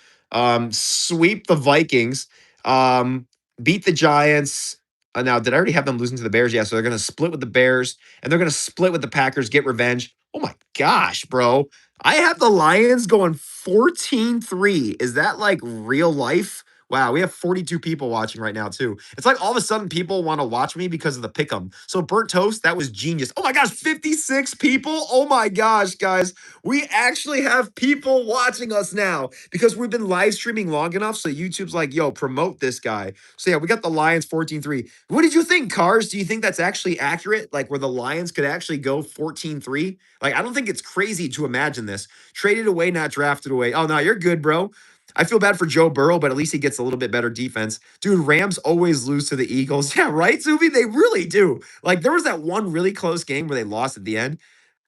sweep the Vikings, beat the Giants. Now, did I already have them losing to the Bears? Yeah, so they're going to split with the Bears and they're going to split with the Packers, get revenge. Oh my gosh, bro. I have the Lions going 14-3. Is that like real life? Wow, we have 42 people watching right now, too. It's like all of a sudden people want to watch me because of the pick'em. So burnt toast, that was genius. Oh my gosh, 56 people. Oh my gosh, guys. We actually have people watching us now because we've been live streaming long enough. So YouTube's like, yo, promote this guy. So yeah, we got the Lions 14-3. What did you think, Cars? Do you think that's actually accurate? Like where the Lions could actually go 14-3? Like, I don't think it's crazy to imagine this. Traded away, not drafted away. Oh no, you're good, bro. I feel bad for Joe Burrow, but at least he gets a little bit better defense. Dude, Rams always lose to the Eagles. Yeah, right, Zuby? They really do. Like, there was that one really close game where they lost at the end.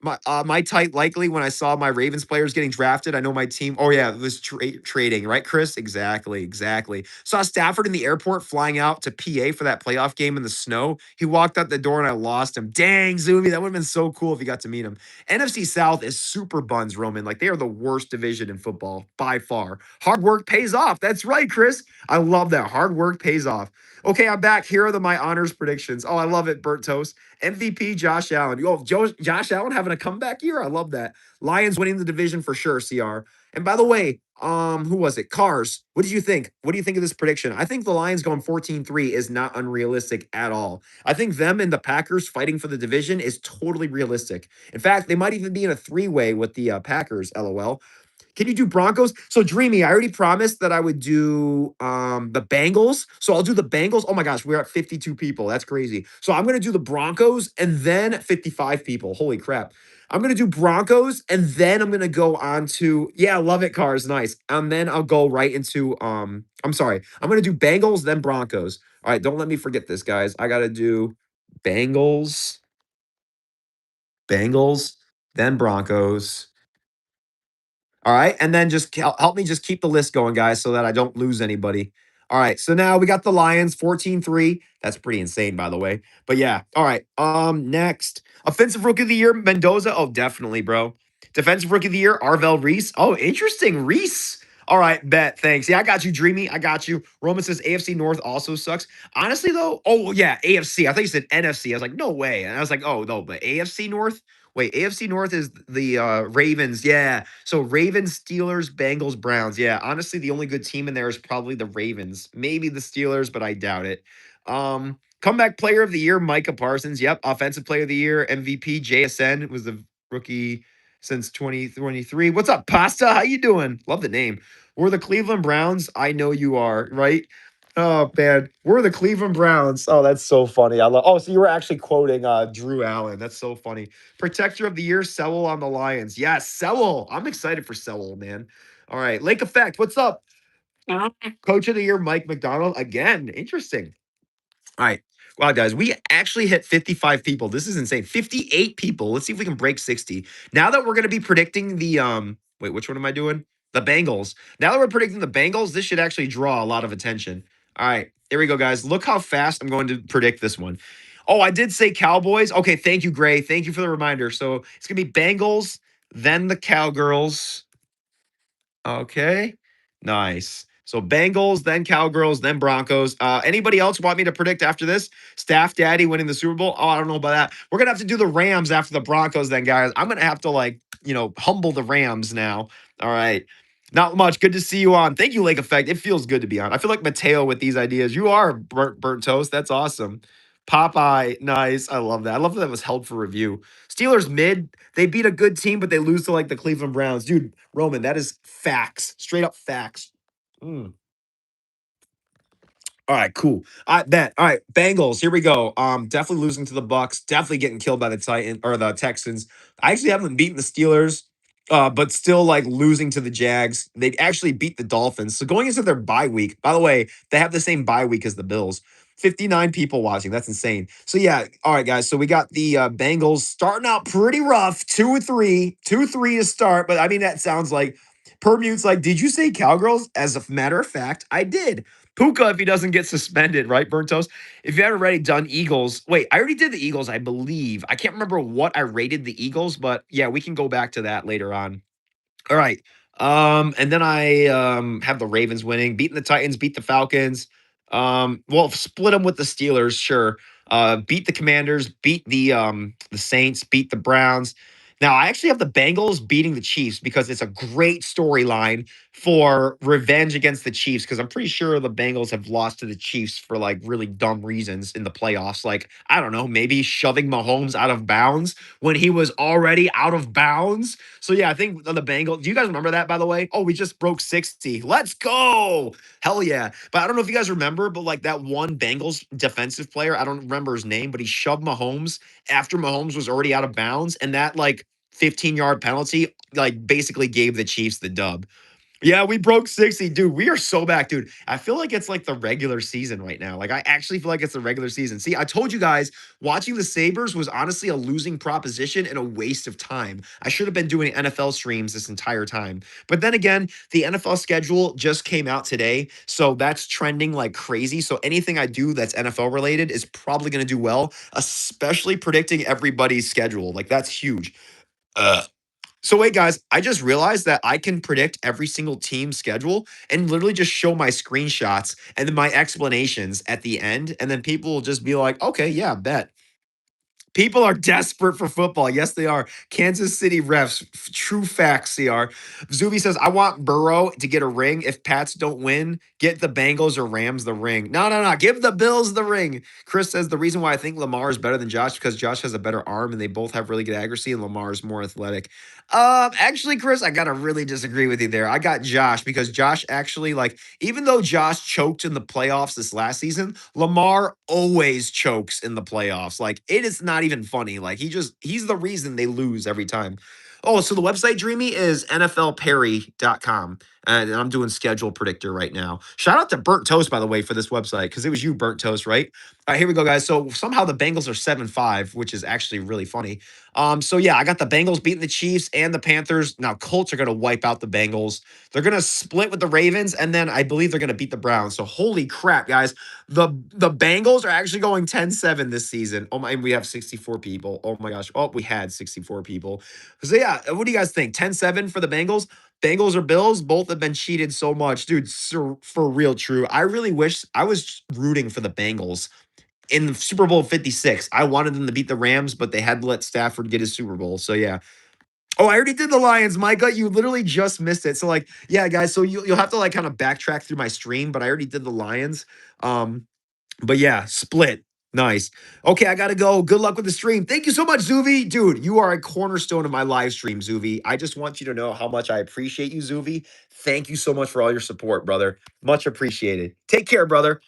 My tight likely when I saw my Ravens players getting drafted. I know my team. Oh yeah, it was trading, right, Chris? Exactly. Saw Stafford in the airport flying out to PA for that playoff game in the snow. He walked out the door and I lost him. Dang, Zuby, that would have been so cool if you got to meet him. NFC South is super buns, Roman. Like they are the worst division in football by far. Hard work pays off. That's right, Chris. I love that. Hard work pays off. Okay, I'm back. Here are my honors predictions. Oh, I love it, Burnt Toast. MVP Josh Allen. Josh Allen having a comeback year. I love that. Lions winning the division for sure, CR. And by the way, who was it? Cars. What did you think? What do you think of this prediction? I think the Lions going 14-3 is not unrealistic at all. I think them and the Packers fighting for the division is totally realistic. In fact, they might even be in a three-way with the Packers, LOL. Can you do Broncos? So Dreamy, I already promised that I would do the Bengals. So I'll do the Bengals. Oh my gosh, we're at 52 people. That's crazy. So I'm gonna do the Broncos and then 55 people. Holy crap. I'm gonna do Broncos and then I'm gonna go on to yeah, love it, cars. Nice. And then I'll go right into I'm sorry. I'm gonna do Bengals, then Broncos. All right, don't let me forget this, guys. I gotta do Bengals, then Broncos. All right. And then just help me just keep the list going, guys, so that I don't lose anybody. All right. So now we got the Lions 14-3. That's pretty insane, by the way. But yeah. All right. Next. Offensive Rookie of the Year, Mendoza. Oh, definitely, bro. Defensive Rookie of the Year, Arvell Reese. Oh, interesting. Reese. All right, bet. Thanks. Yeah, I got you, Dreamy. I got you. Roman says AFC North also sucks. Honestly, though, oh yeah, AFC. I thought you said NFC. I was like, no way. And I was like, oh no, but AFC North. Wait, AFC North is the Ravens. Yeah. So Ravens, Steelers, Bengals, Browns. Yeah. Honestly, the only good team in there is probably the Ravens. Maybe the Steelers, but I doubt it. Comeback player of the year, Micah Parsons. Yep. Offensive player of the year, MVP, JSN was the rookie since 2023. What's up, Pasta? How you doing? Love the name. We're the Cleveland Browns. I know you are, right? Oh man, we're the Cleveland Browns. Oh, that's so funny. I love. Oh, so you were actually quoting Drew Allen. That's so funny. Protector of the year, Sewell on the Lions. Yes, Sewell. I'm excited for Sewell, man. All right, Lake Effect. What's up? Coach of the year, Mike McDonald. Again, interesting. All right. Wow, guys, we actually hit 55 people. This is insane. 58 people. Let's see if we can break 60. Now that we're going to be predicting the wait, which one am I doing? The Bengals. Now that we're predicting the Bengals, this should actually draw a lot of attention. All right. Here we go, guys. Look how fast I'm going to predict this one. Oh, I did say Cowboys. Okay, thank you, Gray. Thank you for the reminder. So it's going to be Bengals, then the Cowgirls. Okay. Nice. So Bengals, then Cowgirls, then Broncos. Anybody else want me to predict after this? Staff Daddy winning the Super Bowl? Oh, I don't know about that. We're gonna have to do the Rams after the Broncos, then, guys. I'm gonna have to humble the Rams now. All right. Not much. Good to see you on. Thank you, Lake Effect. It feels good to be on. I feel like Mateo with these ideas. You are burnt toast. That's awesome. Popeye, nice. I love that. I love that was held for review. Steelers mid. They beat a good team, but they lose to like the Cleveland Browns. Dude, Roman, that is facts. Straight up facts. Mm. All right, cool. I bet. All right, Bengals. Here we go. Definitely losing to the Bucks. Definitely getting killed by the Titan or the Texans. I actually haven't beaten the Steelers, but still like losing to the Jags. They actually beat the Dolphins. So going into their bye week. By the way, they have the same bye week as the Bills. 59 people watching. That's insane. So yeah. All right, guys. So we got the Bengals starting out pretty rough. 2-3, 2-3 to start. But I mean, that sounds like Permute's like, did you say Cowgirls? As a matter of fact, I did. Puka if he doesn't get suspended, right? Burnt toast. If you haven't already done Eagles, wait, I already did the Eagles, I believe. I can't remember what I rated the Eagles, but yeah, we can go back to that later on. All right. And then I have the Ravens winning, beating the Titans, beat the Falcons. Well, split them with the Steelers, sure. Beat the Commanders, beat the Saints, beat the Browns. Now I actually have the Bengals beating the Chiefs because it's a great storyline for revenge against the Chiefs. Because I'm pretty sure the Bengals have lost to the Chiefs for like really dumb reasons in the playoffs. Like, I don't know, maybe shoving Mahomes out of bounds when he was already out of bounds. So yeah, I think the Bengals. Do you guys remember that, by the way? Oh, we just broke 60. Let's go. Hell yeah. But I don't know if you guys remember, but like that one Bengals defensive player, I don't remember his name, but he shoved Mahomes after Mahomes was already out of bounds. And that like 15-yard penalty, like basically gave the Chiefs the dub. Yeah, we broke 60. Dude, we are so back, dude. I feel like it's like the regular season right now. Like, I actually feel like it's the regular season. See, I told you guys, watching the Sabres was honestly a losing proposition and a waste of time. I should have been doing NFL streams this entire time. But then again, the NFL schedule just came out today. So that's trending like crazy. So anything I do that's NFL related is probably going to do well, especially predicting everybody's schedule. Like, that's huge. So wait, guys, I just realized that I can predict every single team's schedule and literally just show my screenshots and then my explanations at the end. And then people will just be like, okay, yeah, bet. People are desperate for football. Yes, they are. Kansas City refs. True facts, CR. Zuby says, I want Burrow to get a ring. If Pats don't win, get the Bengals or Rams the ring. No, no, no. Give the Bills the ring. Chris says, the reason why I think Lamar is better than Josh because Josh has a better arm and they both have really good accuracy and Lamar is more athletic. Actually, Chris, I gotta really disagree with you there. I got Josh because Josh actually, like, even though Josh choked in the playoffs this last season, Lamar always chokes in the playoffs. Like, it is not even funny. Like, he's the reason they lose every time. Oh, so the website, Dreamy, is nflperry.com. And I'm doing schedule predictor right now. Shout out to Burnt Toast, by the way, for this website, because it was you, Burnt Toast, right? All right, here we go, guys. So somehow the Bengals are 7-5, which is actually really funny. So yeah, I got the Bengals beating the Chiefs and the Panthers. Now Colts are going to wipe out the Bengals. They're going to split with the Ravens, and then I believe they're going to beat the Browns. So holy crap, guys. The Bengals are actually going 10-7 this season. Oh my, and we have 64 people. Oh my gosh. Oh, we had 64 people. So yeah, what do you guys think? 10-7 for the Bengals? Bengals or Bills? Both have been cheated so much. Dude, for real true. I really wish I was rooting for the Bengals in the Super Bowl 56. I wanted them to beat the Rams, but they had to let Stafford get his Super Bowl. So yeah. Oh, I already did the Lions, Micah. You literally just missed it. So like, yeah, guys. So you'll have to like kind of backtrack through my stream, but I already did the Lions. But yeah, split. Nice. Okay, I gotta go. Good luck with the stream. Thank you so much, Zuvi. Dude, you are a cornerstone of my live stream, Zuvi. I just want you to know how much I appreciate you, Zuvi. Thank you so much for all your support, brother. Much appreciated. Take care, brother.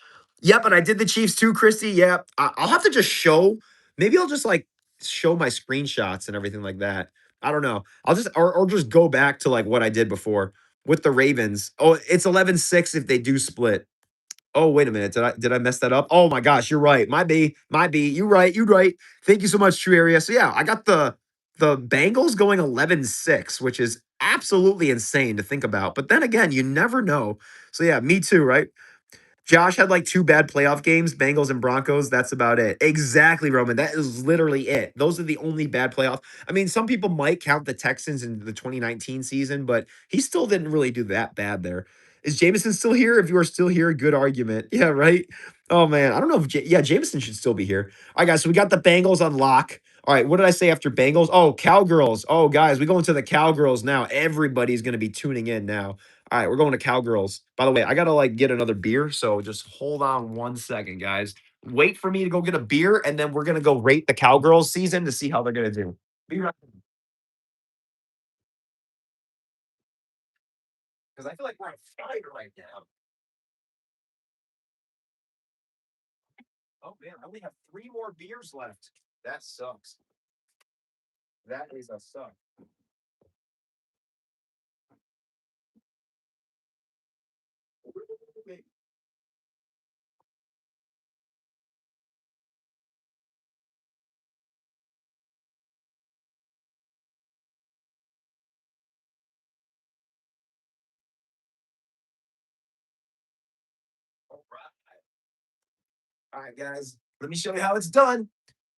Yep, and I did the Chiefs too, Christy. Yep. I'll have to just show. Maybe I'll just like show my screenshots and everything like that. I don't know. I'll just or just go back to like what I did before with the Ravens. Oh, it's 11-6 if they do split. Oh, wait a minute. Did I mess that up? Oh my gosh, you're right. My B. You right. You right. Thank you so much, True Area. So yeah, I got the Bengals going 11-6, which is absolutely insane to think about. But then again, you never know. So yeah, me too, right? Josh had like two bad playoff games, Bengals and Broncos. That's about it. Exactly, Roman. That is literally it. Those are the only bad playoff. I mean, some people might count the Texans in the 2019 season, but he still didn't really do that bad there. Is Jameson still here? If you are still here, good argument. Yeah, right. Oh man, I don't know if yeah, Jameson should still be here. All right, guys. So we got the Bengals on lock. All right, what did I say after Bengals? Oh, Cowgirls. Oh, guys, we go into the Cowgirls now. Everybody's gonna be tuning in now. All right, we're going to Cowgirls. By the way, I gotta like get another beer, so just hold on one second, guys. Wait for me to go get a beer, and then we're gonna go rate the Cowgirls season to see how they're gonna do. Be right because I feel like we're on fire right now. Oh man, I only have 3 more beers left. That sucks. That is a suck. All right, guys. Let me show you how it's done.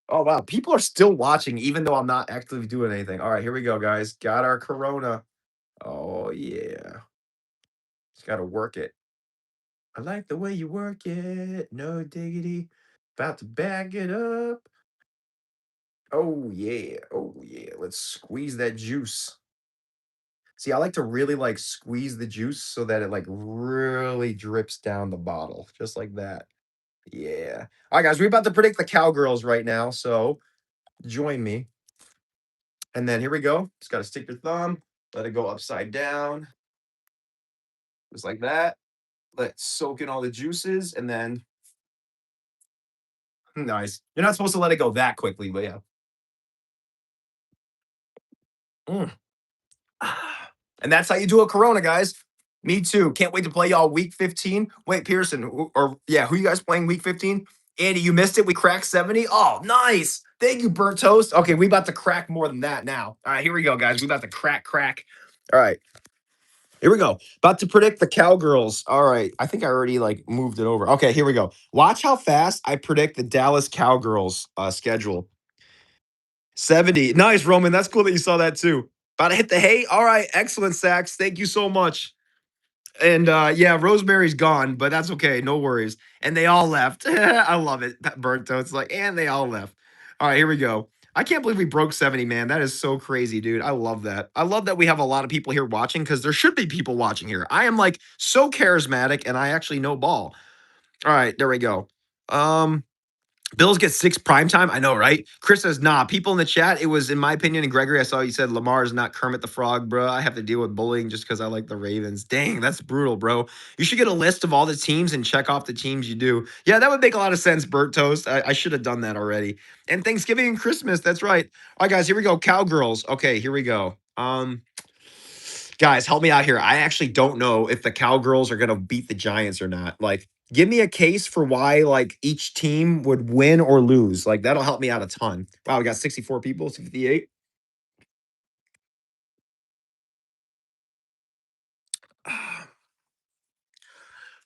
Oh wow, people are still watching, even though I'm not actively doing anything. All right, here we go, guys. Got our Corona. Oh yeah, just gotta work it. I like the way you work it. No diggity. About to bag it up. Oh yeah. Oh yeah. Let's squeeze that juice. See, I like to really like squeeze the juice so that it like really drips down the bottle, just like that. Yeah. All right, guys, we're about to predict the Cowgirls right now, so join me. And then here we go. Just got to stick your thumb, let it go upside down, just like that. Let soak in all the juices, and then nice. You're not supposed to let it go that quickly, but yeah. Mm. And that's how you do a Corona, guys. Me too. Can't wait to play y'all week 15. Wait, Pearson, or yeah, who you guys playing week 15? Andy, you missed it. We cracked 70. Oh, nice. Thank you, Burnt Toast. Okay, we about to crack more than that now. All right, here we go, guys. We about to crack. All right. Here we go. About to predict the Cowgirls. All right. I think I already like moved it over. Okay, here we go. Watch how fast I predict the Dallas Cowgirls schedule. 70. Nice, Roman. That's cool that you saw that too. About to hit the hay. All right. Excellent, Sax. Thank you so much. And yeah, Rosemary's gone, but that's okay. No worries. And they all left. I love it. That burnt toast. Like, and they all left. All right, here we go. I can't believe we broke 70, man. That is so crazy, dude. I love that. I love that we have a lot of people here watching because there should be people watching here. I am like so charismatic and I actually know ball. All right, there we go. Bills get 6 prime time. I know, right? Chris says, nah. People in the chat, it was, in my opinion, and Gregory, I saw you said Lamar is not Kermit the Frog, bro. I have to deal with bullying just because I like the Ravens. Dang, that's brutal, bro. You should get a list of all the teams and check off the teams you do. Yeah, that would make a lot of sense, Burt Toast. I should have done that already. And Thanksgiving and Christmas, that's right. All right, guys, here we go. Cowgirls. Okay, here we go. Guys, help me out here. I actually don't know if the Cowgirls are going to beat the Giants or not. Like, give me a case for why like each team would win or lose. Like that'll help me out a ton. Wow, we got 64 people, 58.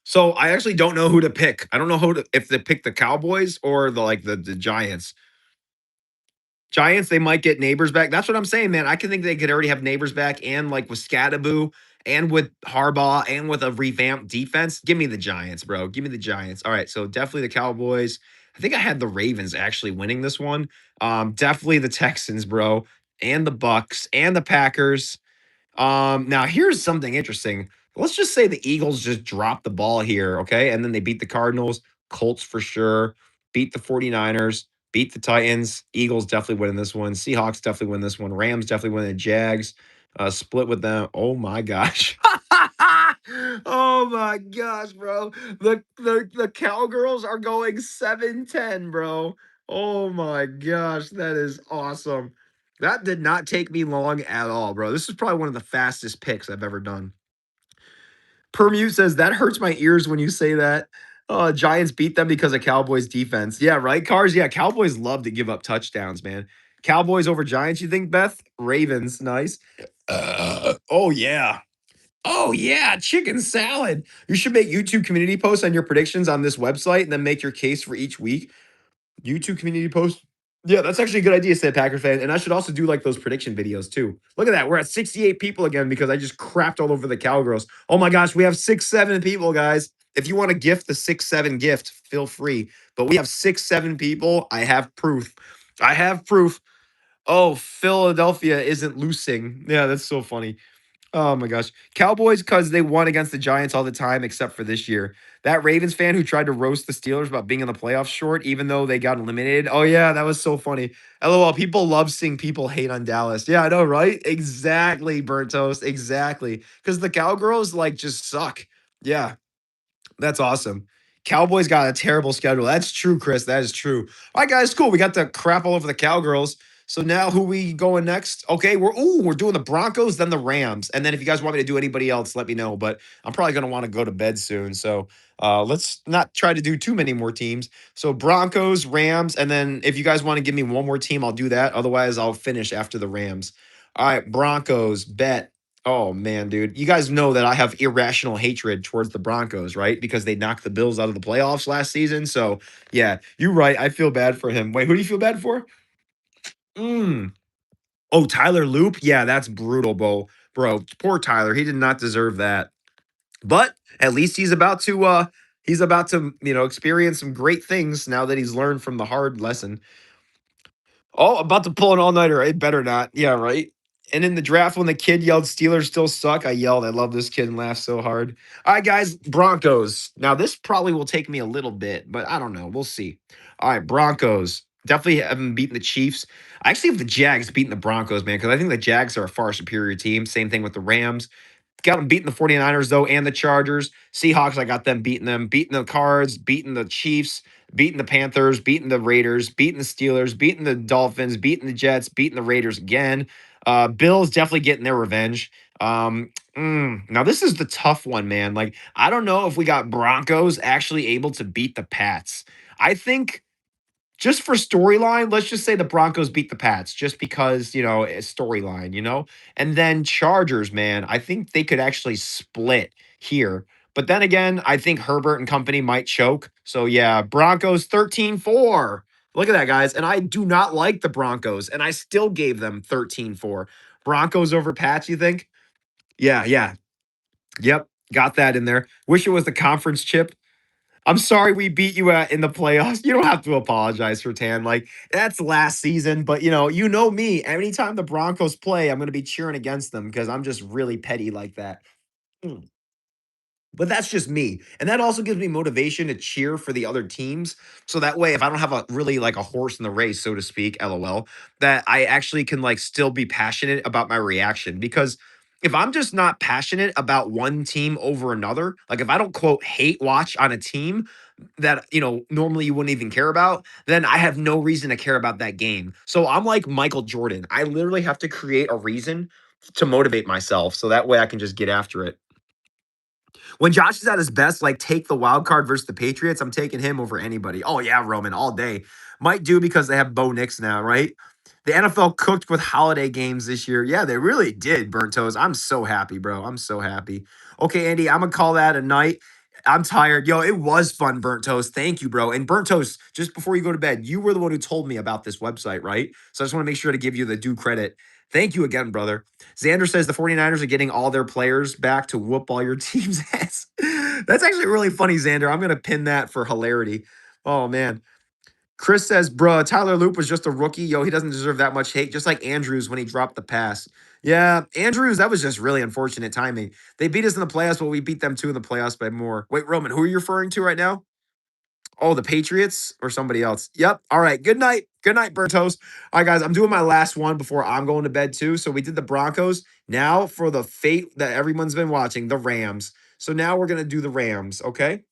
So I actually don't know who to pick. I don't know who to, if to pick the Cowboys or the Giants. Giants, they might get Neighbors back. That's what I'm saying, man. I can think they could already have Neighbors back, and like with Scadaboo and with Harbaugh and with a revamped defense. Give me the Giants, bro. Give me the Giants. All right, so definitely the Cowboys. I think I had the Ravens actually winning this one. Definitely the Texans, bro, and the Bucks and the Packers. Now here's something interesting. Let's just say the Eagles just dropped the ball here, okay? And then they beat the Cardinals, Colts for sure, beat the 49ers, beat the Titans. Eagles definitely winning this one. Seahawks definitely win this one. Rams definitely win the Jags. Split with them. Oh my gosh. Oh my gosh, bro. The Cowgirls are going 7-10, bro. Oh my gosh, that is awesome. That did not take me long at all, bro. This is probably one of the fastest picks I've ever done. Permute says that hurts my ears when you say that. Giants beat them because of Cowboys defense. Yeah, right, Cars. Yeah, Cowboys love to give up touchdowns, man. Cowboys over Giants, you think, Beth? Ravens, nice. Oh yeah. Oh yeah, chicken salad. You should make YouTube community posts on your predictions on this website and then make your case for each week. YouTube community post. Yeah, that's actually a good idea, said Packer fan. And I should also do like those prediction videos too. Look at that. We're at 68 people again because I just crapped all over the Cowgirls. Oh my gosh, we have 6-7 people, guys. If you want to gift the 6-7 gift, feel free. But we have 6-7 people. I have proof. I have proof. Oh, Philadelphia isn't losing. Yeah, that's so funny. Oh my gosh. Cowboys, because they won against the Giants all the time, except for this year. That Ravens fan who tried to roast the Steelers about being in the playoffs short, even though they got eliminated. Oh, yeah, that was so funny. LOL, people love seeing people hate on Dallas. Yeah, I know, right? Exactly, Burnt Toast. Exactly. Because the Cowgirls, like, just suck. Yeah, that's awesome. Cowboys got a terrible schedule. That's true, Chris. That is true. All right, guys, cool. We got the crap all over the Cowgirls. So now who we going next? Okay, we're doing the Broncos, then the Rams. And then if you guys want me to do anybody else, let me know. But I'm probably gonna want to go to bed soon. So let's not try to do too many more teams. So Broncos, Rams, and then if you guys want to give me one more team, I'll do that. Otherwise, I'll finish after the Rams. All right, Broncos, bet. Oh man, dude. You guys know that I have irrational hatred towards the Broncos, right? Because they knocked the Bills out of the playoffs last season. So, yeah, you're right. I feel bad for him. Wait, who do you feel bad for? Mm. Oh, Tyler Loop? Yeah, that's brutal, bro. Poor Tyler. He did not deserve that. But at least he's about to, experience some great things now that he's learned from the hard lesson. Oh, about to pull an all-nighter. It better not. Yeah, right. And in the draft, when the kid yelled Steelers still suck, I yelled, I love this kid and laughed so hard. All right, guys, Broncos. Now, this probably will take me a little bit, but I don't know. We'll see. All right, Broncos. Definitely haven't beaten the Chiefs. I actually have the Jags beating the Broncos, man, because I think the Jags are a far superior team. Same thing with the Rams. Got them beating the 49ers, though, and the Chargers. Seahawks, I got them beating them. Beating the Cards, beating the Chiefs, beating the Panthers, beating the Raiders, beating the Steelers, beating the Dolphins, beating the Jets, beating the Raiders again. Bills definitely getting their revenge. Now, this is the tough one, man. Like, I don't know if we got Broncos actually able to beat the Pats. I think just for storyline, let's just say the Broncos beat the Pats just because, it's storyline, And then Chargers, man, I think they could actually split here. But then again, I think Herbert and company might choke. So yeah, Broncos 13-4. Look at that, guys. And I do not like the Broncos, and I still gave them 13-4. Broncos over Pats, you think? Yeah, yeah. Yep. Got that in there. Wish it was the conference chip. I'm sorry we beat you in the playoffs. You don't have to apologize for Tan. Like that's last season, but you know me. Anytime the Broncos play, I'm going to be cheering against them because I'm just really petty like that. Mm. But that's just me. And that also gives me motivation to cheer for the other teams. So that way, if I don't have a really like a horse in the race, so to speak, LOL, that I actually can like still be passionate about my reaction. Because if I'm just not passionate about one team over another, like if I don't quote hate watch on a team that, normally you wouldn't even care about, then I have no reason to care about that game. So I'm like Michael Jordan. I literally have to create a reason to motivate myself. So that way I can just get after it. When Josh is at his best, like take the wild card versus the Patriots, I'm taking him over anybody. Oh yeah, Roman all day. Might do because they have Bo Nix now, right? The NFL cooked with holiday games this year. Yeah, they really did, Burnt Toast. I'm so happy, bro. I'm so happy. Okay, Andy, I'm gonna call that a night. I'm tired. Yo, it was fun, Burnt Toast. Thank you, bro. And Burnt Toast, just before you go to bed, you were the one who told me about this website, right? So I just want to make sure to give you the due credit. Thank you again, brother. Xander says the 49ers are getting all their players back to whoop all your team's ass. That's actually really funny, Xander. I'm going to pin that for hilarity. Oh, man. Chris says, bruh, Tyler Loop was just a rookie. Yo, he doesn't deserve that much hate, just like Andrews when he dropped the pass. Yeah, Andrews, that was just really unfortunate timing. They beat us in the playoffs, but we beat them too in the playoffs by more. Wait, Roman, who are you referring to right now? Oh, the Patriots or somebody else? Yep. All right. Good night. Good night, Bertos. All right, guys. I'm doing my last one before I'm going to bed too. So we did the Broncos. Now for the fate that everyone's been watching, the Rams. So now we're gonna do the Rams. Okay.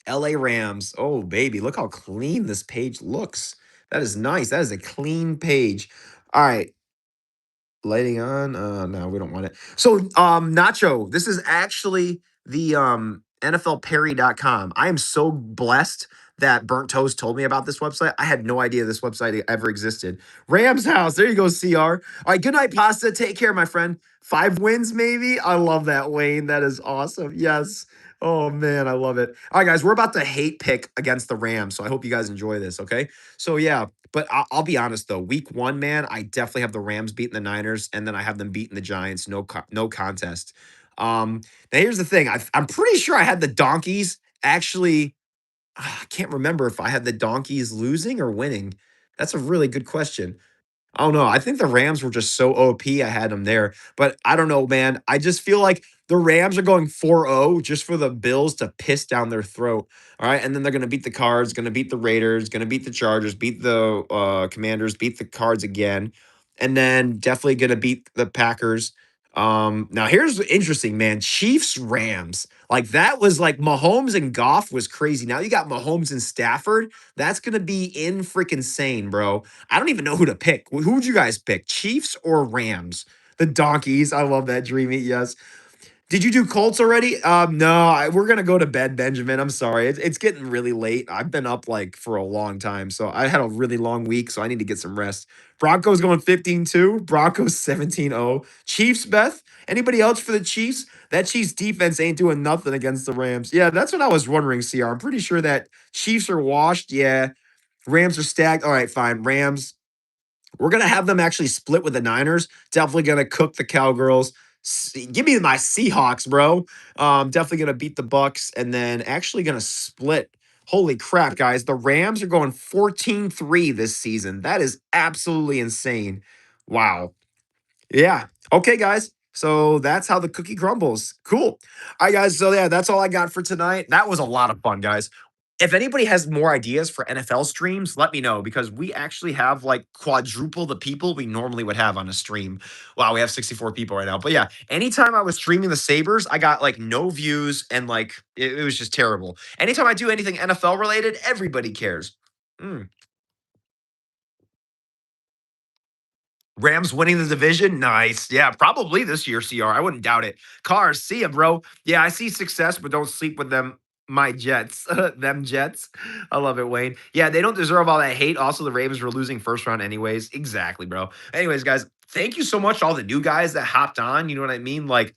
LA Rams. Oh, baby. Look how clean this page looks. That is nice. That is a clean page. All right. Lighting on. No, we don't want it. So, Nacho, this is actually the NFLperry.com. I am so blessed that Burnt Toast told me about this website. I had no idea this website ever existed. Rams house. There you go, CR. All right, good night, Pasta. Take care, my friend. 5 wins, maybe. I love that, Wayne. That is awesome. Yes. Oh man, I love it. All right, guys, we're about to hate pick against the Rams, so I hope you guys enjoy this. Okay, so yeah, but I'll be honest though, week 1, man, I definitely have the Rams beating the Niners, and then I have them beating the Giants. No contest. Now here's the thing. I'm pretty sure I had the Donkeys actually. I can't remember if I had the Donkeys losing or winning. That's a really good question. I don't know. I think the Rams were just so OP. I had them there. But I don't know, man. I just feel like the Rams are going 4-0 just for the Bills to piss down their throat. All right. And then they're going to beat the Cards, going to beat the Raiders, going to beat the Chargers, beat the Commanders, beat the Cards again. And then definitely going to beat the Packers. Now here's interesting, man. Chiefs Rams. Like that was like Mahomes and Goff was crazy. Now you got Mahomes and Stafford. That's gonna be in freaking insane, bro. I don't even know who to pick. Who would you guys pick? Chiefs or Rams? The donkeys. I love that dreamy. Yes. Did you do Colts already? No, we're gonna go to bed, Benjamin. I'm sorry. It's getting really late. I've been up like for a long time, so I had a really long week, so I need to get some rest. Broncos going 15-2. Broncos 17-0. Chiefs, Beth. Anybody else for the Chiefs? That Chiefs defense ain't doing nothing against the Rams. Yeah, that's what I was wondering, CR. I'm pretty sure that Chiefs are washed. Yeah. Rams are stacked. All right, fine. Rams. We're gonna have them actually split with the Niners. Definitely gonna cook the Cowgirls. Give me my Seahawks, bro. Definitely gonna beat the Bucks, and then actually gonna split. Holy crap, guys! The Rams are going 14-3 this season. That is absolutely insane. Wow. Yeah. Okay, guys. So that's how the cookie crumbles. Cool. All right, guys. So yeah, that's all I got for tonight. That was a lot of fun, guys. If anybody has more ideas for NFL streams, let me know because we actually have like quadruple the people we normally would have on a stream. Wow, we have 64 people right now. But yeah, anytime I was streaming the Sabres, I got like no views and like it was just terrible. Anytime I do anything NFL related, everybody cares. Mm. Rams winning the division? Nice. Yeah, probably this year, CR. I wouldn't doubt it. Cars, see ya, bro. Yeah, I see success, but don't sleep with them. My Jets. Them Jets. I love it, Wayne. Yeah, they don't deserve all that hate. Also, the Ravens were losing first round anyways. Exactly, bro. Anyways, guys, thank you so much to all the new guys that hopped on. You know what I mean? Like,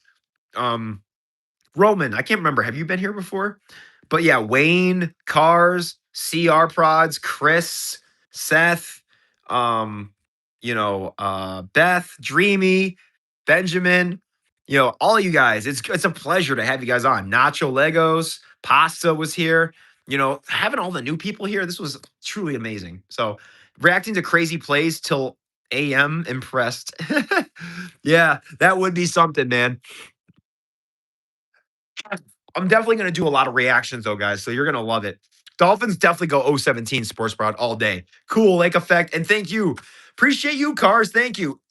Roman, I can't remember. Have you been here before? But yeah, Wayne, Cars, CR Prods, Chris, Seth, um, Beth, Dreamy, Benjamin, all of you guys. It's a pleasure to have you guys on. Nacho Legos, Pasta was here. Having all the new people here, this was truly amazing. So reacting to crazy plays till AM impressed. Yeah, that would be something, man. I'm definitely going to do a lot of reactions though, guys. So you're going to love it. Dolphins definitely go 017 Sports Broad all day. Cool Lake Effect. And thank you. Appreciate you, Cars. Thank you.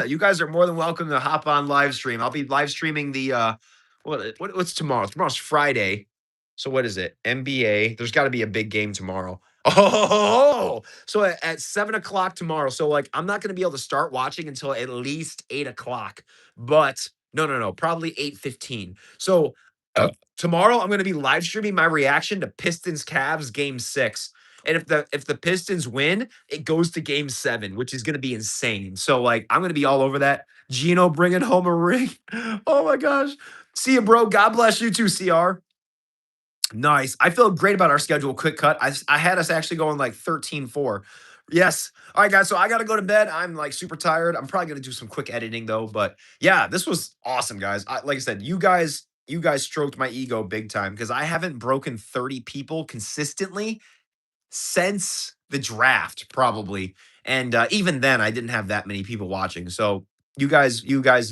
You guys are more than welcome to hop on live stream. I'll be live streaming the what's tomorrow? Tomorrow's Friday. So what is it? NBA. There's got to be a big game tomorrow. Oh, so at 7 o'clock tomorrow. So like I'm not going to be able to start watching until at least 8 o'clock. But no, probably 8:15. So tomorrow I'm going to be live streaming my reaction to Pistons Cavs game 6. And if the Pistons win, it goes to game 7, which is going to be insane. So like I'm going to be all over that. Gino bringing home a ring. Oh my gosh. See you, bro. God bless you too, CR. Nice. I feel great about our schedule. Quick cut. I had us actually going like 13-4. Yes. All right, guys. So I got to go to bed. I'm like super tired. I'm probably going to do some quick editing though. But yeah, this was awesome, guys. Like I said, you guys stroked my ego big time because I haven't broken 30 people consistently since the draft, probably. And even then, I didn't have that many people watching. So you guys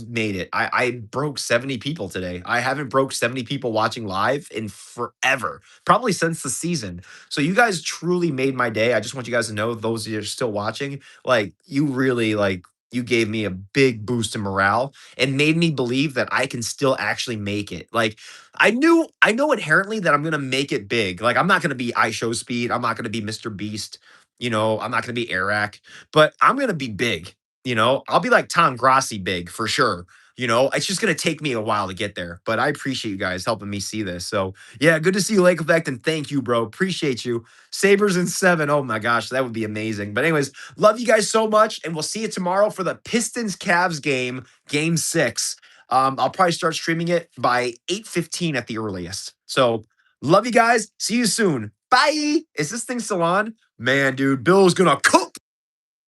made it. I broke 70 people today. I haven't broke 70 people watching live in forever, probably since the season. So you guys truly made my day. I just want you guys to know, those that are still watching, like you really like you gave me a big boost in morale and made me believe that I can still actually make it. Like I know inherently that I'm gonna make it big. Like I'm not gonna be iShow Speed. I'm not gonna be Mr. Beast. I'm not gonna be Eric, but I'm gonna be big. I'll be like Tom Grossi big for sure. It's just gonna take me a while to get there. But I appreciate you guys helping me see this. So yeah, good to see you, Lake Effect, and thank you, bro. Appreciate you. Sabres in 7. Oh my gosh, that would be amazing. But anyways, love you guys so much, and we'll see you tomorrow for the Pistons Cavs game 6. I'll probably start streaming it by 8:15 at the earliest. So love you guys. See you soon. Bye. Is this thing still on? Man, dude, Bill's gonna cook.